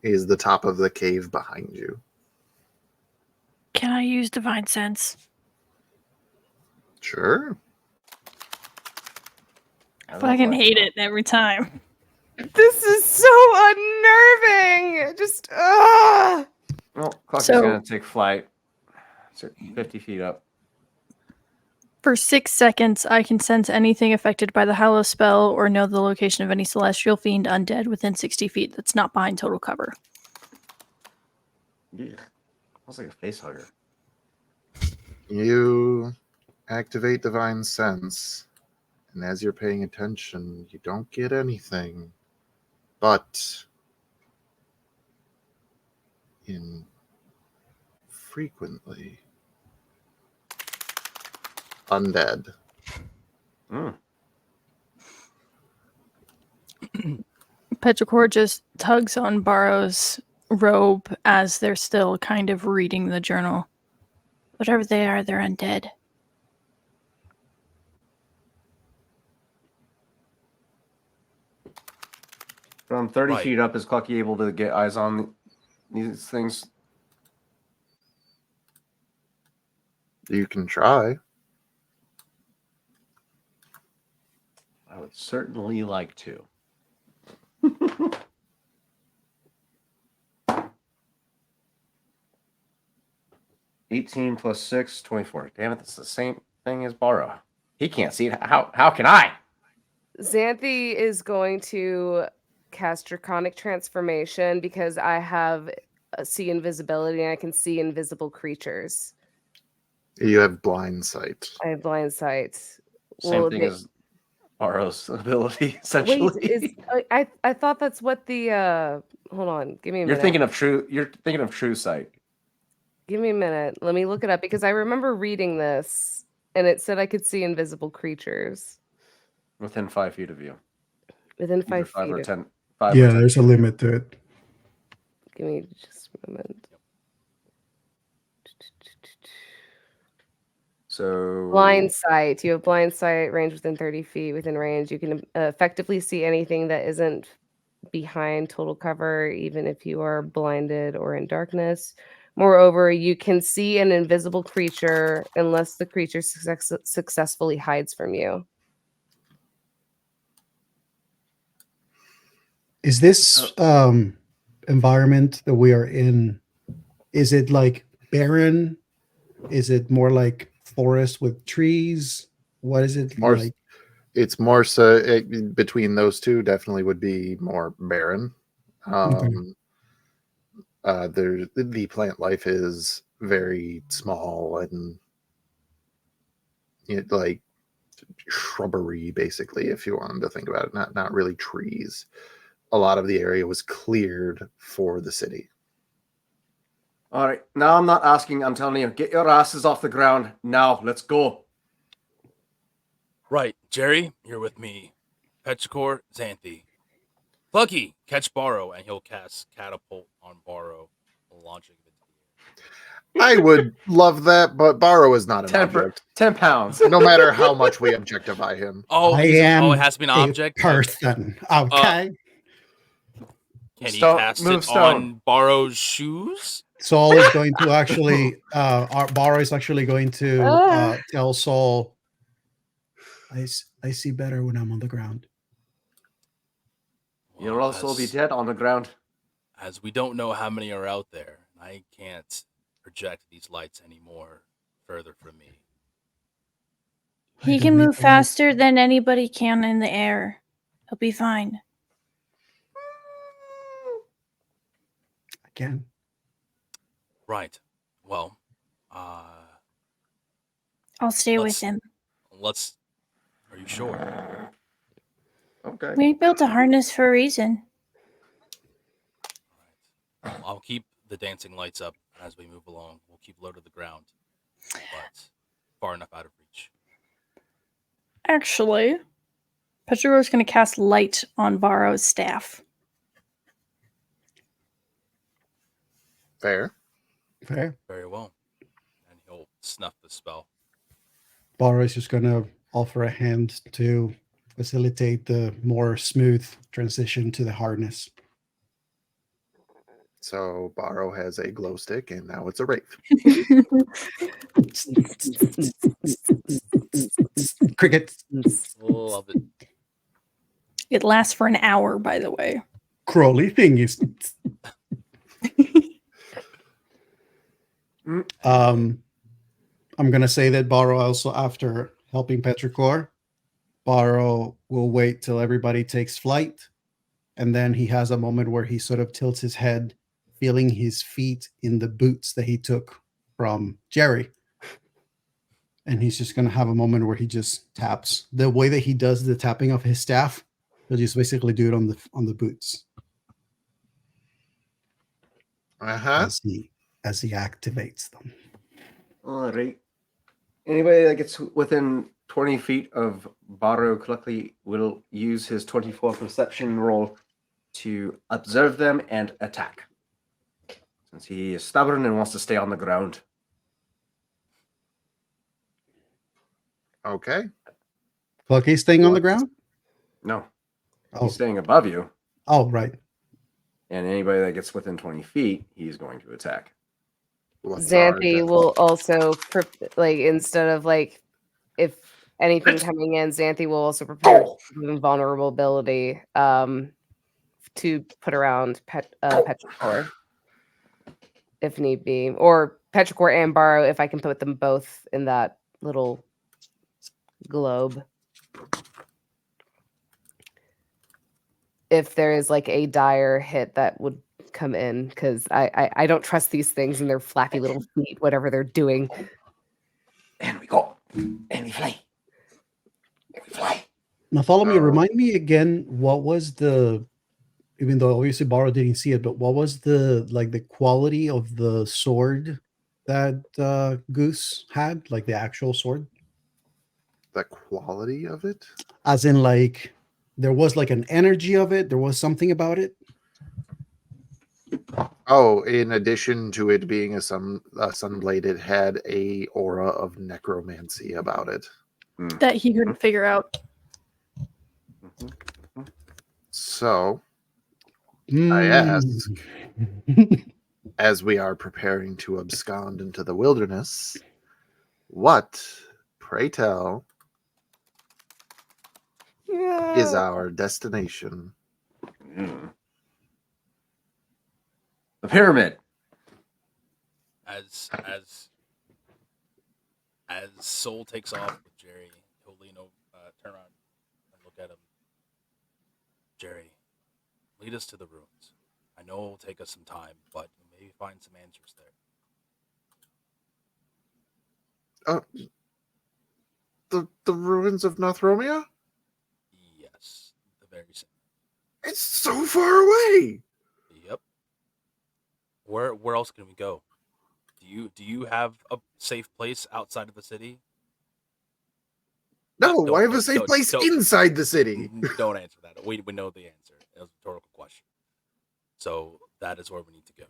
is the top of the cave behind you. Can I use Divine Sense? Sure. I fucking hate it every time. This is so unnerving. Just Well, Clucky's So- gonna take flight. So 50 feet up. For 6 seconds, I can sense anything affected by the Hallow spell or know the location of any celestial fiend undead within 60 feet that's not behind total cover. Yeah. Sounds like a face hugger. You activate Divine Sense, and as you're paying attention, you don't get anything. But infrequently, undead. Petrichor just tugs on Barrow's robe as they're still kind of reading the journal. Whatever they are, they're undead. From 30 Right. feet up, is Clucky able to get eyes on these things? You can try. I would certainly like to. 18 plus 6, 24. Damn it, that's the same thing as Borrow. He can't see it. How can I? Xanthi is going to cast Draconic Transformation because I have see invisibility and I can see invisible creatures. You have blind sight. I have blind sight. Same Well, thing they- as Borrow's ability, essentially. Wait, is I thought that's what the hold on, give me a minute. You're thinking of true sight. Give me a minute. Let me look it up because I remember reading this and it said I could see invisible creatures Within 5 feet of you. within Either 5 5 feet. or of- 10. 5 Yeah, or 10 there's a feet. limit to it. Give me just a moment. So Blind sight. You have blind sight, range within 30 feet. Within range, you can effectively see anything that isn't behind total cover, even if you are blinded or in darkness. Moreover, you can see an invisible creature unless the creature successfully hides from you. Is this environment that we are in, is it like barren? Is it more like forest with trees? What is it More, like? it's more so between those two. Definitely would be more barren. Okay. There's the plant life is very small and like shrubbery, basically, if you wanted to think about it. Not really trees. a lot of the area was cleared for the city. All right, now I'm not asking, I'm telling you, get your asses off the ground now. Let's go. Right, Jerry, you're with me. Petrichor, Xanthi. Clucky, catch Borrow, and he'll cast Catapult on Borrow, launching him into the air. I would love that, but Borrow is not an 10 object. 10 pounds. No matter how much we objectify him. Oh, I it am has to be an a object? person. Okay. Can he Stone- cast move it stone. on Borrow's shoes? Saul is going to actually, Barrow is actually going to tell Saul, I see better when I'm on the ground. You'll also be dead on the ground. As we don't know how many are out there, I can't project these lights anymore further from me. He can move faster than anybody can in the air. He'll be fine. Again. Right. Well, I'll stay with him. Are you sure? Okay. We built a harness for a reason. Well, I'll keep the dancing lights up as we move along. We'll keep low to the ground, but far enough out of reach. Actually, Petrichor's going to cast light on Borrow's staff. Fair. Very well. And he'll snuff the spell. Barrow is just going to offer a hand to facilitate the more smooth transition to the harness. So Borrow has a glow stick, and now it's a wraith. Cricket. Love it. It lasts for an hour, by the way. Crowley thing is. I'm going to say that Barrow also, after helping Petrichor, Barrow will wait till everybody takes flight. And then he has a moment where he sort of tilts his head, feeling his feet in the boots that he took from Jerry. And he's just going to have a moment where he just taps. The way that he does the tapping of his staff, he'll just basically do it on the boots. As he activates them. All right. Anybody that gets within 20 feet of Barrow Cluckley will use his 24 perception roll to observe them and attack. Since he is stubborn and wants to stay on the ground. Okay. Clucky's staying on the ground? No. Oh. He's staying above you. Oh, right. And anybody that gets within 20 feet, he's going to attack. Xanthi will also, instead of if anything coming in, Xanthi will also prepare invulnerability to put around Petrichor if need be, or Petrichor and Barrow if I can put them both in that little globe. If there is a dire hit that would come in, because I don't trust these things and their flappy little feet, whatever they're doing. And we go. And we fly. And we fly. Bartholomew, remind me again, what was the, even though obviously Barrow didn't see it, but what was the quality of the sword that Goose had, the actual sword? The quality of it? As in there was an energy of it, there was something about it? Oh, in addition to it being a sunblade, it had a aura of necromancy about it. That he couldn't figure out. So, I ask, as we are preparing to abscond into the wilderness, what, pray tell, is our destination? The pyramid. As Soul takes off with Jerry, he'll lean over, turn around, and look at him. Jerry, lead us to the ruins. I know it will take us some time, but we'll maybe find some answers there. The ruins of North Romeo? Yes, the very same. It's so far away. Yep. Where else can we go? Do you have a safe place outside of the city? No, I have a safe place inside the city. Don't answer that. We know the answer. It was a rhetorical question. So that is where we need to go.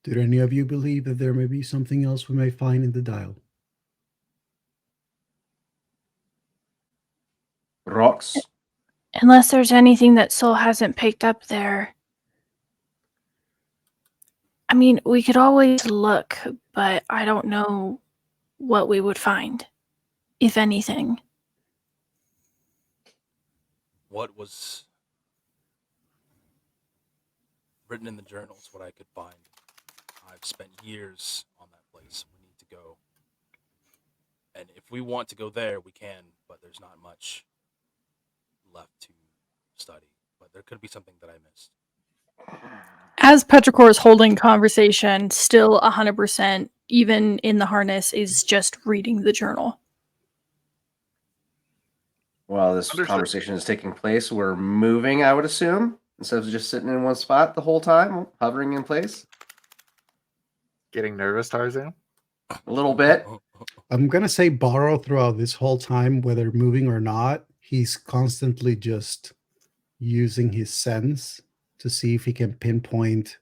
Did any of you believe that there may be something else we may find in the dial? Rocks. Unless there's anything that Soul hasn't picked up there. I mean, we could always look, but I don't know what we would find, if anything. What was written in the journals, what I could find. I've spent years on that place. We need to go. And if we want to go there, we can, but there's not much left to study. But there could be something that I missed. As Petrichor is holding conversation, still 100%, even in the harness, is just reading the journal. While this conversation is taking place, we're moving, I would assume, instead of just sitting in one spot the whole time, hovering in place. Getting nervous, Tarzan? A little bit. I'm going to say Borrow throughout this whole time, whether moving or not, he's constantly just using his sense to see if he can pinpoint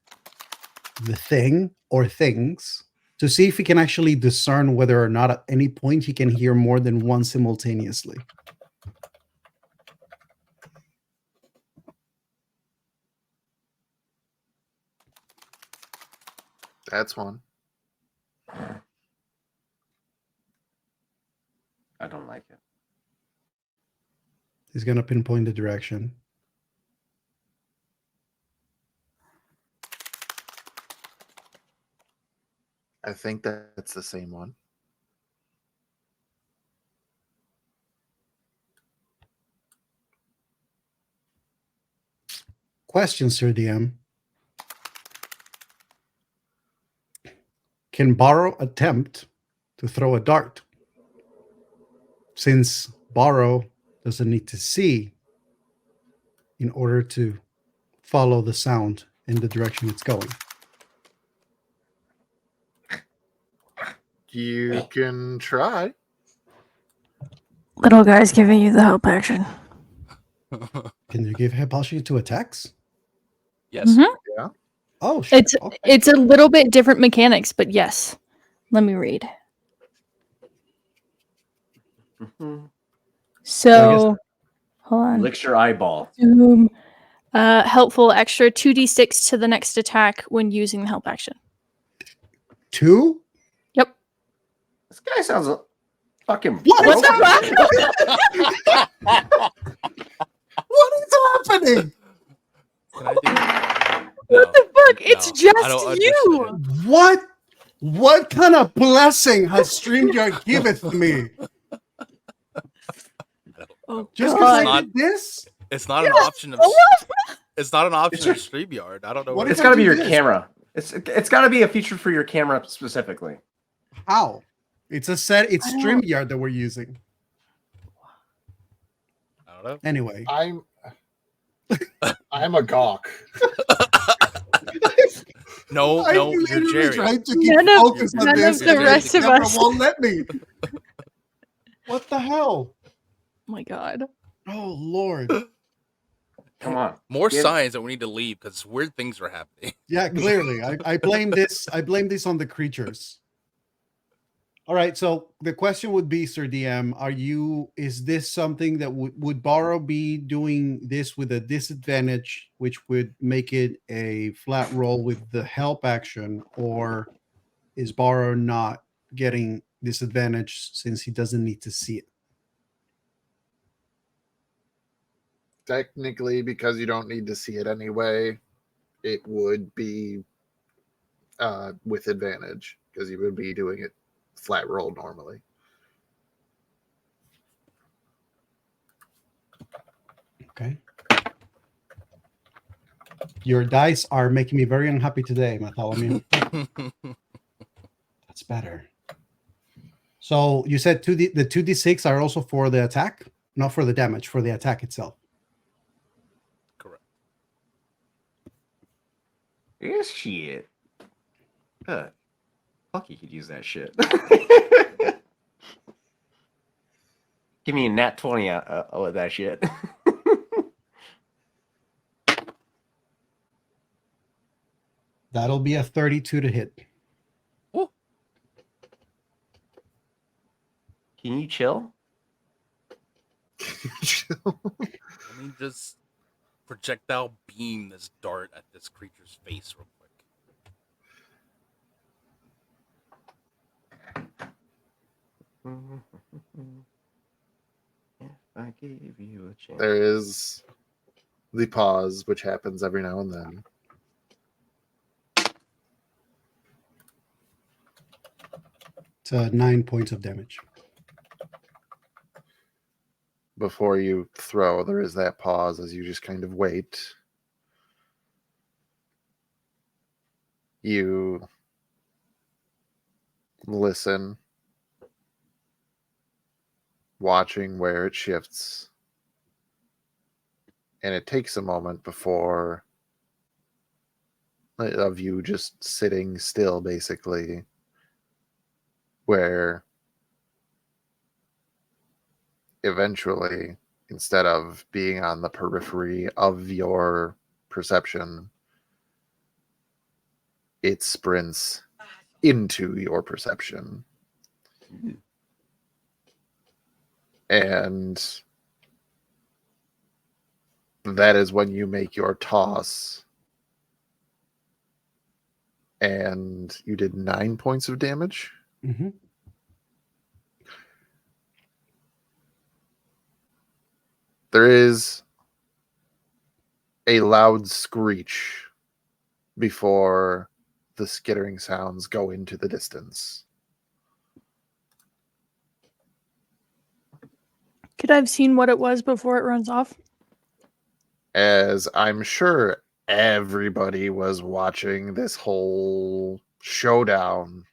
the thing or things, to see if he can actually discern whether or not at any point he can hear more than one simultaneously. That's one. I don't like it. He's going to pinpoint the direction. I think that's the same one. Question, Sir DM. Can Borrow attempt to throw a dart? Since Borrow doesn't need to see in order to follow the sound in the direction it's going. You can try. Little guy's giving you the help action. Can you give help action to attacks? Yes. Mm-hmm. Yeah. Oh, shit. It's a little bit different mechanics, but yes. Let me read. So, hold on. Licks your eyeball. Helpful extra 2d6 to the next attack when using the help action. 2? Yep. This guy sounds fucking. What is happening? Can I do What the fuck? It's I just don't you. understand. What kind of blessing has StreamYard giveth me? Oh, Just because God. I did this? It's not an option of. It's not an option of StreamYard. I don't know. What It's if got I to be do your this? camera. It's got to be a feature for your camera specifically. How? It's StreamYard that we're using. I don't know. Anyway. I'm a gawk. No, I'm you're literally Jerry. trying to keep None of- focus on none this. of the and rest of camera us. won't let me. What the hell? Oh my God. Oh, Lord. Come on. More Give- signs that we need to leave because weird things are happening. Yeah, clearly. I blame this. I blame this on the creatures. All right. So the question would be, Sir DM, is this something that would Borrow be doing this with a disadvantage, which would make it a flat roll with the help action, or is Borrow not getting disadvantage since he doesn't need to see it? Technically, because you don't need to see it anyway, it would be with advantage because you would be doing it flat roll normally. Okay. Your dice are making me very unhappy today, Bartholomew. That's better. So you said the 2d6 are also for the attack, not for the damage, for the attack itself. Correct. Yes, shit. Fuck, you could use that shit. Give me a nat 20 with that shit. That'll be a 32 to hit. Woo. Can you chill? Let me just projectile beam this dart at this creature's face real quick. If I gave you a chance. There is the pause, which happens every now and then. It's 9 points of damage. Before you throw, there is that pause as you just kind of wait. You listen, watching where it shifts. And it takes a moment before of you just sitting still, basically, where eventually, instead of being on the periphery of your perception, it sprints into your perception. And that is when you make your toss. And you did 9 points of damage. Mm-hmm. There is a loud screech before the skittering sounds go into the distance. Could I have seen what it was before it runs off? As I'm sure everybody was watching this whole showdown.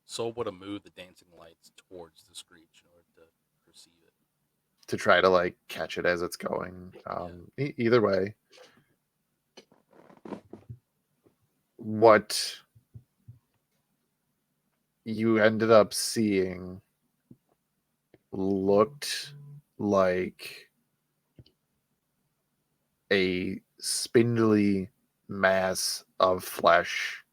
Soul would have moved the dancing lights towards the screech in order to perceive it. To try to like catch it as it's going. Either way, what you ended up seeing looked like a spindly mass of flesh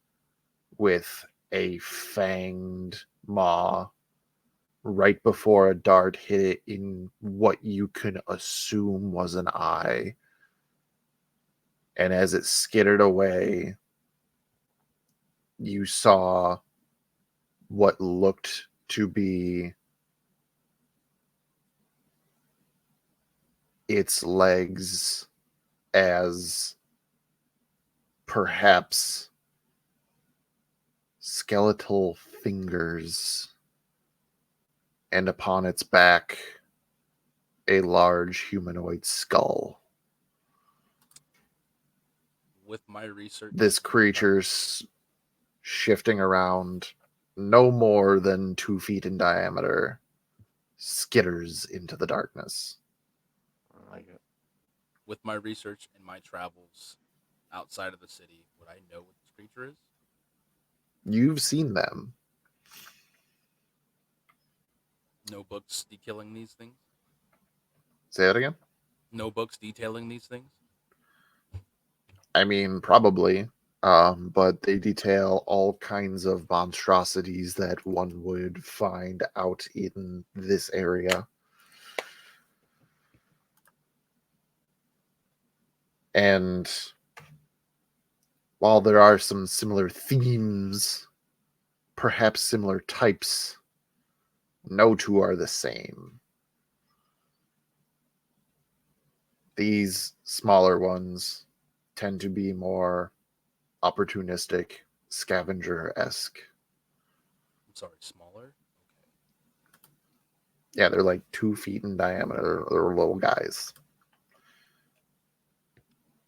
with a fanged maw right before a dart hit it in what you can assume was an eye. And as it skittered away, you saw what looked to be its legs as perhaps skeletal fingers, and upon its back a large humanoid skull. With my research, This creature's shifting around no more than 2 feet in diameter, skitters into the darkness. I like it. with my research and my travels outside of the city, would I know what this creature is? You've seen them. No books detailing these things? Say that again? No books detailing these things? I mean, probably. But they detail all kinds of monstrosities that one would find out in this area. And while there are some similar themes, perhaps similar types, no two are the same. These smaller ones tend to be more opportunistic, scavenger-esque. I'm sorry, smaller? Okay. Yeah, they're like 2 feet in diameter. They're little guys.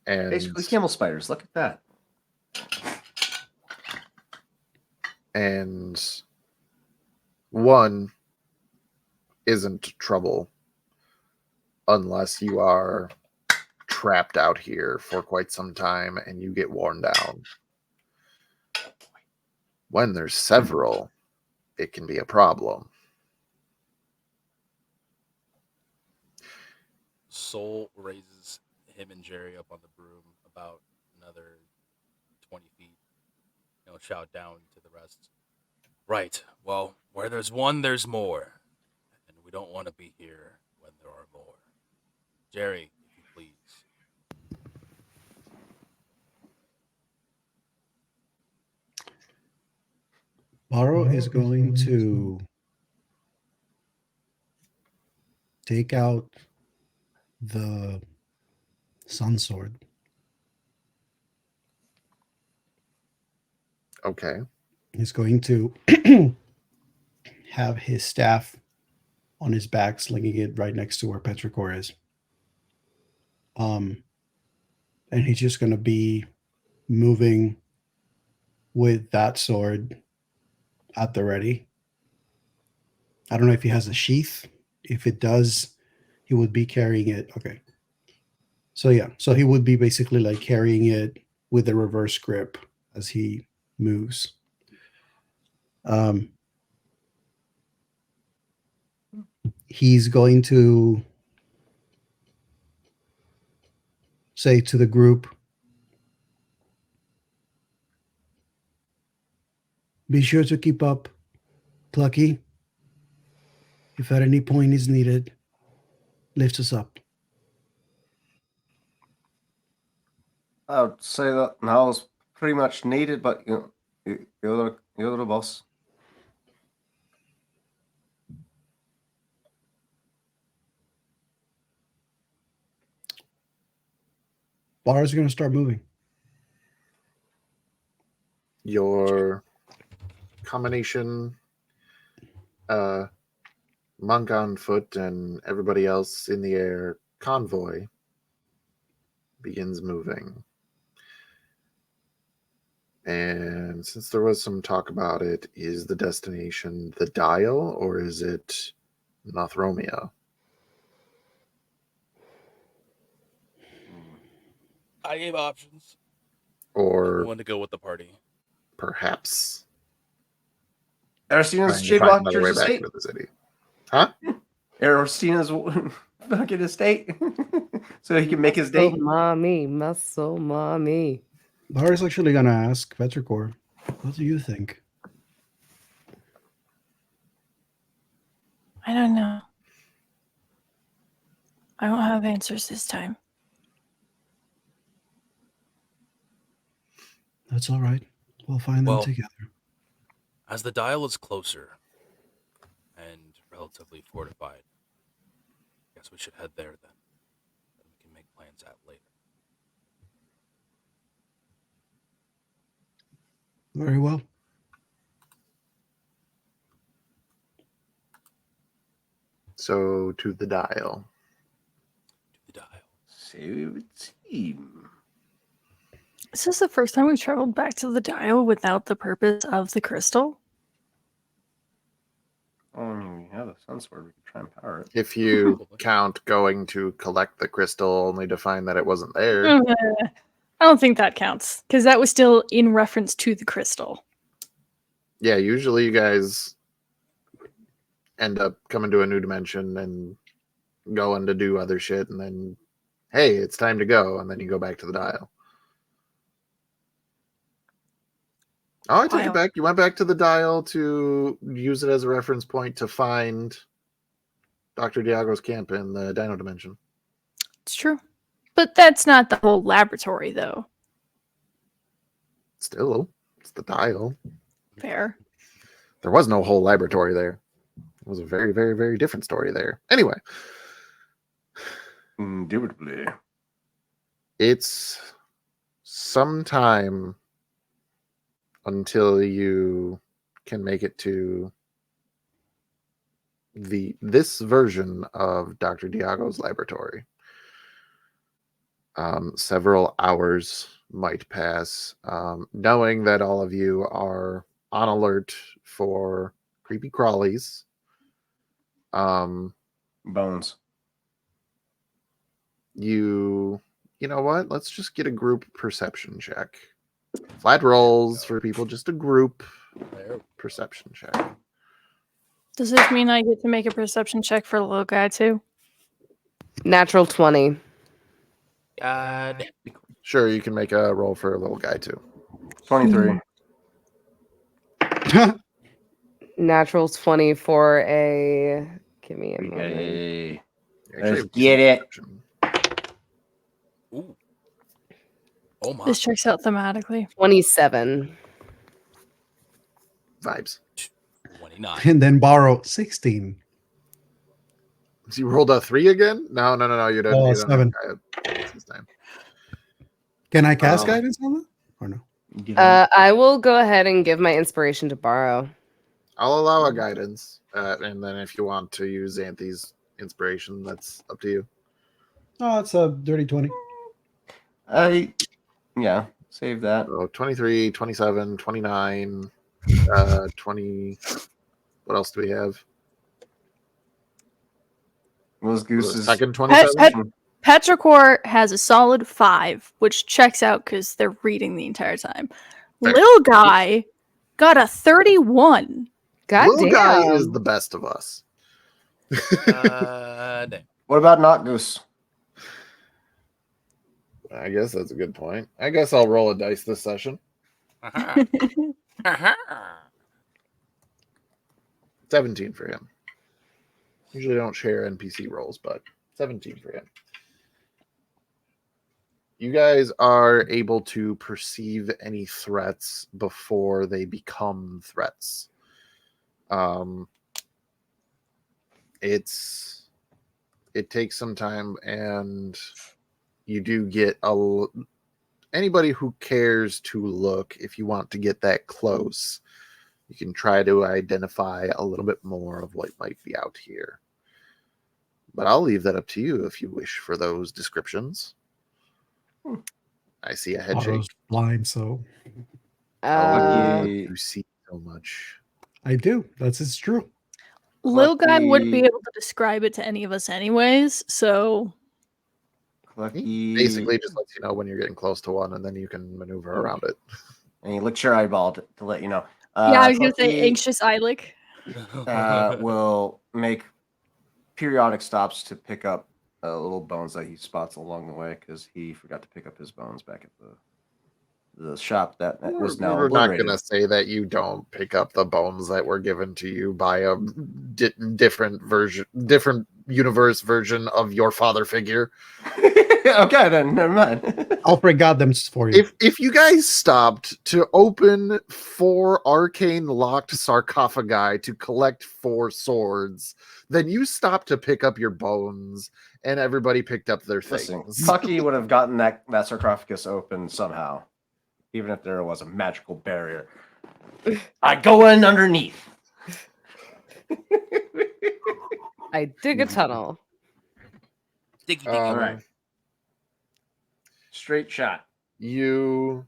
And Basically, camel spiders. Look at that. And one isn't trouble unless you are trapped out here for quite some time and you get worn down. When there's several, it can be a problem. Soul raises him and Jerry up on the broom about another 20 feet. Shout down to the rest. Right. Well, where there's one, there's more. And we don't want to be here when there are more. Jerry, if you please. Baro is going to take out the sun sword. Okay. He's going to have his staff on his back, slinging it right next to where Petrichor is. And he's just going to be moving with that sword at the ready. I don't know if he has a sheath. If it does, he would be carrying it. Okay. So he would be basically like carrying it with a reverse grip as he moves. He's going to say to the group, be sure to keep up, Clucky. If at any point is needed, lift us up. I would say that now is pretty much needed, but you're the boss. Bars are going to start moving. Your combination monk on foot and everybody else in the air convoy begins moving. And since there was some talk about it, is the destination the Dial or is it Nothromia? I gave options. Or Everyone to go with the party. Perhaps Aristina's trying to find another Shadewalker's way back estate. into the city. Huh? Aristina's fucking estate. So he can make his date. Muscle mommy. Bars actually going to ask Petrichor, what do you think? I don't know. I don't have answers this time. That's all right. We'll find them together. As the Dial is closer and relatively fortified, I guess we should head there then. We can make plans out later. Very well. So to the Dial. To the Dial. So it seems. Is this the first time we've traveled back to the Dial without the purpose of the crystal? Oh, I mean, we have a sun sword. We can try and power it. If you count going to collect the crystal only to find that it wasn't there. I don't think that counts, because that was still in reference to the crystal. Yeah, usually you guys end up coming to a new dimension and going to do other shit, and then, hey, it's time to go, and then you go back to the Dial. Oh, I take it back. You went back to the Dial to use it as a reference point to find Dr. Diago's camp in the Dino Dimension. It's true. But that's not the whole laboratory, though. Still, it's the Dial. Fair. There was no whole laboratory there. It was a very, very, very different story there. Anyway. Indubitably. It's some time until you can make it to this version of Dr. Diago's laboratory. Several hours might pass, knowing that all of you are on alert for creepy crawlies. Bones. You know what? Let's just get a group perception check. Flat rolls for people, just a group perception check. Does this mean I get to make a perception check for the little guy too? Natural 20. God. Sure, you can make a roll for a little guy too. 23. Natural 20 for a. Give me a moment. Hey. Actually, Let's get it. perception. Ooh. Oh my. This checks out thematically. 27. Vibes. 29. And then borrow 16. So you rolled a 3 again? No. You didn't. Oh, You don't 7. have guidance this time. Can I cast guidance on that? Or no? I will go ahead and give my inspiration to borrow. I'll allow a guidance, and then if you want to use Xanthi's inspiration, that's up to you. Oh, it's a dirty 20. Yeah, save that. So 23, 27, 29, 20. What else do we have? Was Goose's Second 27? Petrichor has a solid 5, which checks out because they're reading the entire time. Fair. Little guy got a 31. God Little damn. guy is the best of us. Damn. What about not Goose? I guess that's a good point. I guess I'll roll a dice this session. 17 for him. Usually don't share NPC rolls, but 17 for him. You guys are able to perceive any threats before they become threats. It takes some time, and you do get anybody who cares to look. If you want to get that close, you can try to identify a little bit more of what might be out here. But I'll leave that up to you if you wish for those descriptions. I see a head shake. Otto's blind, so You see so much. I do. It's true. Little guy wouldn't be Clucky. able to describe it to any of us anyways, so Clucky. Basically, just lets you know when you're getting close to one, and then you can maneuver around it. And he licks your eyeball to let you know. yeah, I was gonna say Clucky, anxious eye lick. will make periodic stops to pick up little bones that he spots along the way because he forgot to pick up his bones back at the shop that was now We're not obliterated. going to say that you don't pick up the bones that were given to you by a different universe version of your father figure. Okay, then never mind. Alfred got them for you. If you guys stopped to open 4 arcane locked sarcophagi to collect 4 swords, then you stopped to pick up your bones, and everybody picked up their Listen, things. Clucky would have gotten that sarcophagus open somehow, even if there was a magical barrier. I go in underneath. I dig a tunnel. Diggy, All diggy. right. Straight shot. You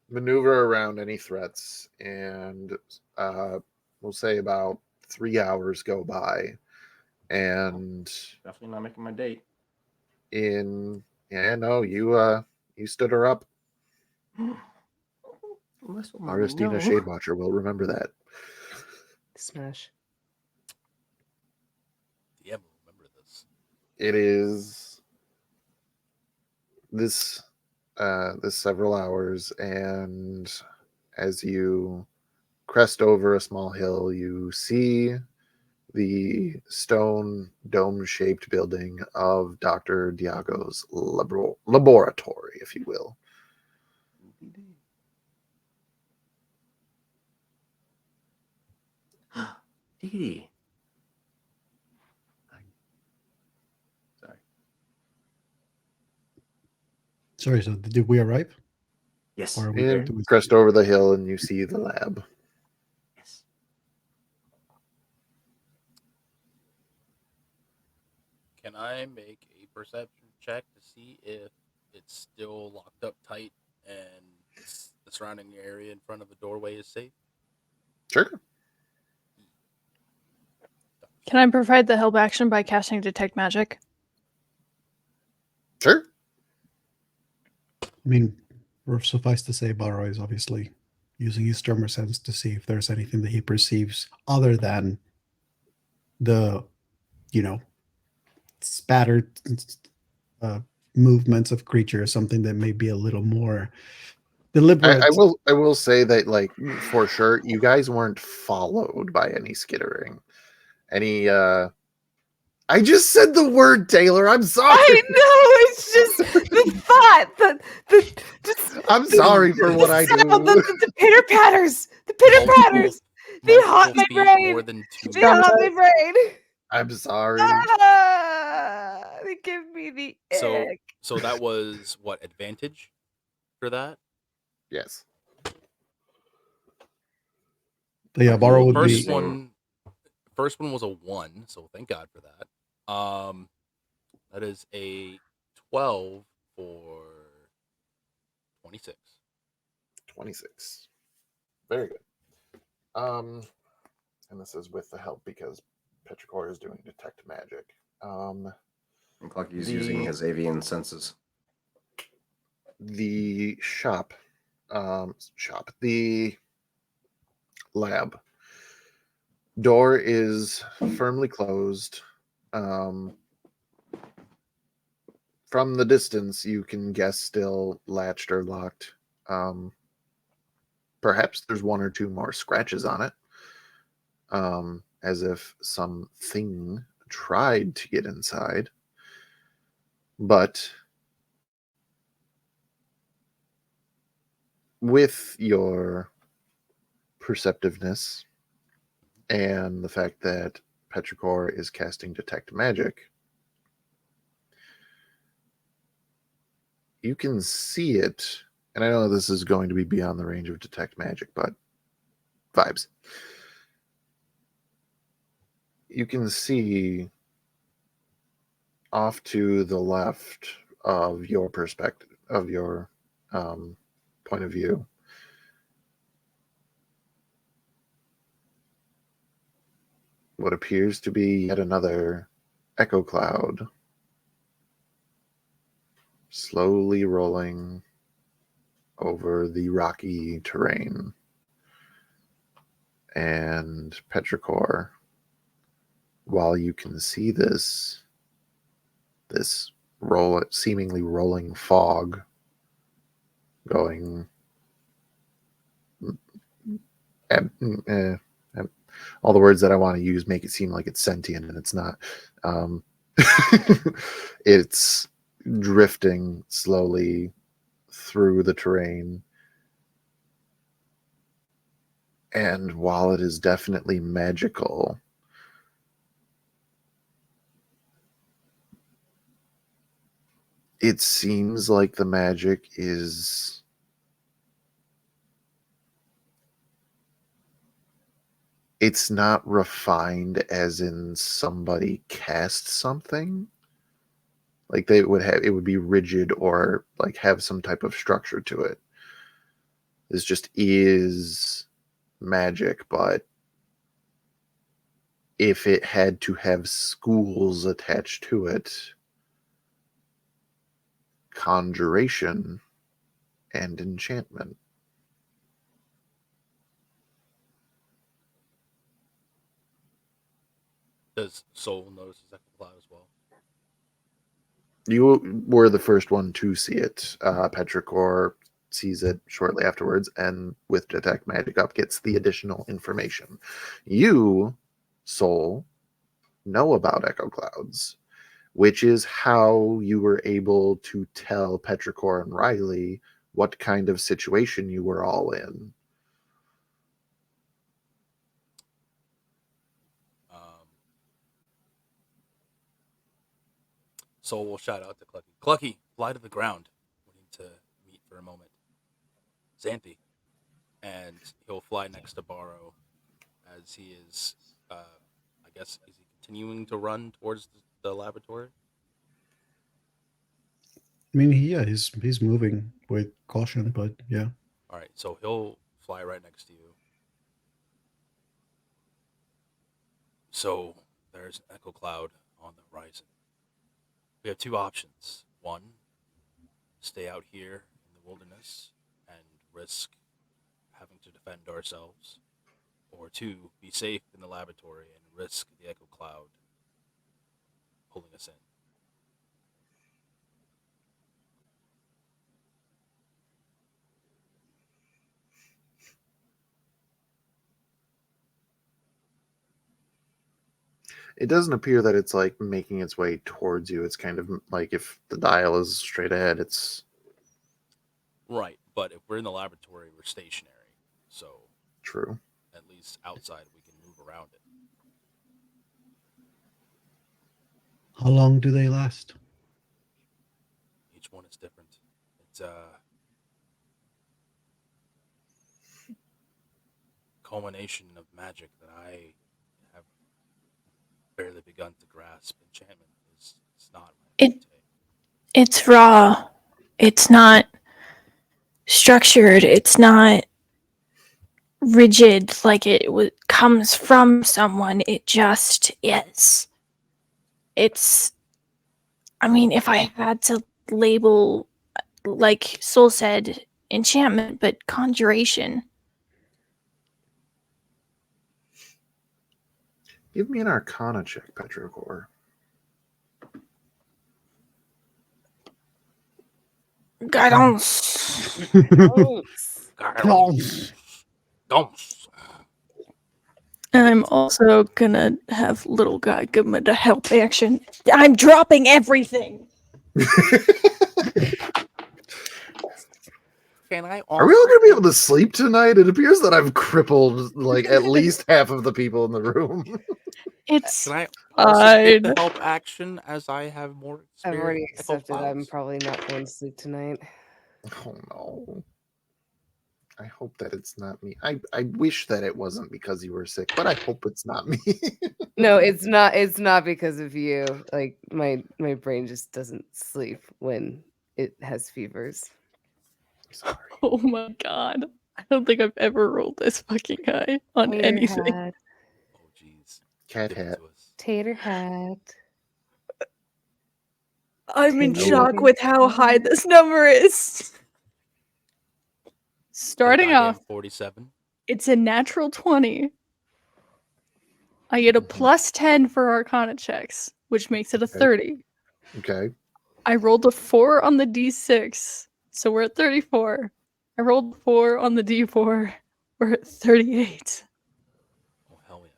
maneuver around any threats, and we'll say about 3 hours go by, and Definitely not making my date. you stood her up. Aristina Shadewatcher will remember that. Smash. Yeah, remember this. It is this several hours, and as you crest over a small hill, you see the stone dome-shaped building of Dr. Diago's laboratory, if you will. Dee. Sorry. Sorry, so did we arrive? Yes. Or are we there? And crest over the hill, and you see the lab. Yes. Can I make a perception check to see if it's still locked up tight and the surrounding area in front of the doorway is safe? Sure. Can I provide the help action by casting Detect Magic? Sure. I mean, suffice to say, Barrow is obviously using his tremor sense to see if there's anything that he perceives other than the, spattered uh, movements of creatures, something that may be a little more deliberate. I will say that, like, for sure, you guys weren't followed by any skittering. Any I just said the word, Taylor. I'm sorry. I know, it's just the thought, I'm sorry for what I do. the pitter patters, they haunt my brain. More than 2 They haunt my brain. I'm sorry. They give me the So ick. so that was what advantage for that? Yes. So yeah, Barrow would be. First one was a 1, so thank God for that. That is a 12 for 26. 26. Very good. And this is with the help because Petrichor is doing detect magic. Looks like he's using his avian senses. The the lab door is firmly closed. From the distance, you can guess still latched or locked. Perhaps there's 1 or 2 more scratches on it, as if something tried to get inside. But with your perceptiveness and the fact that Petrichor is casting Detect Magic, you can see it. And I know this is going to be beyond the range of Detect Magic, but vibes. You can see off to the left of your perspective, of your point of view, what appears to be yet another echo cloud slowly rolling over the rocky terrain. And Petrichor, while you can see this seemingly rolling fog going all the words that I want to use make it seem like it's sentient, and it's not. It's drifting slowly through the terrain. And while it is definitely magical, it seems like the magic is it's not refined as in somebody cast something. Like it would be rigid or like have some type of structure to it. This just is magic, but if it had to have schools attached to it, conjuration and enchantment. Does Soul notice the second cloud as well? You were the first one to see it. Petrichor sees it shortly afterwards, and with Detect Magic up, gets the additional information. You, Soul, know about echo clouds, which is how you were able to tell Petrichor and Riley what kind of situation you were all in. Soul will shout out to Clucky. Clucky, fly to the ground. We need to meet for a moment. Xanthi. And he'll fly next to Barrow as he is, I guess, is he continuing to run towards the laboratory? I mean, he's moving with caution, but yeah. All right, so he'll fly right next to you. So there's an echo cloud on the horizon. We have two options. One, stay out here in the wilderness and risk having to defend ourselves. Or two, be safe in the laboratory and risk the echo cloud pulling us in. It doesn't appear that it's like making its way towards you. It's kind of like if the dial is straight ahead, it's Right, but if we're in the laboratory, we're stationary. So true. at least outside we can move around it. How long do they last? Each one is different. It's culmination of magic that I have barely begun to grasp. Enchantment is not my forte. It's raw. It's not structured. It's not rigid like it comes from someone. It just is. It's, I mean, if I had to label, like Soul said, enchantment, but conjuration. Give me an Arcana check, Petrichor. Guidance. Don't. And I'm also gonna have little guy give me the help action. I'm dropping everything. Can I Are we all going to be able to sleep tonight? It appears that I've crippled like at least half of the people in the room. It's Can I also take the fine. help action as I have more experience? I've already with echo accepted. I'm clouds? probably not going to sleep tonight. Oh no. I hope that it's not me. I wish that it wasn't because you were sick, but I hope it's not me. No, it's not. It's not because of you. Like my brain just doesn't sleep when it has fevers. Sorry. Oh my god. I don't think I've ever rolled this fucking high on Tater anything. hat. Oh, jeez. Cat Give it hat. to us. Tater hat. I'm in Tater shock with how high hat. this number is. Starting Did I off, get 47. it's a natural 20. I get a plus 10 for Arcana checks, which makes it a 30. Okay. I rolled a 4 on the d6, so we're at 34. I rolled 4 on the d4, we're at 38. Oh, hell yeah.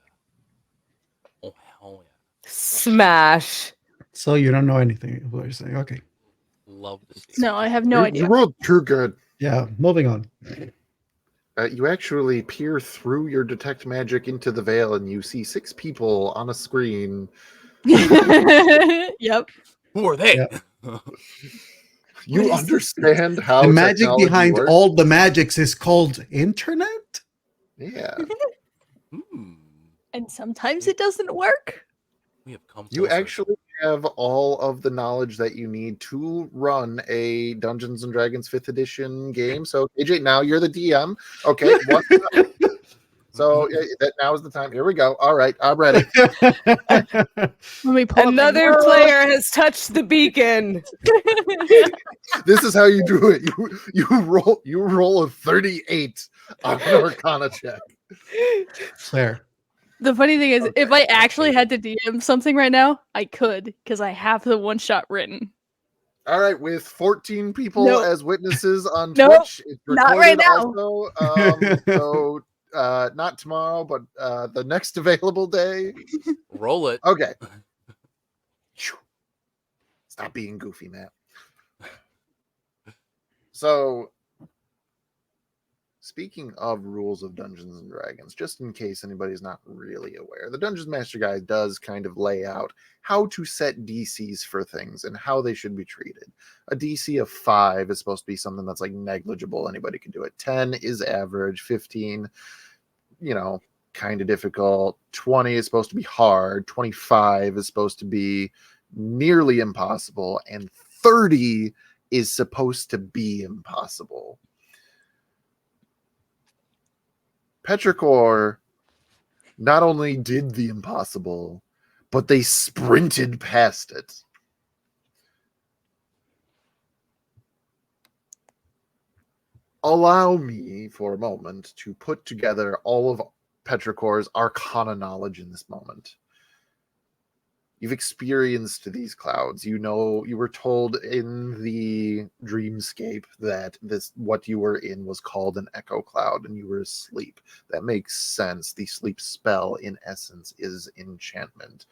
Oh, hell yeah. Smash. So you don't know anything of what you're saying. Okay. Love to see it. No, I have no idea. You rolled too good. Yeah, moving on. You actually peer through your detect magic into the veil, and you see 6 people on a screen. Yep. Who are they? Yeah. You What is understand how The magic technology behind works? all the magics is called internet? Yeah. Hmm. And sometimes it doesn't work. We have come You full circle. actually have all of the knowledge that you need to run a Dungeons and Dragons 5th edition game. So, AJ, now you're the DM. Okay. So that now is the time. Here we go. All right, I'm ready. Let me pull up my Another notes. player has touched the beacon. This is how you do it. You roll a 38 on an Arcana check. Claire. The funny thing is, Okay, if I actually okay. had to DM something right now, I could, because I have the one shot written. All right, with 14 people Nope. as witnesses on Nope, Twitch, it's not recorded right now. also. So not tomorrow, but the next available day. Roll it. Okay. Stop being goofy, Matt. So, speaking of rules of Dungeons and Dragons, just in case anybody's not really aware, the Dungeons Master Guide does kind of lay out how to set DCs for things and how they should be treated. A DC of 5 is supposed to be something that's like negligible. Anybody can do it. 10 is average. 15, kind of difficult. 20 is supposed to be hard. 25 is supposed to be nearly impossible. And 30 is supposed to be impossible. Petrichor not only did the impossible, but they sprinted past it. Allow me for a moment to put together all of Petrichor's arcana knowledge in this moment. You've experienced these clouds. You know, you were told in the dreamscape that what you were in was called an echo cloud, and you were asleep. That makes sense. The sleep spell, in essence, is enchantment.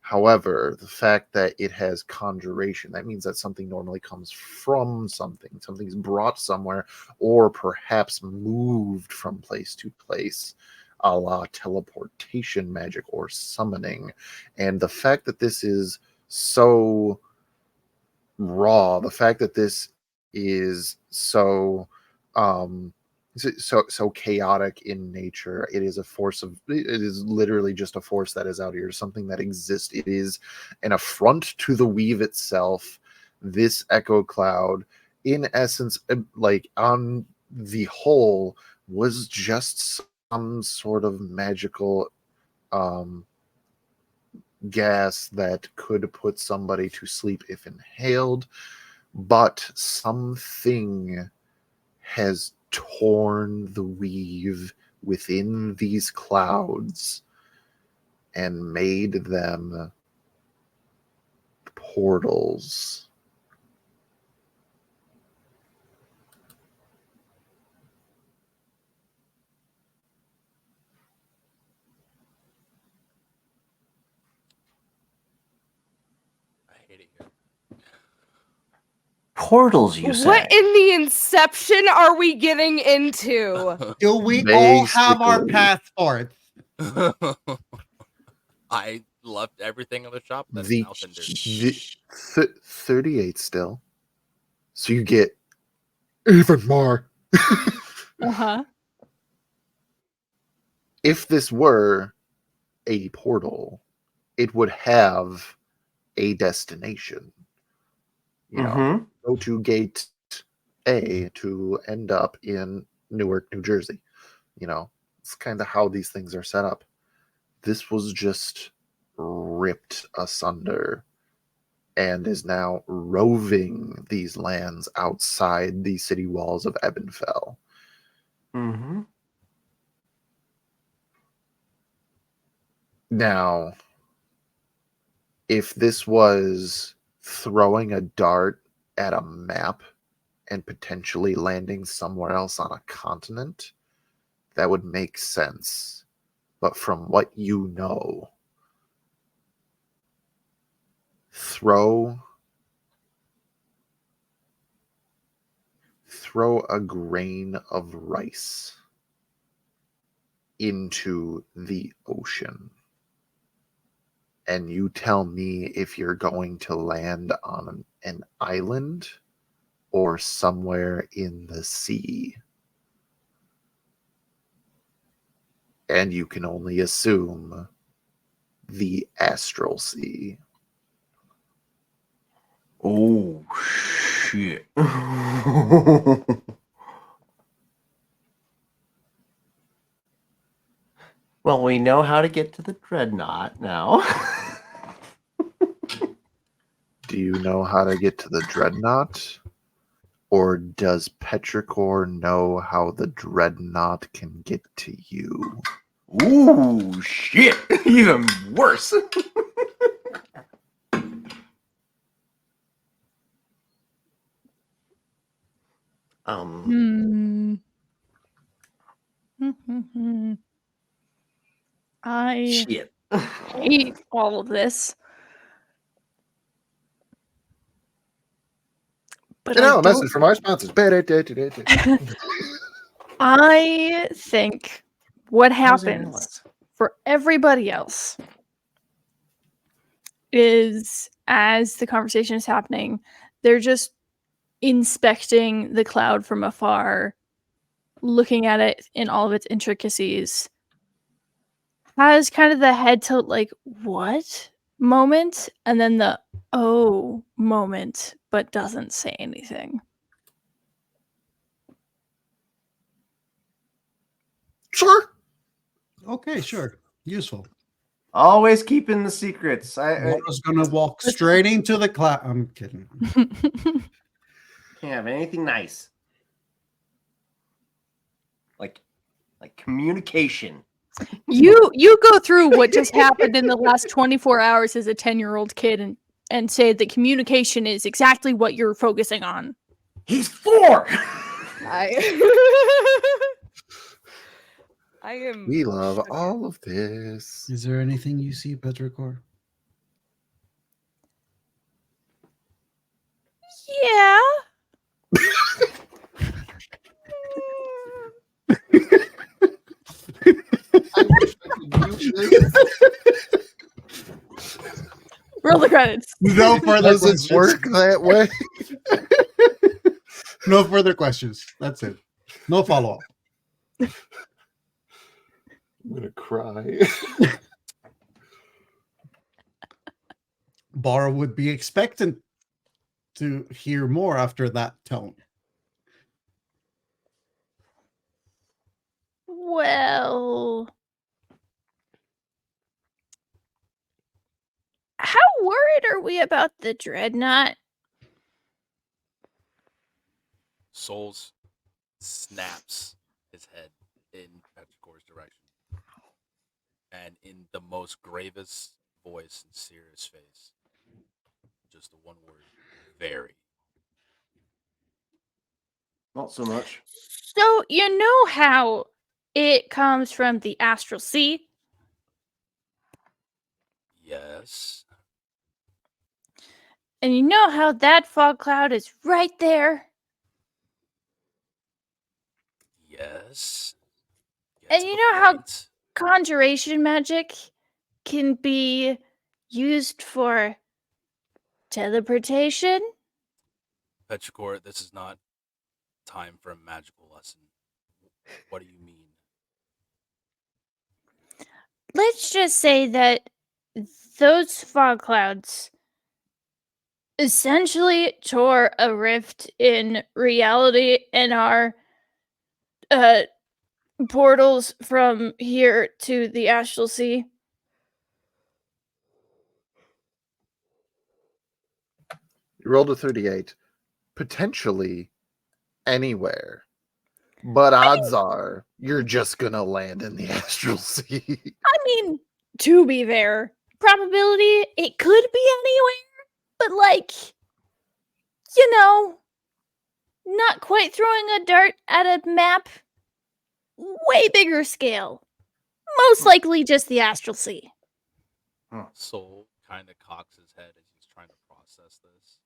However, the fact that it has conjuration, that means that something normally comes from something. Something's brought somewhere, or perhaps moved from place to place, a la teleportation magic or summoning. And the fact that this is so raw, the fact that this is so chaotic in nature, it is literally just a force that is out here, something that exists. It is an affront to the weave itself. This echo cloud, in essence, like on the whole, was just some sort of magical gas that could put somebody to sleep if inhaled, but something has torn the weave within these clouds and made them portals. I hate it here. Portals, you say? What in the inception are we getting into? Do we all have our Basically, passports? I left everything in the shop. That's the, now Tinder. the 38 still. So you get even more. Uh-huh. If this were a portal, it would have a destination. You know, go to gate A to end up in Newark, New Jersey. You know, it's kind of how these things are set up. This was just ripped asunder and is now roving these lands outside the city walls of Ebenfell. Mm-hmm. Now, if this was throwing a dart at a map and potentially landing somewhere else on a continent, that would make sense. But from what you know, throw a grain of rice into the ocean, and you tell me if you're going to land on an island or somewhere in the sea. And you can only assume the astral sea. Oh, shit. Well, we know how to get to the dreadnought now. Do you know how to get to the dreadnought? Or does Petrichor know how the dreadnought can get to you? Ooh, shit. Even worse. I Shit. hate all of this. But And I now a don't. message from our sponsors. I think what How's it happens for everybody else is, as the conversation is happening, they're just inspecting the cloud from afar, looking at it in all of its intricacies. Has kind of the head tilt, like, what moment? And then the oh moment, but doesn't say anything. Sure. Okay, sure. Useful. Always keeping the secrets. Water's gonna walk straight into the cloud. I'm kidding. Can't have anything nice. Like communication. You go through what just happened in the last 24 hours as a 10-year-old kid and say that communication is exactly what you're focusing on. He's 4. I am. We love all of this. Is there anything you see, Petrichor? Yeah. Roll the credits. No further Does questions. it work that way? No further questions. That's it. No follow-up. I'm gonna cry. Bar would be expectant to hear more after that tone. Well, how worried are we about the dreadnought? Souls snaps his head in Petrichor's direction. And in the most gravest voice and serious face, just the one word, very. Not so much. So, you know how it comes from the astral sea? Yes. And you know how that fog cloud is right there? Yes. And to you the know how point. conjuration magic can be used for teleportation? Petrichor, this is not time for a magical lesson. What do you mean? Let's just say that those fog clouds essentially tore a rift in reality and our portals from here to the astral sea. You rolled a 38. Potentially anywhere. But odds are you're just gonna land in the astral sea. I mean, to be fair, probability it could be anywhere, but like, you know, not quite throwing a dart at a map. Way bigger scale. Most likely just the astral sea. Soul kind of cocks his head as he's trying to process this.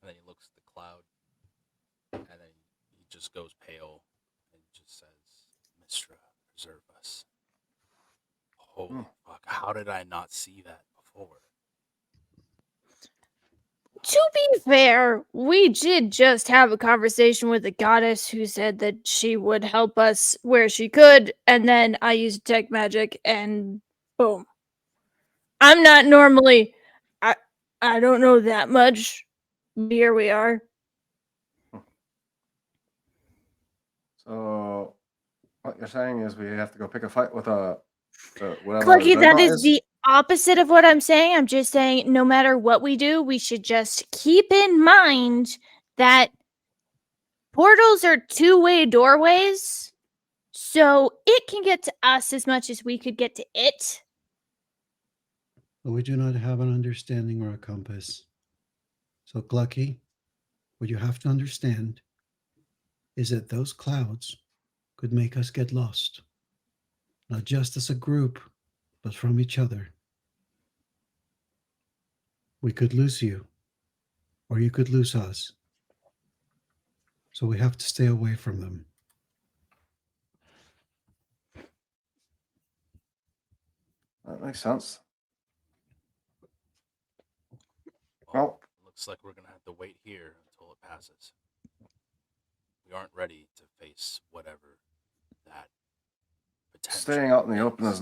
And then he looks at the cloud. And then he just goes pale and just says, Mistra, preserve us. Holy fuck, how did I not see that before? To be fair, we did just have a conversation with a goddess who said that she would help us where she could, and then I used tech magic and boom. I'm not normally I don't know that much. Here we are. So what you're saying is we have to go pick a fight with whatever Clucky, that dreadnought is the opposite of what I'm saying. I'm just saying no matter what we do, we should just keep in mind that portals are two-way doorways. So it can get to us as much as we could get to it. But we do not have an understanding or a compass. So, Glucky, what you have to understand is that those clouds could make us get lost. Not just as a group, but from each other. We could lose you, or you could lose us. So we have to stay away from them. That makes sense. Well, looks like we're gonna have to wait here until it passes. We aren't ready to face whatever that potential staying out in the open is.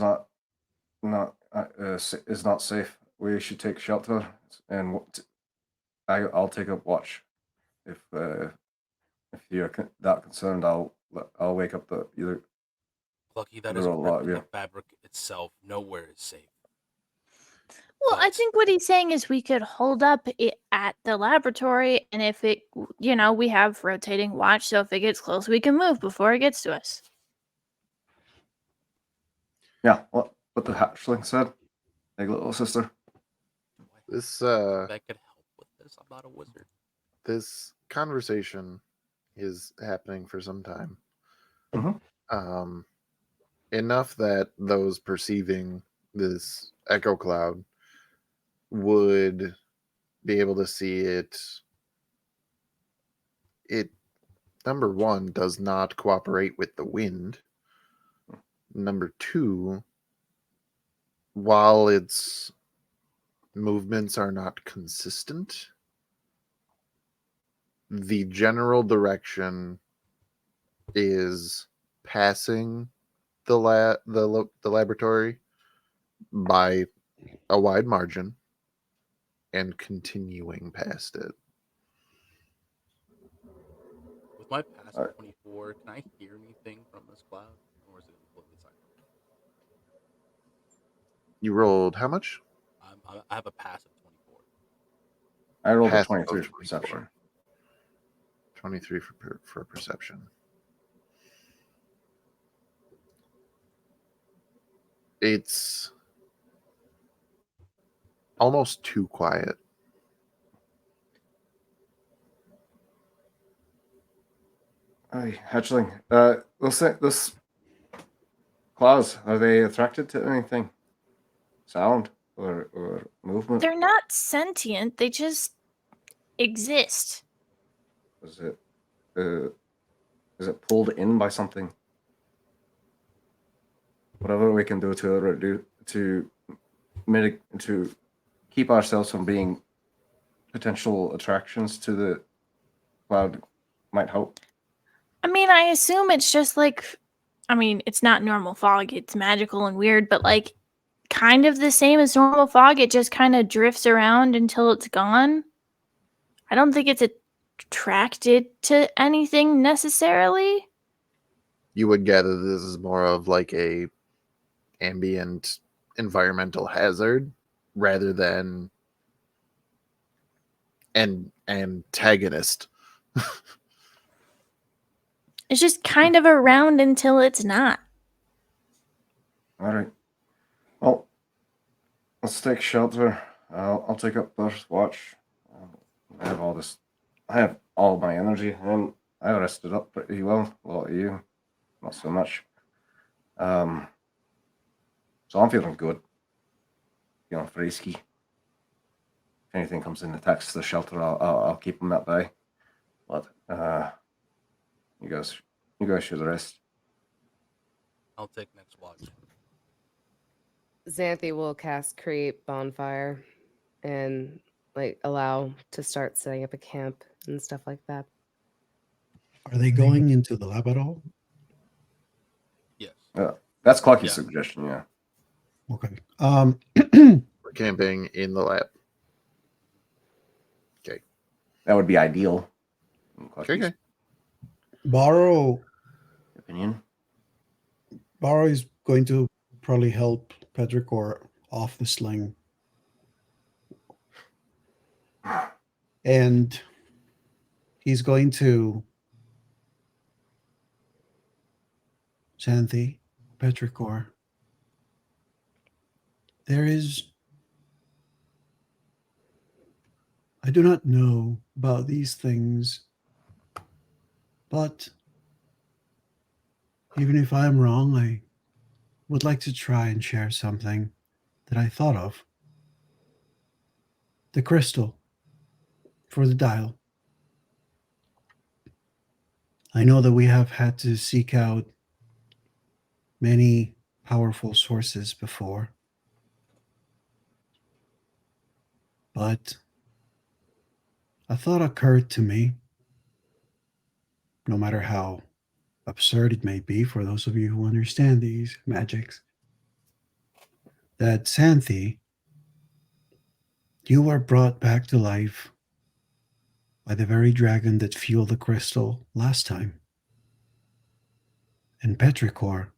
is not safe. We should take shelter, and I'll take a watch. If you're that concerned, I'll wake up Lucky that There is are a lot ripped of in you. the fabric itself. Nowhere is safe. Well, I But- think what he's saying is we could hold up it at the laboratory, and if it, we have rotating watch, so if it gets close, we can move before it gets to us. Yeah, what the hatchling said, big little sister. This that could help with this. I'm not a wizard. this conversation is happening for some time. Mhm. Enough that those perceiving this echo cloud would be able to see it. It, number one, does not cooperate with the wind. Number two, while its movements are not consistent, the general direction is passing the laboratory by a wide margin and continuing past it. With my pass Alright. 24, can I hear anything from this cloud? Or is it completely silent? You rolled how much? I have a pass of 24. I rolled a Passive 23 of for perception. 23 for perception. It's almost too quiet. Aye, hatchling. Those clouds, are they attracted to anything? Sound or movement? They're not sentient, they just exist. Is it pulled in by something? Whatever we can do to keep ourselves from being potential attractions to the cloud might help. I mean, I assume it's just it's not normal fog, it's magical and weird, but kind of the same as normal fog, it just kind of drifts around until it's gone. I don't think it's attracted to anything necessarily. You would gather this is more of like a ambient environmental hazard rather than an antagonist. It's just kind of around until it's not. All right. Well, let's take shelter. I'll take up first watch. I have all this. I have all my energy, and I rested up pretty well. A lot of you, not so much. So I'm feeling good. Feeling frisky. If anything comes in attacks the shelter, I'll keep them at bay. But you guys should rest. I'll take next watch. Xanthi will cast Create Bonfire and allow to start setting up a camp and stuff like that. Are they going into the lab at all? Yes. That's Clucky's Yeah. suggestion. Yeah. Okay. We're camping in the lab. That would be ideal. Okay. Borrow Opinion. is going to probably help Petrichor off the sling. And he's going to Xanthi, Petrichor. I do not know about these things, but even if I'm wrong, I would like to try and share something that I thought of. The crystal for the dial. I know that we have had to seek out many powerful sources before, but a thought occurred to me, no matter how absurd it may be for those of you who understand these magics, that Xanthi, you were brought back to life by the very dragon that fueled the crystal last time. And Petrichor,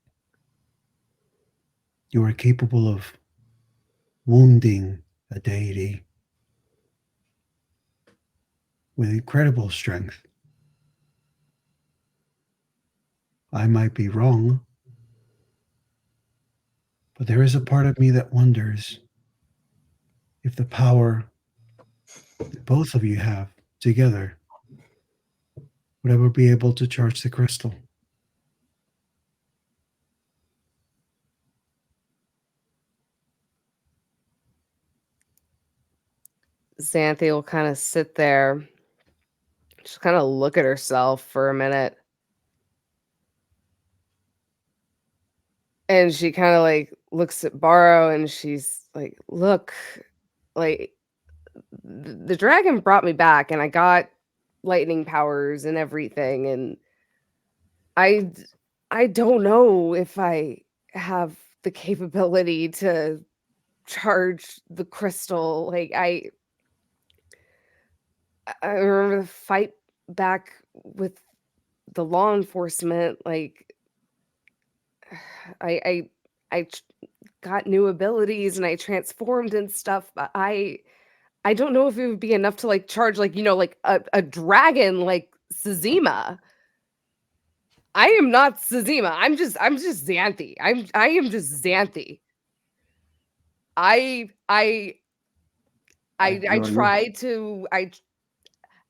You are capable of wounding a deity with incredible strength. I might be wrong, but there is a part of me that wonders if the power that both of you have together would ever be able to charge the crystal. Xanthe will kind of sit there, just kind of look at herself for a minute. And she kind of like looks at Borrow and she's like, look, like the dragon brought me back and I got lightning powers and everything. And I don't know if I have the capability to charge the crystal. Like I remember the fight back with the law enforcement. Like I got new abilities and I transformed and stuff. But I don't know if it would be enough to like charge like like a dragon like Sazima. I am not Sazima. I'm just Xanthe. I am just Xanthe. I try to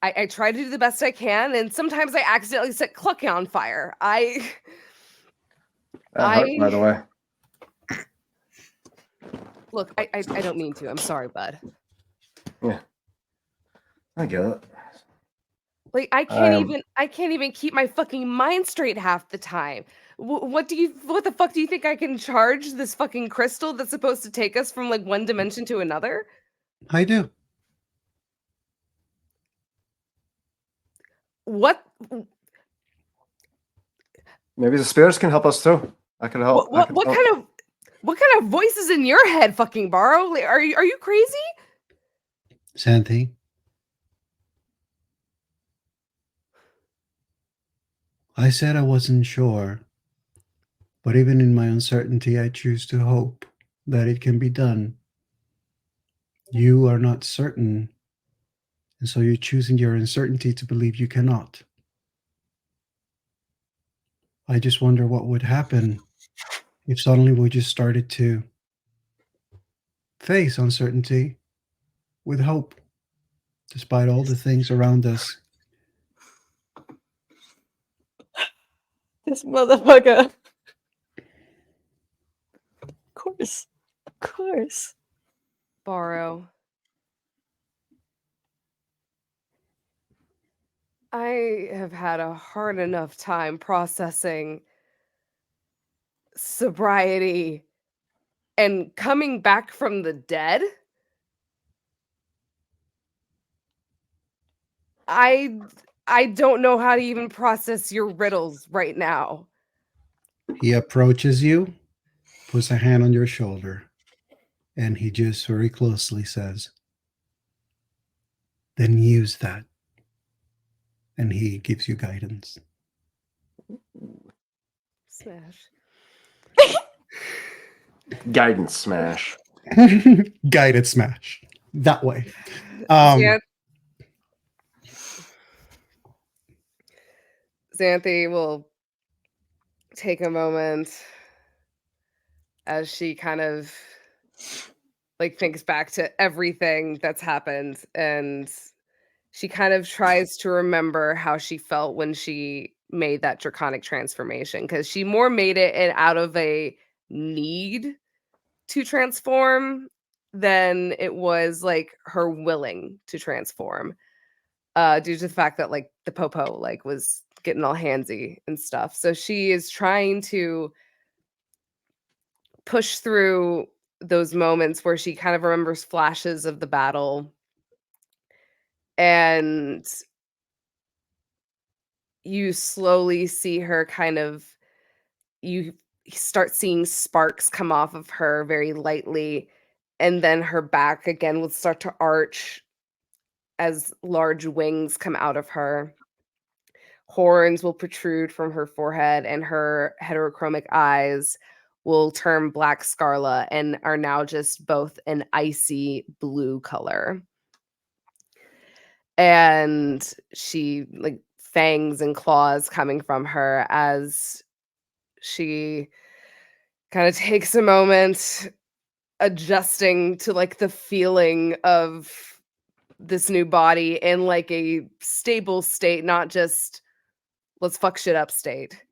I try to do the best I can, and sometimes I accidentally set Clucky on fire. That hurt, by the way. Look, I don't mean to. I'm sorry, bud. Yeah, I get it. Like I can't even keep my fucking mind straight half the time. What the fuck do you think I can charge this fucking crystal that's supposed to take us from like one dimension to another? I do. What Maybe the spirits can help us too. I can help. what kind of voice is in your head, fucking Borrow? Like, are you crazy? Xanthe, I said I wasn't sure, but even in my uncertainty, I choose to hope that it can be done. You are not certain, and so you're choosing your uncertainty to believe you cannot. I just wonder what would happen if suddenly we just started to face uncertainty with hope, despite all the things around us. This motherfucker. Of course. Of course. Borrow. I have had a hard enough time processing sobriety and coming back from the dead. I don't know how to even process your riddles right now. He approaches you, puts a hand on your shoulder, and he just very closely says, then use that. And he gives you guidance. Smash. Guidance smash. Guided smash. That way. Xanthe will take a moment as she kind of like thinks back to everything that's happened, and she kind of tries to remember how she felt when she made that draconic transformation, because she more made it out of a need to transform than it was like her willing to transform, due to the fact that like the popo like was getting all handsy and stuff. So she is trying to push through those moments where she kind of remembers flashes of the battle, and you slowly see her kind of, you start seeing sparks come off of her very lightly, and then her back again will start to arch as large wings come out of her. Horns will protrude from her forehead, and her heterochromic eyes will turn black scarlet and are now just both an icy blue color. And she, like, fangs and claws coming from her as she kind of takes a moment adjusting to, like, the feeling of this new body in, like, a stable state, not just let's fuck shit up state.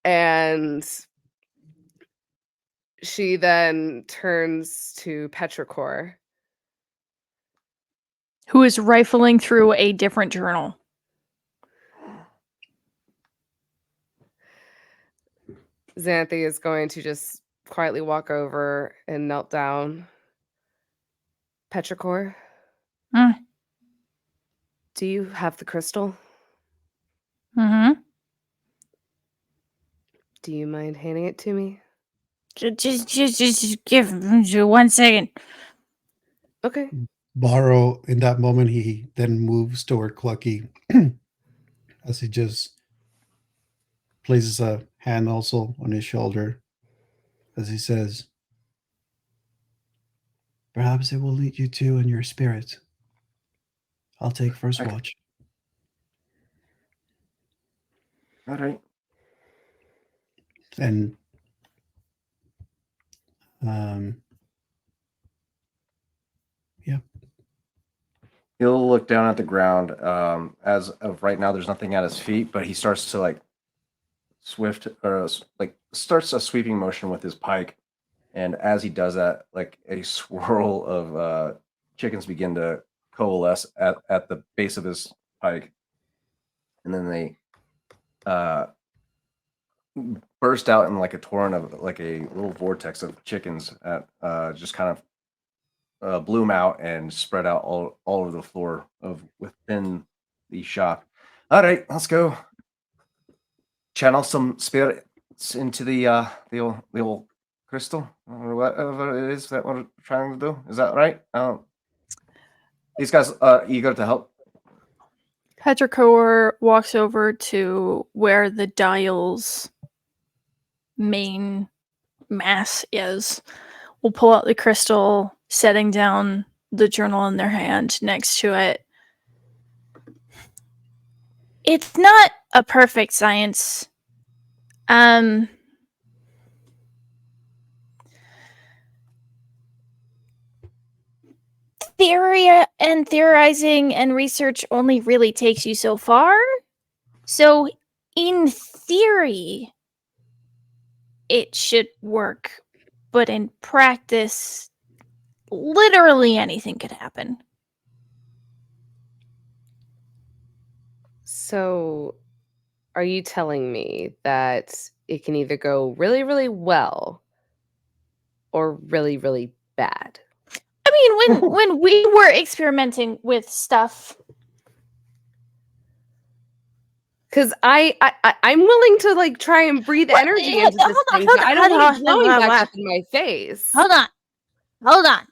And she then turns to Petrichor. Who is rifling through a different journal. Xanthi is going to just quietly walk over and knelt down. Petrichor, do you have the crystal? Mm-hmm. Do you mind handing it to me? Just give 1 second. Okay. Borrow, in that moment, he then moves toward Clucky as he just places a hand also on his shoulder as he says, perhaps it will lead you to in your spirit. I'll take first Okay. watch. All right. And yeah. He'll look down at the ground. As of right now, there's nothing at his feet, but he starts to like starts a sweeping motion with his pike, and as he does that, like a swirl of chickens begin to coalesce at the base of his pike, and then they burst out in like a torrent of like a little vortex of chickens at just kind of bloom out and spread out all over the floor of within the shop. All right, let's go channel some spirits into the old crystal or whatever it is that we're trying to do. Is that right? These guys are eager to help. Petrichor walks over to where the dial's main mass is. Will pull out the crystal, setting down the journal in their hand next to it. It's not a perfect science. Theory and theorizing and research only really takes you so far. So, in theory, it should work. But in practice, literally anything could happen. So, are you telling me that it can either go really, really well or really, really bad? I mean, when we were experimenting with stuff, because I'm willing to like try and breathe energy into this thing, but I don't want it blowing back up in my face. Hold on.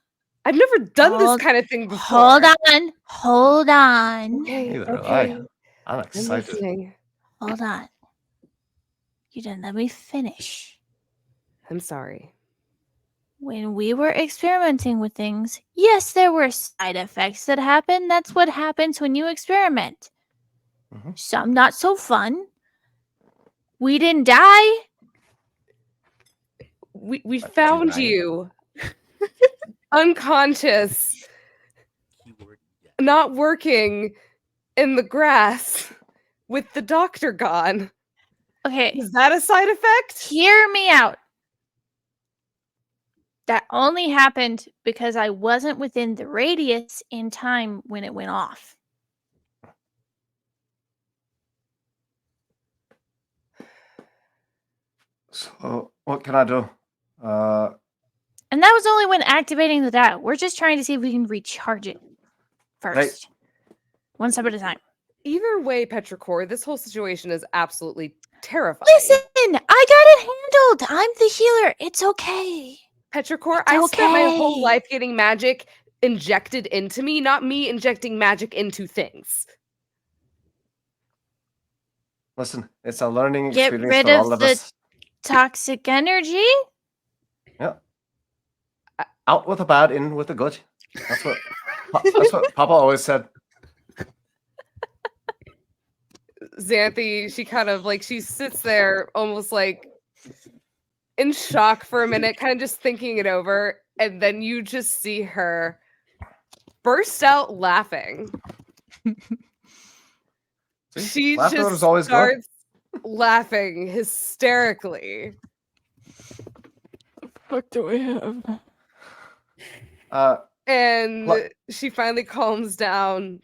I've never done this kind of thing before. Hold on. Okay, Neither have okay. I'm I'm excited. listening. Hold on. You didn't let me finish. I'm sorry. When we were experimenting with things, yes, there were side effects that happened. That's what happens when you experiment. Mhm. Some not so fun. We didn't die. We found you unconscious, not working in the grass with the doctor gone. Okay. Is that a side effect? Hear me out. That only happened because I wasn't within the radius in time when it went off. So what can I do? And that was only when activating the dial. We're just trying to see if we can recharge it first. Right. One step at a time. Either way, Petrichor, this whole situation is absolutely terrifying. Listen, I got it handled. I'm the healer. It's okay. Petrichor, I spent my whole life getting magic injected into me, not me injecting magic into things. Listen, it's a learning Get experience rid for of all of the us. toxic energy? Yeah. Out with the bad, in with the good. That's what Papa always said. Xanthi, she kind of like she sits there almost like in shock for a minute, kind of just thinking it over, and then you just see her burst out laughing. See? She Laughter just is always good. starts laughing hysterically. What do we have? And What? she finally calms down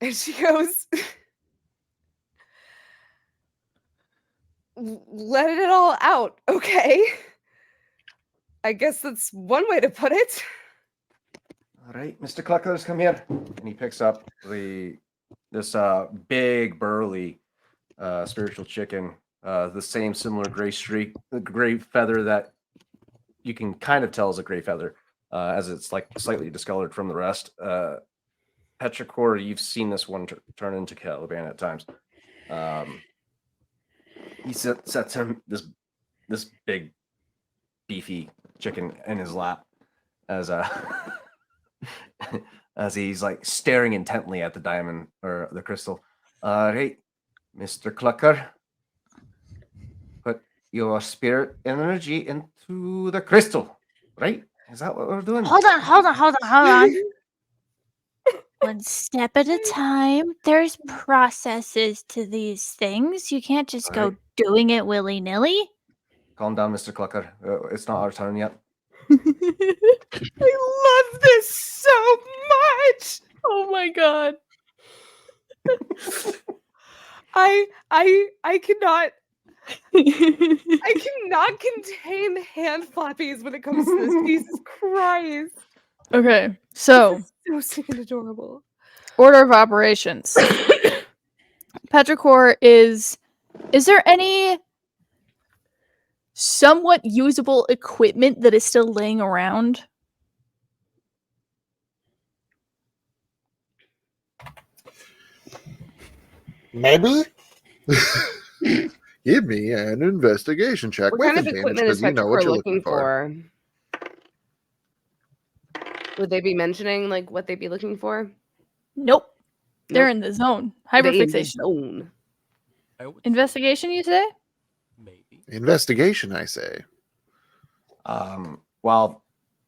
and she goes, let it all out, okay? I guess that's one way to put it. All right, Mr. Cluckers, come here. And he picks up this big burly spiritual chicken, the same similar gray streak, the gray feather that you can kind of tell is a gray feather, as it's like slightly discolored from the rest. Petrichor, you've seen this one turn into Caliban at times. He sets him this big beefy chicken in his lap as as he's like staring intently at the diamond or the crystal. Hey, Mr. Clucker, put your spirit energy into the crystal, right? Is that what we're doing? Hold on. One step at a time. There's processes to these things. You can't just go Alright. doing it willy-nilly. Calm down, Mr. Clucker. It's not our turn yet. I love this so much. Oh my god. I cannot contain hand flappies when it comes to this. Jesus Christ. Okay, so So stinking adorable. order of operations. Petrichor is there any somewhat usable equipment that is still laying around? Maybe. Give me an investigation check What with kind of advantage equipment is because you know what Petrichor you're looking for? Would they be mentioning like what they'd be looking for? Nope. They're Nope. in the zone. They in the Hyperfixation. zone. I would say Investigation, you say? maybe. Investigation, I say. While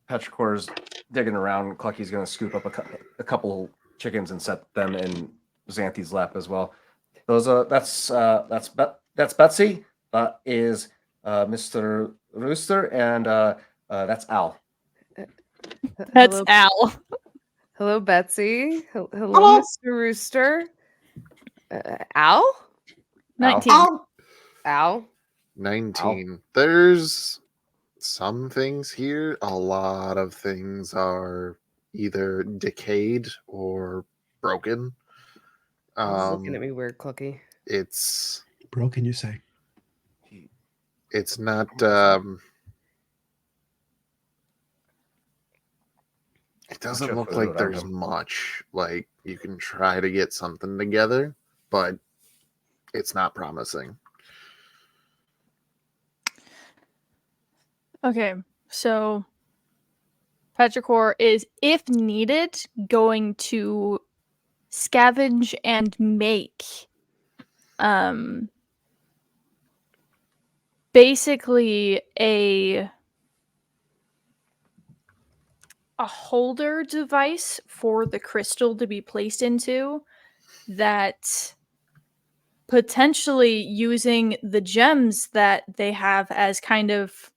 Petrichor's digging around, Clucky's going to scoop up a couple chickens and set them in Xanthi's lap as well. Those that's Betsy. That is Mr. Rooster, and that's Al. That's Hello, Al. hello, Betsy. Hello, Hello. Mr. Rooster. Al? 19. Al? 19. There's some things here. A lot of things are either decayed or broken. He's looking at me weird, Clucky. It's Broken, you say? it's not it doesn't Gotcha. look Put it like around there's him. much. Like you can try to get something together, but it's not promising. Okay, so Petrichor is, if needed, going to scavenge and make basically a holder device for the crystal to be placed into that potentially using the gems that they have as kind of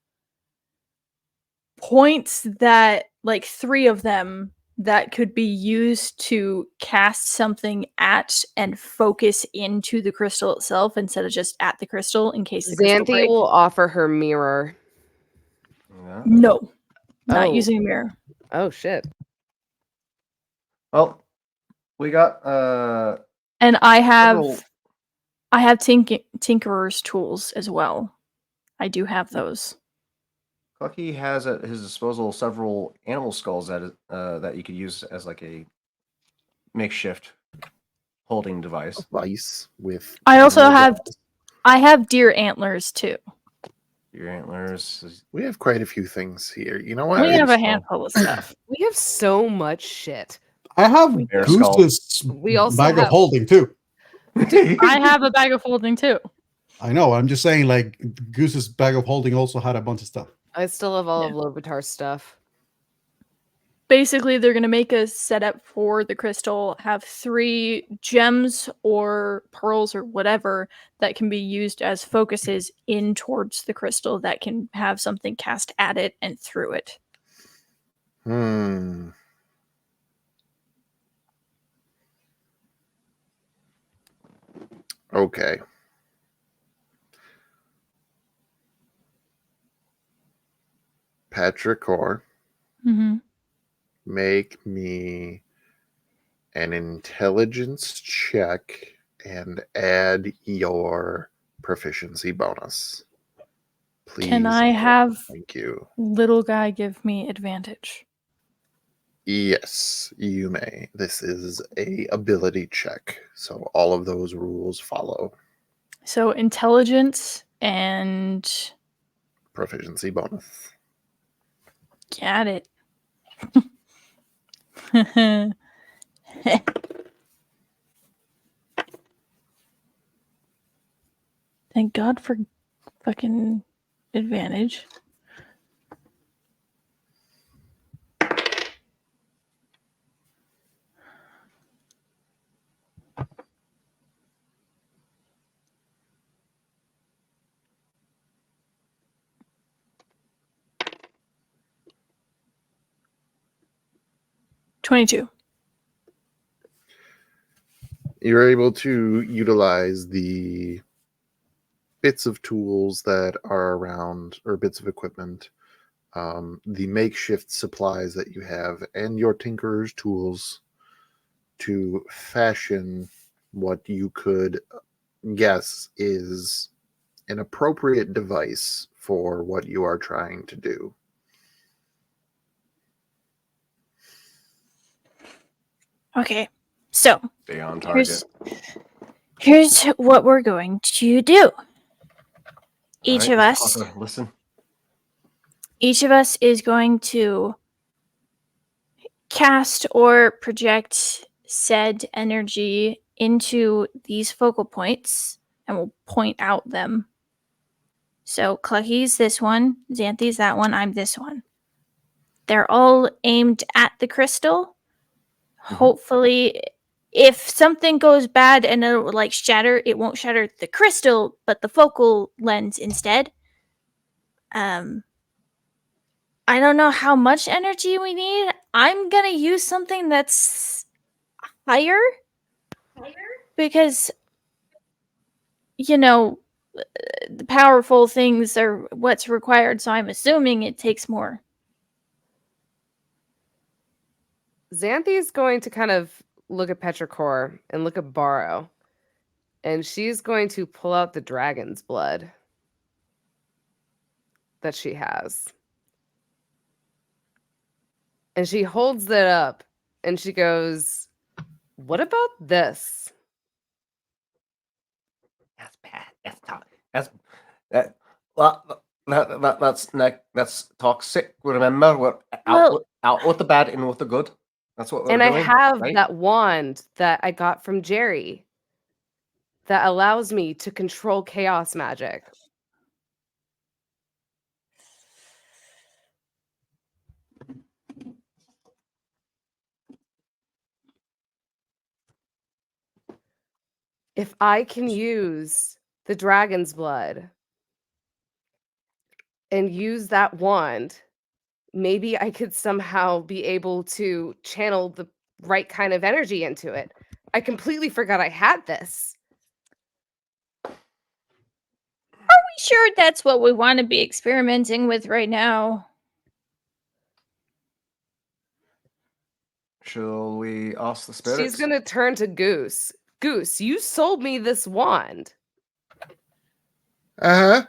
points that, like 3 of them, that could be used to cast something at and focus into the crystal itself instead of just at the crystal in case the crystal Xanthi breaks. will offer her mirror. Yeah. No, not Oh. using a mirror. Oh, shit. Well, we got And I several- have tinkerer's tools as well. I do have those. Clucky has at his disposal several animal skulls that you could use as like a makeshift holding device. Device with I also animal have jaws. I have deer antlers too. Your antlers. We have quite a few things here. You know what? We have a skull. handful of stuff. We have so much shit. I have Bear skull. Goose's We also bag of have- holding too. I have a bag of holding too. I know. I'm just saying, like Goose's bag of holding also had a bunch of stuff. I still have all of Lobitar's stuff. Basically, they're going to make a setup for the crystal, have 3 gems or pearls or whatever that can be used as focuses in towards the crystal that can have something cast at it and through it. Okay. Patrick Mm-hmm. make me an intelligence check and add your proficiency bonus. Please. Can I have Thank you. little guy give me advantage? Yes, you may. This is a ability check, so all of those rules follow. So intelligence and Proficiency bonus. got it. Thank God for fucking advantage. $22. You're able to utilize the bits of tools that are around, or bits of equipment, the makeshift supplies that you have, and your tinkerer's tools to fashion what you could guess is an appropriate device for what you are trying to do. Okay, so Stay on target. here's what we're going to do. Each All of right, us, Parker, listen. each of us is going to cast or project said energy into these focal points, and we'll point out them. So Clucky's this one, Xanthi's that one, I'm this one. They're all aimed at the crystal. Hopefully, if something goes bad and it'll like shatter, it won't shatter the crystal, but the focal lens instead. I don't know how much energy we need. I'm gonna use something that's higher because, you know, the powerful things are what's required, so I'm assuming it takes more. Xanthi's going to kind of look at Petrichor and look at Borrow. And she's going to pull out the dragon's blood that she has. And she holds it up and she goes, "What about this?" That's bad. That's tough. That's toxic. Remember, we're out with the bad, in with the good. That's what we're And doing. I have right? that wand that I got from Jerry that allows me to control chaos magic. If I can use the dragon's blood and use that wand, maybe I could somehow be able to channel the right kind of energy into it. I completely forgot I had this. Are we sure that's what we want to be experimenting with right now? Shall we ask the spirits? She's going to turn to Goose. Goose, you sold me this wand. Uh-huh.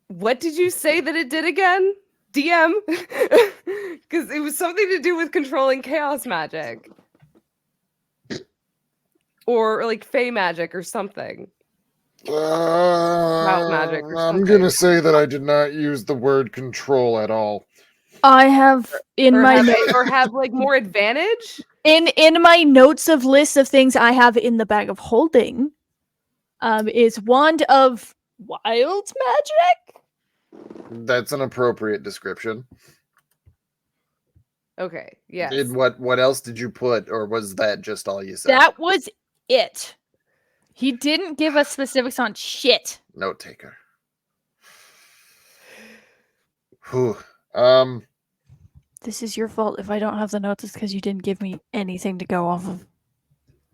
What did you say that it did again? DM? Because it was something to do with controlling chaos magic. or like fey magic or something. magic or I'm something. gonna say that I did not use the word control at all. I have in Or my have, notes or have like more advantage. in my notes of lists of things I have in the bag of holding, is wand of wild magic. That's an appropriate description. Okay. Yes. And what else did you put, or was that just all you said? That was it. He didn't give us specifics on shit. Note taker. Whew. This is your fault if I don't have the notes. It's because you didn't give me anything to go off of.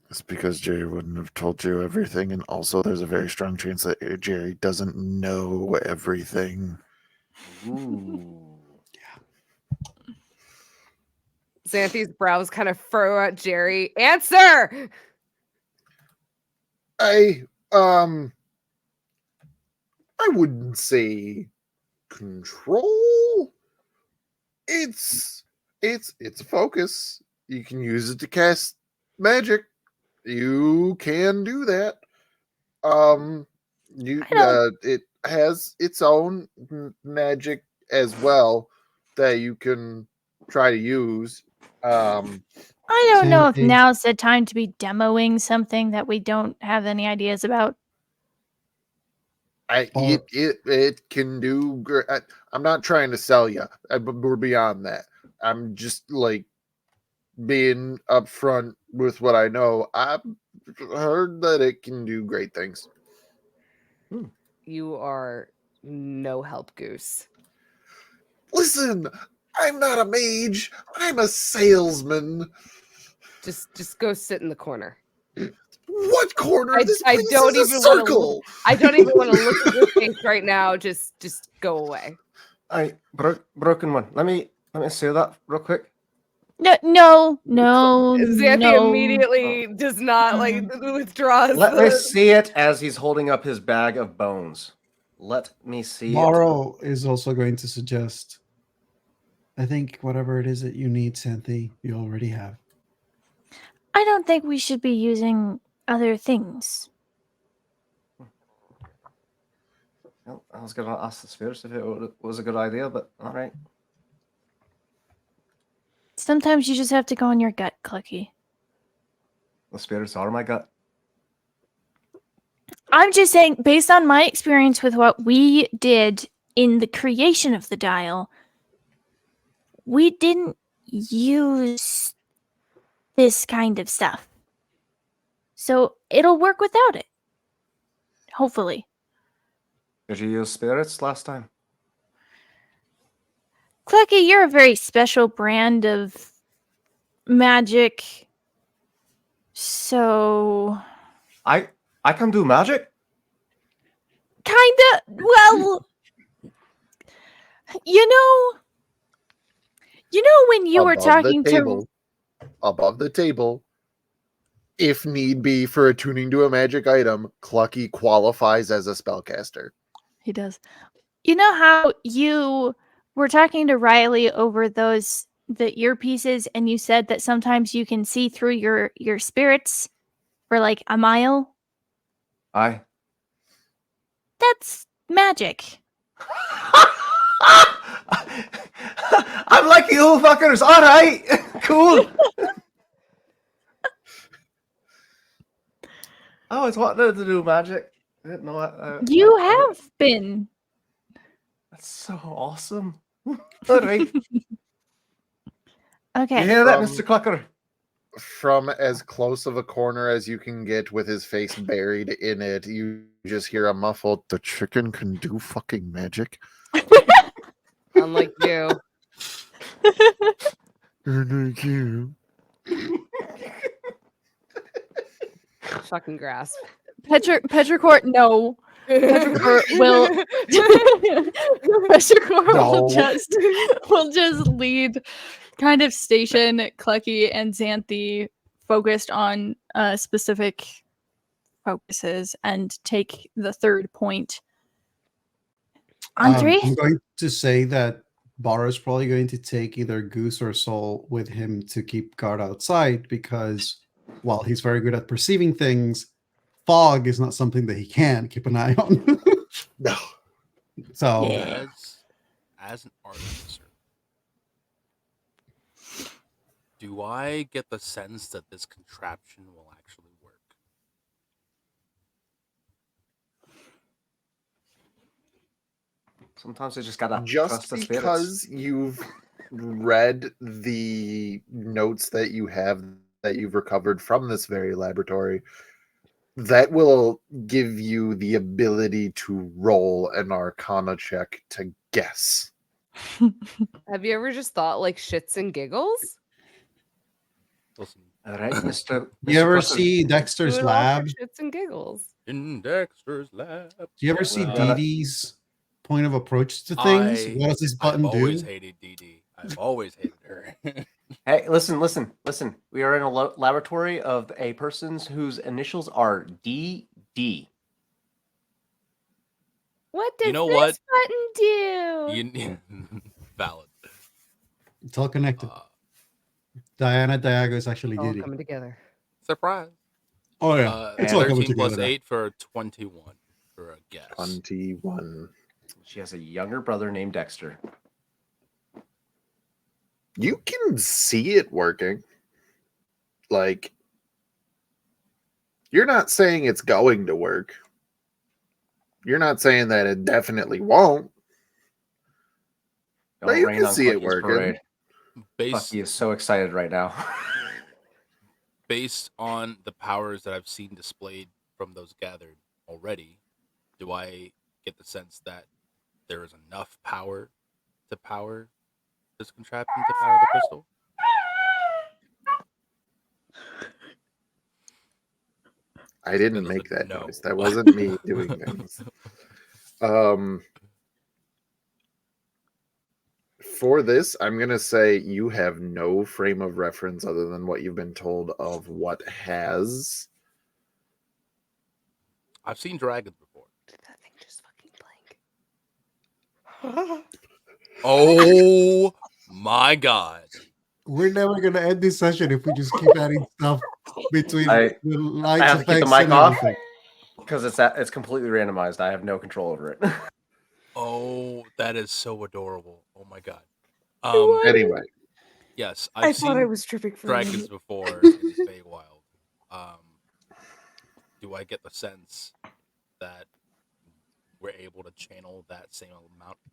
It's because Jerry wouldn't have told you everything, and also there's a very strong chance that Jerry doesn't know everything. Ooh. Xanthi's brows kind of furrow at Jerry. Answer! I wouldn't say control. It's a focus. You can use it to cast magic. You can do that. It has its own magic as well that you can try to use. I don't know if Xanthi. now's the time to be demoing something that we don't have any ideas about. It can do great. I'm not trying to sell you. We're beyond that. I'm just like being upfront with what I know. I've heard that it can do great things. You are no help, Goose. Listen, I'm not a mage. I'm a salesman. Just go sit in the corner. What corner? This I place don't is a even want to circle. I don't even want to look at your face right now. Just go away. Broken one. Let me say that real quick. No. Xanthi immediately does not withdraws. Let me see it as he's holding up his bag of bones. Let me see it. Morrow is also going to suggest, I think whatever it is that you need, Xanthi, you already have. I don't think we should be using other things. Well, I was going to ask the spirits if it was a good idea, but all right. Sometimes you just have to go on your gut, Clucky. The spirits are my gut. I'm just saying, based on my experience with what we did in the creation of the dial, we didn't use this kind of stuff. So it'll work without it. Hopefully. Did you use spirits last time? Clucky, you're a very special brand of magic. So... I can do magic? Kinda. Well... You know when you were talking to... Above the table, if need be for attuning to a magic item, Clucky qualifies as a spellcaster. He does. You know how you were talking to Riley over the earpieces, and you said that sometimes you can see through your spirits for like a mile? Aye. That's magic. I'm like you fuckers. All right. Cool. I always wanted to do magic. I didn't know that. You have been. That's so awesome. All right. Okay. You hear that, Mr. Clucker? From as close of a corner as you can get with his face buried in it, you just hear a muffled, "The chicken can do fucking magic." Unlike you. Unlike you. Fucking grasp. Petrichor, no. Petrichor will. Petrichor will just lead, kind of station Clucky and Xanthi focused on specific focuses and take the third point. Andre? I'm going to say that Barro's probably going to take either Goose or Soul with him to keep guard outside, because while he's very good at perceiving things, fog is not something that he can keep an eye on. No. So Yeah. As an artificer, do I get the sense that this contraption will actually work? – Sometimes you just gotta Just trust the spirits. because you've read the notes that you've recovered from this very laboratory, that will give you the ability to roll an Arcana check to guess. Have you ever just thought like shits and giggles? Listen, All right, Mr. you ever Clucker. see Do Dexter's it all for lab? shits and giggles. in Dexter's lab. Do you ever see Well, Dee Dee's point of approach to things? What does this button I've always do? hated DD. I've always hated her. Hey, listen. We are in a laboratory of a person whose initials are DD. What does You know this what? button do? Valid. It's all connected. Diana Diago is actually All Dee. coming together. Surprise. Oh yeah, it's all coming 13 plus together. 8 for 21 for a guess. 21. She has a younger brother named Dexter. You can see it working. Like, you're not saying it's going to work. You're not saying that it definitely won't. But Don't you rain can on see it Clucky's working. parade. Based, Clucky is so excited right now. based on the powers that I've seen displayed from those gathered already, do I get the sense that there is enough power to power this contraption to power the crystal? I didn't That is make a that no. noise. That wasn't me doing things. For this, I'm going to say you have no frame of reference other than what you've been told of what has. I've seen dragons before. Did that thing just fucking blink? Oh my god. We're never gonna end this session if we just keep adding stuff between I the lights have to keep the effects mic and off everything. because it's completely randomized. I have no control over it. Oh, that is so adorable. Oh my god. What? Anyway, Yes, I I've thought I seen was tripping for a dragons minute. before in the Feywild. Do I get the sense that we're able to channel that same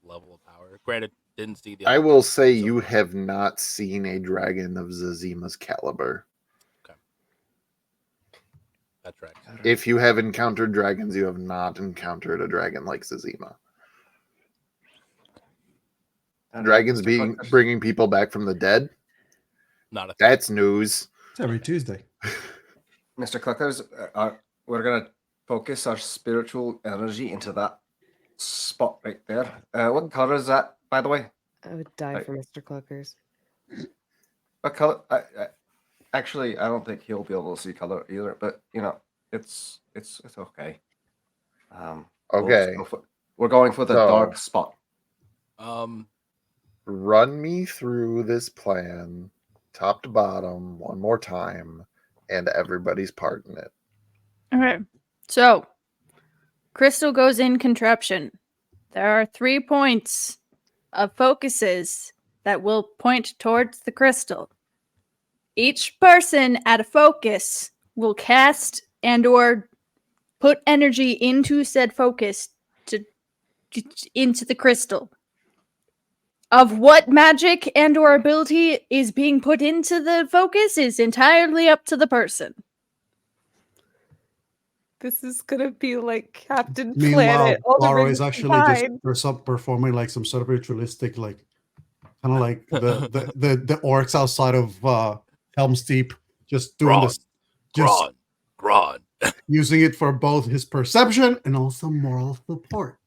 level of power? Granted, didn't see the. I other will say so you far. have not seen a dragon of Zazima's caliber. That tracks. If you have encountered dragons, you have not encountered a dragon like Zazima. Dragons bringing people back from the dead? Not a thing. That's news. It's every Tuesday. Mr. Cluckers, we're going to focus our spiritual energy into that spot right there. What color is that, by the way? I would die for Mr. Cluckers. What color? Actually, I don't think he'll be able to see color either, but, you know, it's okay. Okay. We're going for the So- dark spot. Run me through this plan, top to bottom, one more time, and everybody's part in it. Okay. So, crystal goes in contraption. There are 3 points of focuses that will point towards the crystal. Each person at a focus will cast and or put energy into said focus into the crystal. Of what magic and or ability is being put into the focus is entirely up to the person. This is gonna be like Captain Meanwhile, Planet. All the Baro rings is actually just combined. performing like some sort of ritualistic, like kind of like the orcs outside of Helm's Deep, just doing Gron, this, just Gron. using it for both his perception and also moral support.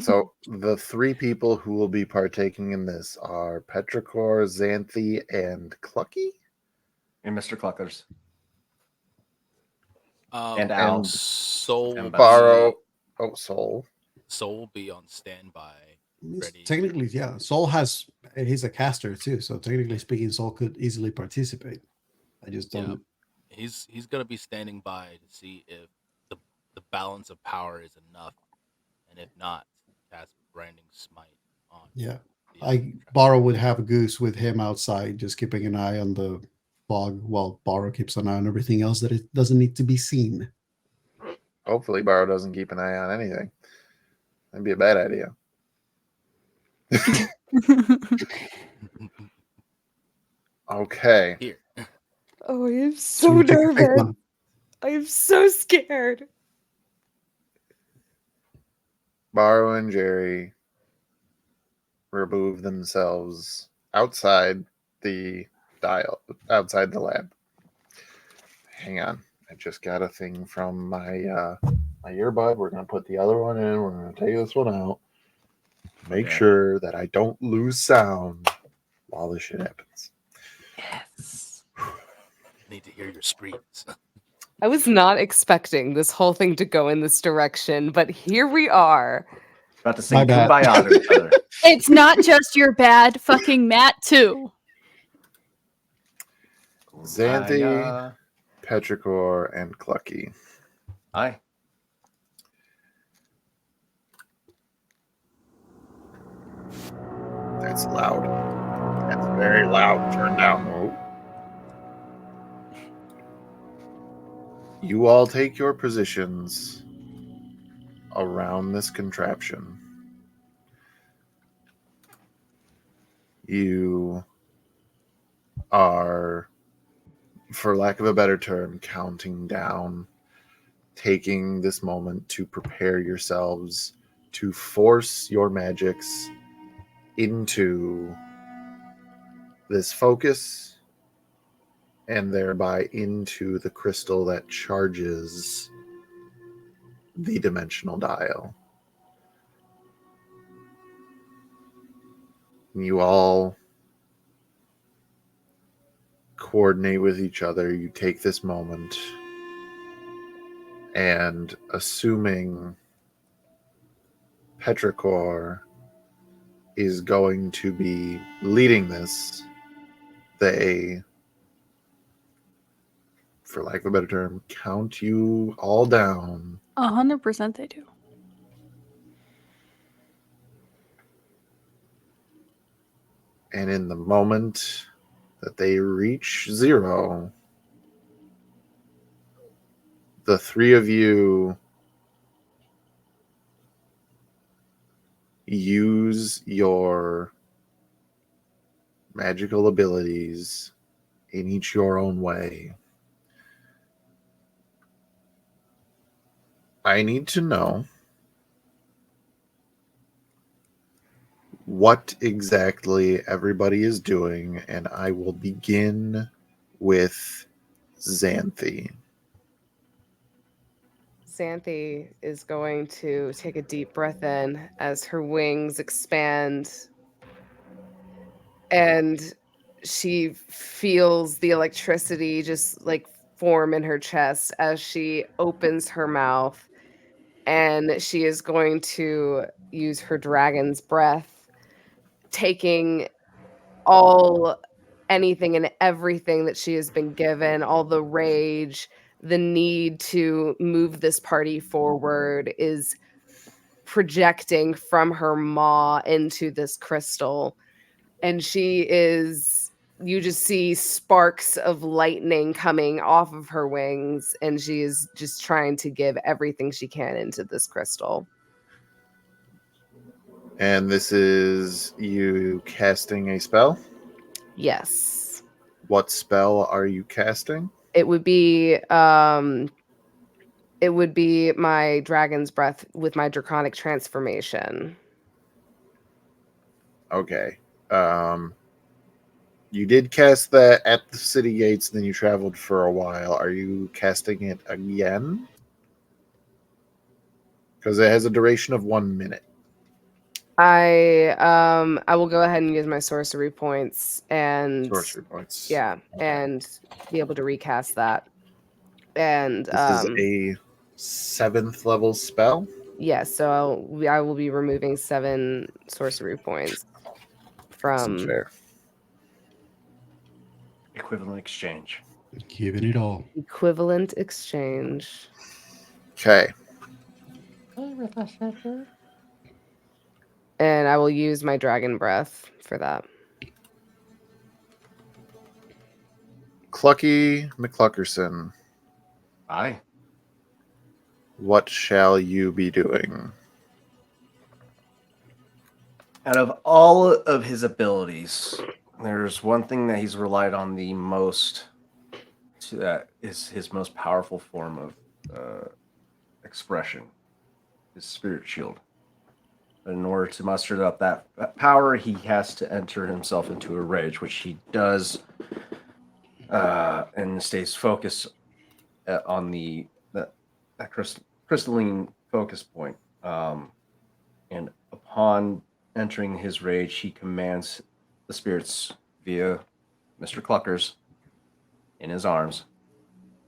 So the 3 people who will be partaking in this are Petrichor, Xanthi, and Clucky? And Mr. Cluckers. And Al. Soul. And Baro. Oh, Soul. Soul be on standby. Ready. Technically, yeah. Soul he's a caster too, so technically speaking, Soul could easily participate. I just don't. he's gonna be standing by to see if the balance of power is enough, and if not, cast branding smite on. Yeah. the other Borrow would have a goose with him outside, just keeping an eye on the fog while Borrow keeps an eye on everything else that it doesn't need to be seen. Hopefully, Barrow doesn't keep an eye on anything. That'd be a bad idea. Okay. Here. Oh, I am So so you take a quick nervous. one. I am so scared. Barrow and Jerry remove themselves outside the outside the lab. Hang on. I just got a thing from my my earbud. We're gonna put the other one in. We're gonna take this one out. Make Okay. sure that I don't lose sound while this shit happens. Yes. Need to hear your screams. I was not expecting this whole thing to go in this direction, but here we are. About to My say bad. kumbaya to each other. It's not just your bad, fucking Matt too. Xanthi, Kumbaya. Petrichor, and Clucky. Aye. That's loud. That's very loud. Turn down. Oh. You all take your positions around this contraption. You are, for lack of a better term, counting down, taking this moment to prepare yourselves to force your magics into this focus and thereby into the crystal that charges the dimensional dial. You all coordinate with each other. You take this moment and, assuming Petrichor is going to be leading this, they, for lack of a better term, count you all down 100% they do. and in the moment that they reach 0, the three of you use your magical abilities in each your own way. I need to know what exactly everybody is doing, and I will begin with Xanthi. Xanthi is going to take a deep breath in as her wings expand and she feels the electricity just like form in her chest as she opens her mouth, and she is going to use her dragon's breath, taking anything and everything that she has been given, all the rage, the need to move this party forward is projecting from her maw into this crystal. And you just see sparks of lightning coming off of her wings, and she is just trying to give everything she can into this crystal. And this is you casting a spell? Yes. What spell are you casting? It would be my dragon's breath with my draconic transformation. Okay. You did cast that at the city gates, then you traveled for a while. Are you casting it again? Because it has a duration of 1 minute. I will go ahead and use my sorcery points and Sorcery points. yeah, Okay. and be able to recast that. And This is a 7th level spell. yes, so I will be removing 7 sorcery points Seems from fair. Equivalent exchange. Giving it all. Equivalent exchange. Okay. And I will use my dragon breath for that. Clucky McCluckerson, Aye. what shall you be doing? Out of all of his abilities, there's one thing that he's relied on the most. That is his most powerful form of expression, his spirit shield. But in order to muster up that power, he has to enter himself into a rage, which he does, and stays focused on that crystalline focus point. And upon entering his rage, he commands the spirits via Mr. Cluckers in his arms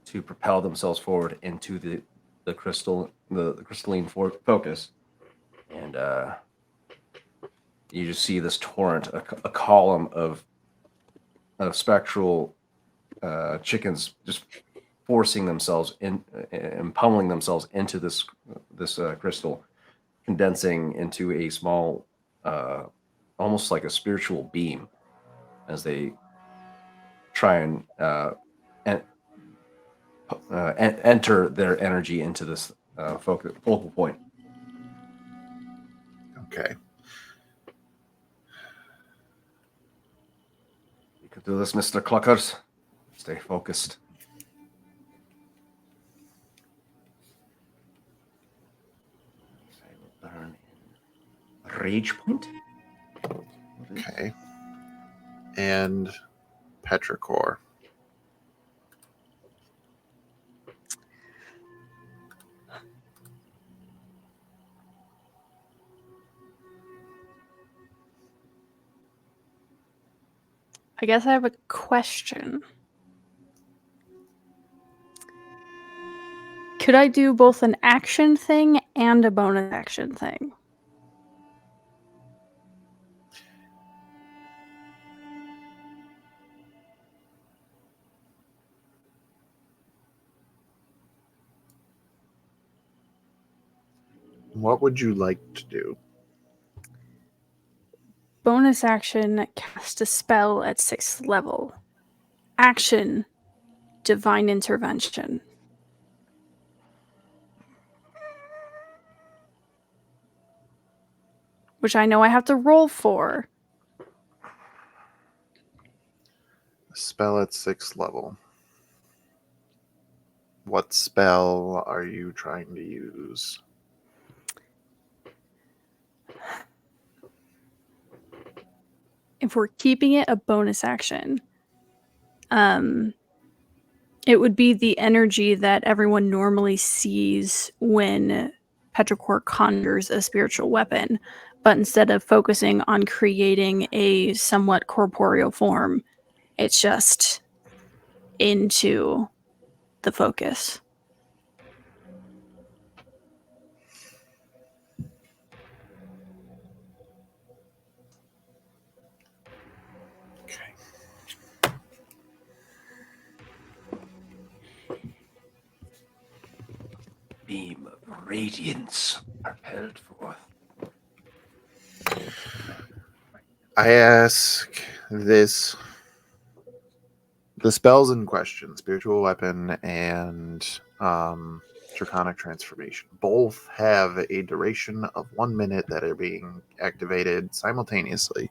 to propel themselves forward into the crystalline focus, and you just see this torrent, a column of spectral chickens just forcing themselves in and pummeling themselves into this crystal, condensing into a small, almost like a spiritual beam, as they try and enter their energy into this focal point. Okay. You can do this, Mr. Cluckers. Stay focused. I will burn in rage point. Okay. And Petrichor. I guess I have a question. Could I do both an action thing and a bonus action thing? What would you like to do? Bonus action, cast a spell at 6th level. Action, divine intervention. Which I know I have to roll for. A spell at 6th level. What spell are you trying to use? If we're keeping it a bonus action, it would be the energy that everyone normally sees when Petrichor conjures a spiritual weapon, but instead of focusing on creating a somewhat corporeal form, it's just into the focus. Beam of radiance propelled forth. I ask this. The spells in question, spiritual weapon and draconic transformation, both have a duration of 1 minute that are being activated simultaneously.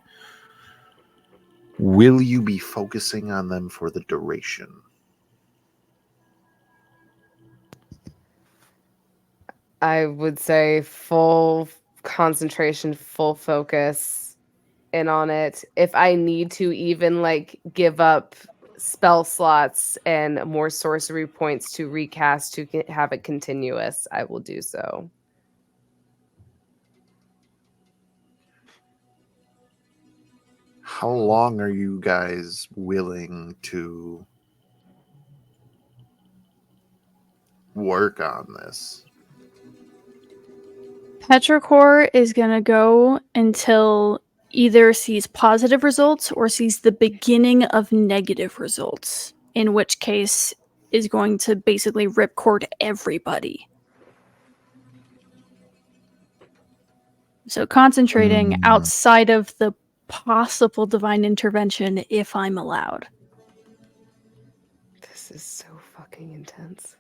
Will you be focusing on them for the duration? I would say full concentration, full focus in on it. If I need to even like give up spell slots and more sorcery points to recast to have it continuous, I will do so. How long are you guys willing to work on this? Petrichor is going to go until either sees positive results or sees the beginning of negative results. in which case is going to basically ripcord everybody. So concentrating outside of the possible divine intervention if I'm allowed. This is so fucking intense.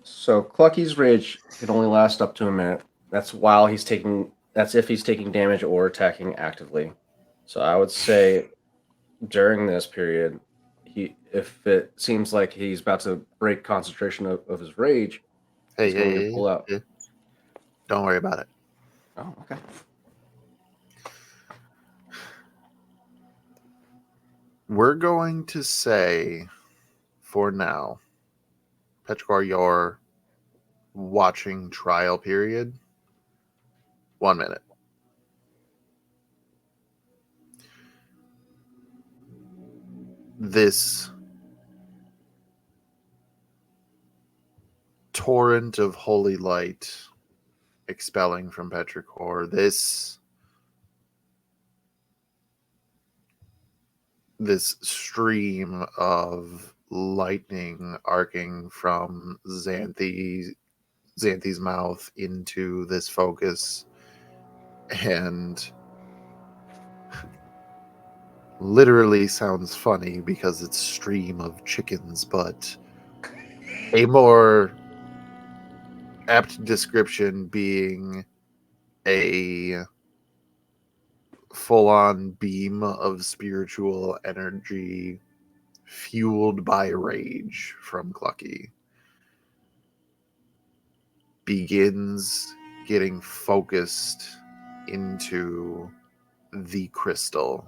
So Clucky's rage can only last up to a minute. That's while he's taking. That's if he's taking damage or attacking actively. So I would say during this period, if it seems like he's about to break concentration of his rage, Hey, he's going to pull out. hey. Don't worry about it. Oh, okay. We're going to say, for now, Petrichor, your watching trial period, 1 minute. This torrent of holy light expelling from Petrichor, this stream of lightning arcing from Xanthi's mouth into this focus, and literally sounds funny because it's stream of chickens, but a more apt description being a full-on beam of spiritual energy fueled by rage from Clucky begins getting focused into the crystal.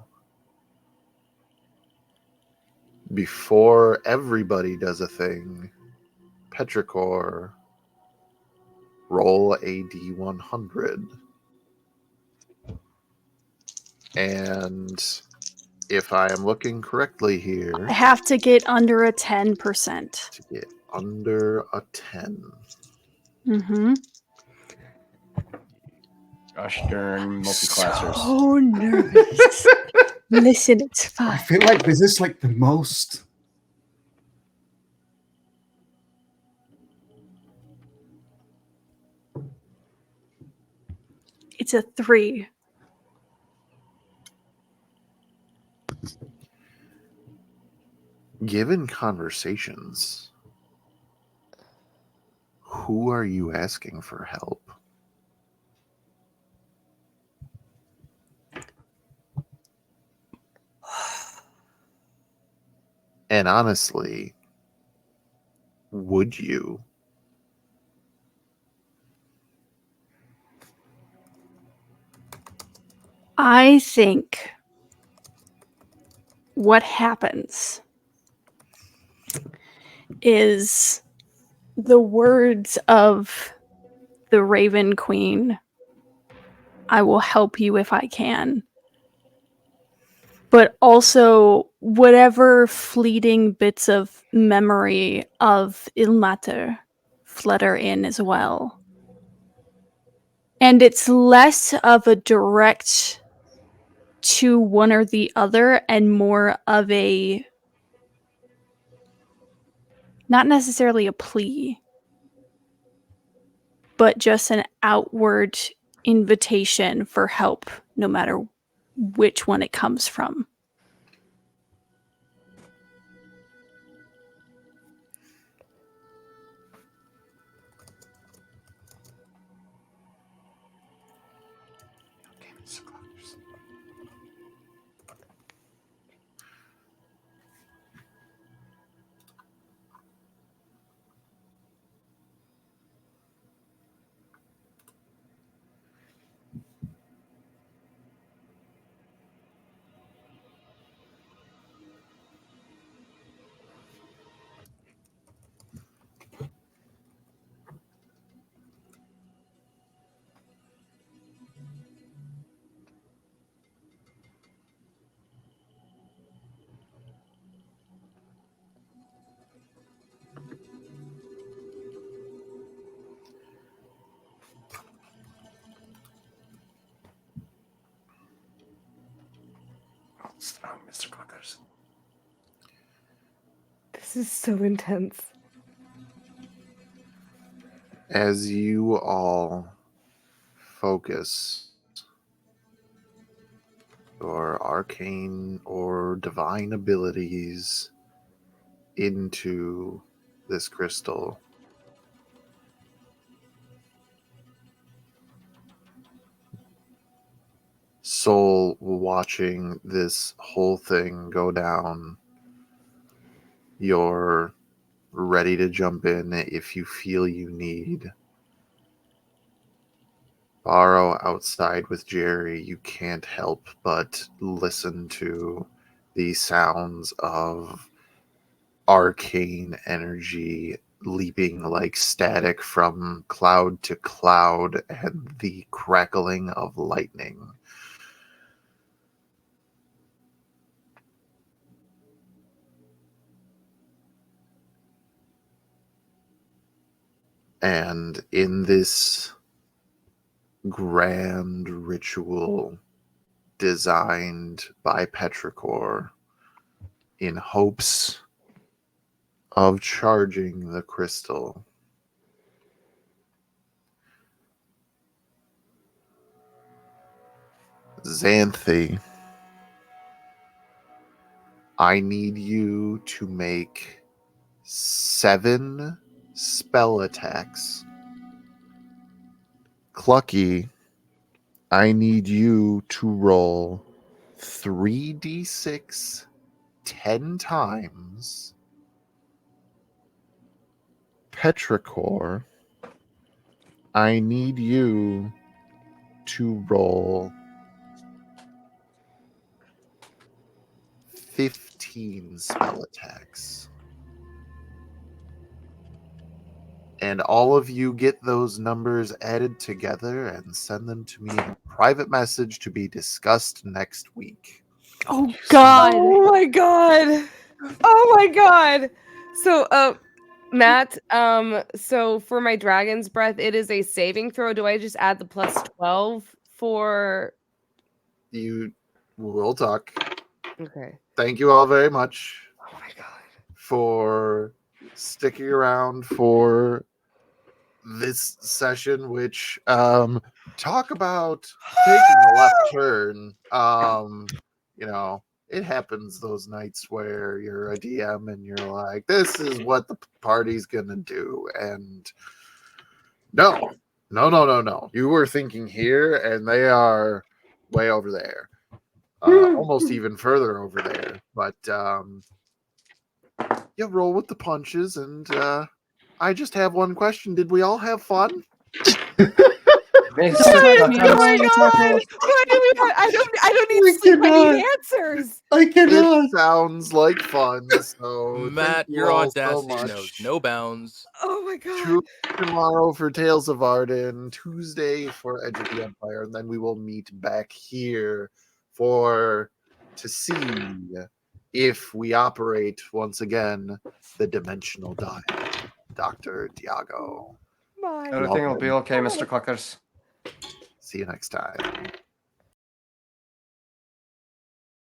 Before everybody does a thing, Petrichor, roll a d100. And if I am looking correctly here, I have to get under a 10%. to get under a 10. Mm-hmm. Gosh darn multi-classers. So nervous. Listen, it's I fine. feel like this is like the most. It's a 3. Given conversations, who are you asking for help? And honestly, would you? I think what happens is the words of the Raven Queen, I will help you if I can. But also whatever fleeting bits of memory of Ilmater flutter in as well. And it's less of a direct to one or the other and more of a, not necessarily a plea, but just an outward invitation for help, no matter which one it comes from. strong, Mr. Cluckers. This is so intense. As you all focus your arcane or divine abilities into this crystal, Soul, watching this whole thing go down, you're ready to jump in if you feel you need. Borrow outside with Jerry, you can't help but listen to the sounds of arcane energy leaping like static from cloud to cloud and the crackling of lightning. And in this grand ritual designed by Petrichor in hopes of charging the crystal, Xanthi, I need you to make 7 spell attacks. Clucky, I need you to roll 3d6 10 times. Petrichor, I need you to roll 15 spell attacks. And all of you get those numbers added together and send them to me in a private message to be discussed next week. Oh God! Oh my god. Oh my god. So Matt, so for my dragon's breath, it is a saving throw. Do I just add the plus 12 for You will talk. Okay. Thank you all very much Oh my god. for sticking around for this session, which talk about taking a left turn. It happens those nights where you're a DM and you're like, this is what the party's gonna do, and no. You were thinking here and they are way over there. Almost even further over there. But you roll with the punches, and I just have one question. Did we all have fun? Mr. Sorry, Oh me. Cluckers. my god. Why do we have, I don't need We sleep. I need cannot. answers. I cannot. It sounds like fun. So thank Matt, you your all so audacity much. knows no bounds. Oh my god. Tune tomorrow for Tales of Arden, Tuesday for Edge of the Empire, and then we will meet back here to see if we operate once again the dimensional dial. Dr. Diago. Bye. Everything will be okay, Mr. Cluckers. See you next time.